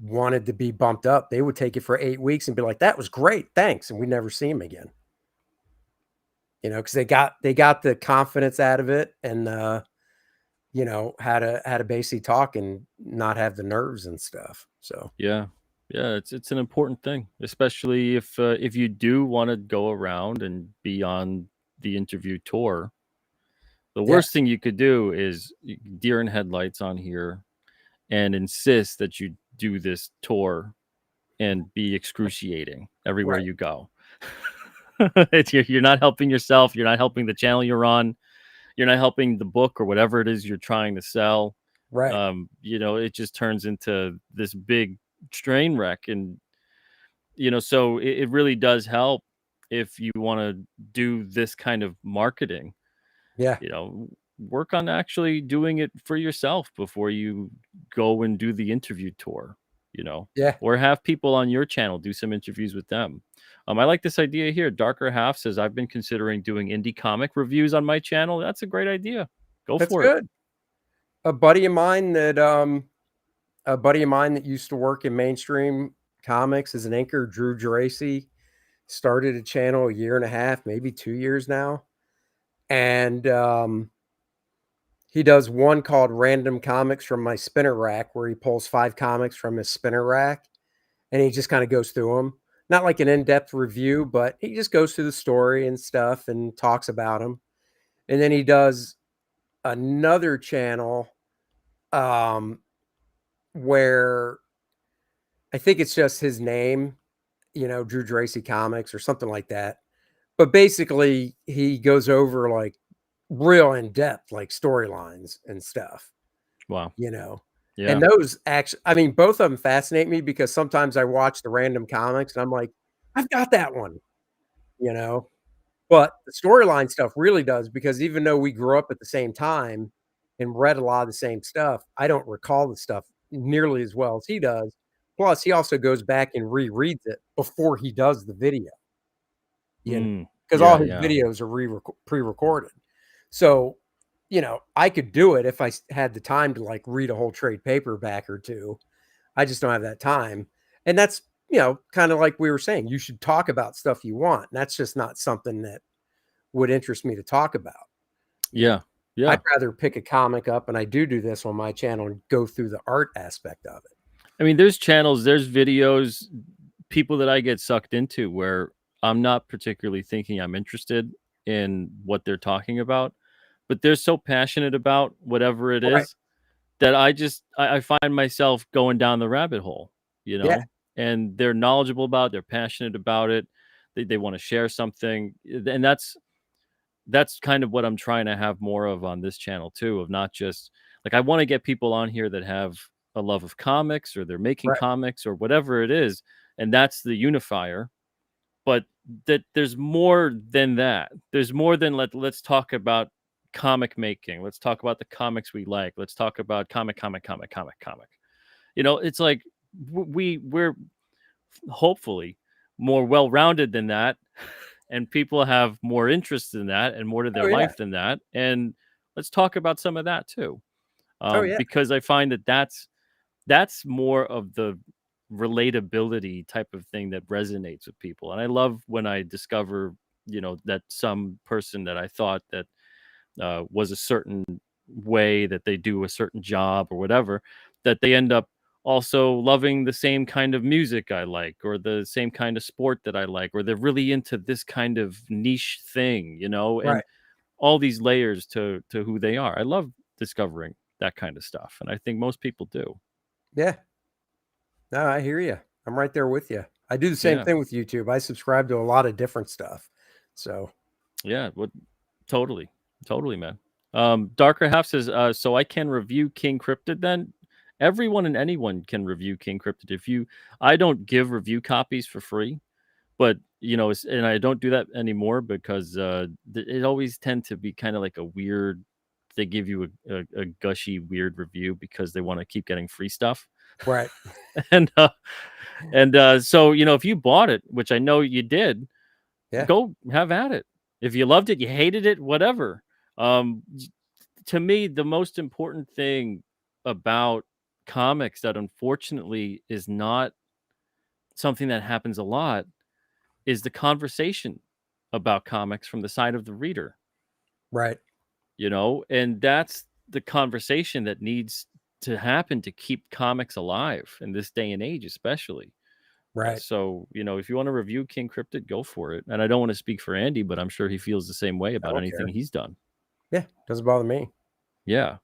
O: wanted to be bumped up. They would take it for 8 weeks and be like, that was great. Thanks. And we never see them again. You know, because they got the confidence out of it, and you know, how to basically talk and not have the nerves and stuff. So
N: Yeah. Yeah, it's an important thing, especially if you do want to go around and be on the interview tour. The
O: yeah,
N: worst thing you could do is deer in headlights on here and insist that you do this tour and be excruciating everywhere
O: right,
N: you go. You're not helping yourself. You're not helping the channel you're on. You're not helping the book or whatever it is you're trying to sell.
O: right.
N: It just turns into this big train wreck. And, so it really does help if you want to do this kind of marketing,
O: Yeah,
N: you know, work on actually doing it for yourself before you go and do the interview tour,
O: yeah.
N: or have people on your channel do some interviews with them. I like this idea here. Darker Half says, I've been considering doing indie comic reviews on my channel. That's a great idea. Go
O: That's
N: for it.
O: good. A buddy of mine that used to work in mainstream comics as an inker, Drew Geraci, started a channel a year and a half, maybe 2 years now. And he does one called Random Comics from My Spinner Rack, where he pulls 5 comics from his spinner rack and he just kind of goes through them. Not like an in-depth review, but he just goes through the story and stuff and talks about them. And then he does another channel where I think it's just his name, Drew Dracy Comics or something like that. But basically, he goes over like real in depth, like storylines and stuff,
N: Wow.
O: you know.
N: Yeah.
O: And those actually, I mean, both of them fascinate me because sometimes I watch the random comics and I'm like, I've got that one, you know. But the storyline stuff really does, because even though we grew up at the same time and read a lot of the same stuff, I don't recall the stuff nearly as well as he does. Plus, he also goes back and rereads it before he does the video, because all
N: Yeah.
O: his
N: Yeah.
O: videos are pre-recorded. So, I could do it if I had the time to like read a whole trade paperback or two. I just don't have that time. And that's, kind of like we were saying, you should talk about stuff you want. That's just not something that would interest me to talk about.
N: Yeah. Yeah.
O: I'd rather pick a comic up, and I do this on my channel, and go through the art aspect of it.
N: I mean, there's channels, there's videos, people that I get sucked into where I'm not particularly thinking I'm interested in what they're talking about, but they're so passionate about whatever it
O: Right.
N: is that I find myself going down the rabbit hole,
O: Yeah.
N: and they're knowledgeable about it, they're passionate about it, they want to share something, and that's kind of what I'm trying to have more of on this channel too, of not just like, I want to get people on here that have a love of comics, or they're making
O: Right.
N: comics, or whatever it is, and that's the unifier. But that there's more than that. There's more than let's talk about comic making. Let's talk about the comics we like. Let's talk about comic. It's like we're hopefully more well-rounded than that, and people have more interest in that and more to
O: Oh,
N: their
O: yeah.
N: life than that. And let's talk about some of that too,
O: Oh, yeah.
N: because I find that's more of the relatability type of thing that resonates with people. And I love when I discover, that some person that I thought that was a certain way, that they do a certain job or whatever, that they end up also loving the same kind of music I like, or the same kind of sport that I like, or they're really into this kind of niche thing, and
O: Right.
N: all these layers to who they are. I love discovering that kind of stuff, and I think most people do.
O: Yeah. No, I hear you. I'm right there with you. I do the same
N: Yeah.
O: thing with YouTube. I subscribe to a lot of different stuff. So
N: Yeah, totally, man. Darker Half says, so I can review King Cryptid then? Everyone and anyone can review King Cryptid. I don't give review copies for free, but and I don't do that anymore because it always tend to be kind of like a weird. They give you a gushy, weird review because they want to keep getting free stuff.
O: right.
N: and so if you bought it, which I know you did,
O: Yeah.
N: go have at it. If you loved it, you hated it, whatever. To me, the most important thing about comics that unfortunately is not something that happens a lot is the conversation about comics from the side of the reader.
O: Right.
N: And that's the conversation that needs to happen to keep comics alive in this day and age, especially.
O: Right.
N: So, if you want to review King Cryptid, go for it. And I don't want to speak for Andy, but I'm sure he feels the same way about anything he's done.
O: Yeah, doesn't bother me.
N: Yeah,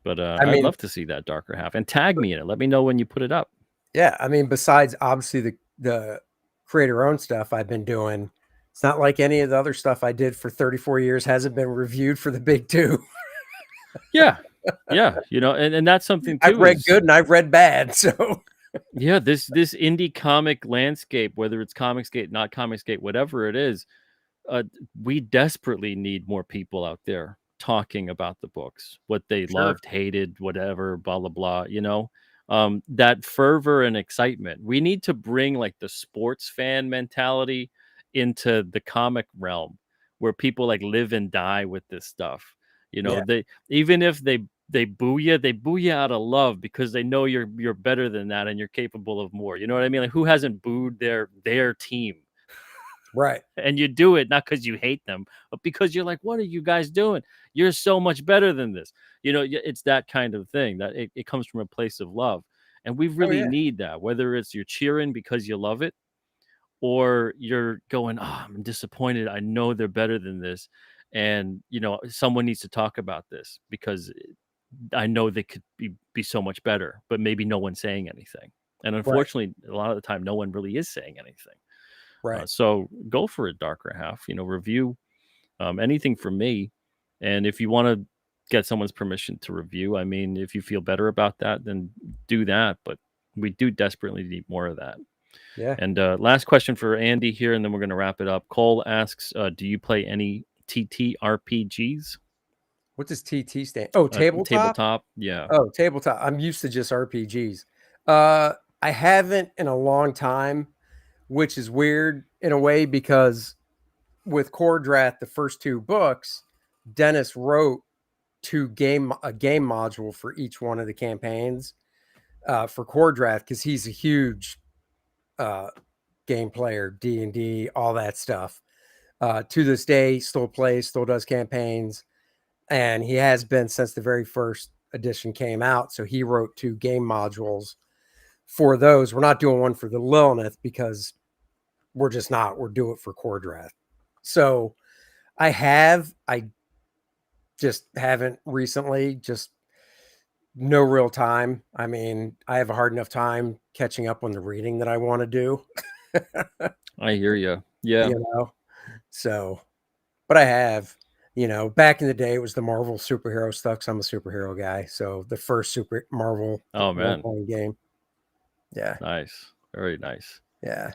N: but
O: I
N: I'd
O: mean,
N: love to see that Darker Half and tag me in it. Let me know when you put it up.
O: Yeah, I mean, besides obviously the creator owned stuff I've been doing, it's not like any of the other stuff I did for 34 years hasn't been reviewed for the big two.
N: Yeah, and that's something too.
O: I've read good and I've read bad, so
N: yeah, this indie comic landscape, whether it's Comicsgate, not Comicsgate, whatever it is, we desperately need more people out there talking about the books, what they loved, hated, whatever, blah blah blah. That fervor and excitement. We need to bring like the sports fan mentality into the comic realm, where people like live and die with this stuff. They, even if they boo you out of love because they know you're better than that and you're capable of more. You know what I mean? Like, who hasn't booed their team?
O: Right.
N: And you do it not because you hate them, but because you're like, what are you guys doing? You're so much better than this. It's that kind of thing that it comes from a place of love. And we really need that, whether it's you're cheering because you love it or you're going, oh, I'm disappointed. I know they're better than this. And, someone needs to talk about this because I know they could be so much better, but maybe no one's saying anything. And unfortunately, a lot of the time, no one really is saying anything.
O: Right.
N: So go for it, Darker Half. Review anything from me. And if you want to get someone's permission to review, I mean, if you feel better about that, then do that. But we do desperately need more of that.
O: Yeah.
N: And last question for Andy here, and then we're going to wrap it up. Cole asks, do you play any TTRPGs?
O: What does TT stand? Oh, tabletop?
N: Tabletop, yeah.
O: Oh, tabletop. I'm used to just RPGs. I haven't in a long time, which is weird in a way because with Core Draft, the first two books, Dennis wrote a game module for each one of the campaigns for Core Draft because he's a huge game player, D&D, all that stuff. To this day, still plays, still does campaigns. And he has been since the very first edition came out. So he wrote 2 game modules for those. We're not doing one for the Lilith because we're doing it for Core Draft. So I just haven't recently, just no real time. I mean, I have a hard enough time catching up on the reading that I want to do.
N: I hear you. Yeah.
O: So, but I have, back in the day, it was the Marvel superhero stuff. 'Cause I'm a superhero guy. So the first Super Marvel game. Yeah.
N: Nice. Very nice.
O: Yeah.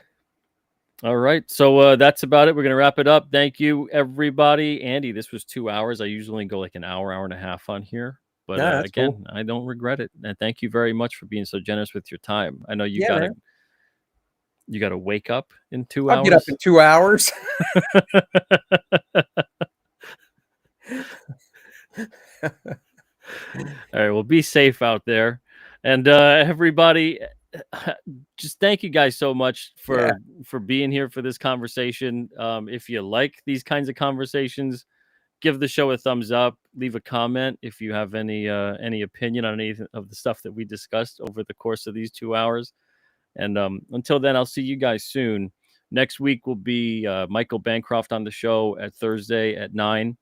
N: All right. So that's about it. We're going to wrap it up. Thank you, everybody. Andy, this was 2 hours. I usually go like an hour and a half on here. But again, cool. I don't regret it. And thank you very much for being so generous with your time. I know you got to wake up in 2 hours.
O: I'll get up in 2 hours.
N: All right. Well, be safe out there. And everybody, just thank you guys so much for being here for this conversation. If you like these kinds of conversations, give the show a thumbs up, leave a comment if you have any opinion on any of the stuff that we discussed over the course of these 2 hours. And until then, I'll see you guys soon. Next week will be Michael Bancroft on the show at Thursday at 9.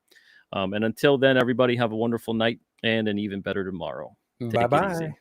N: And until then, everybody have a wonderful night and an even better tomorrow. Take it easy.
O: Bye-bye.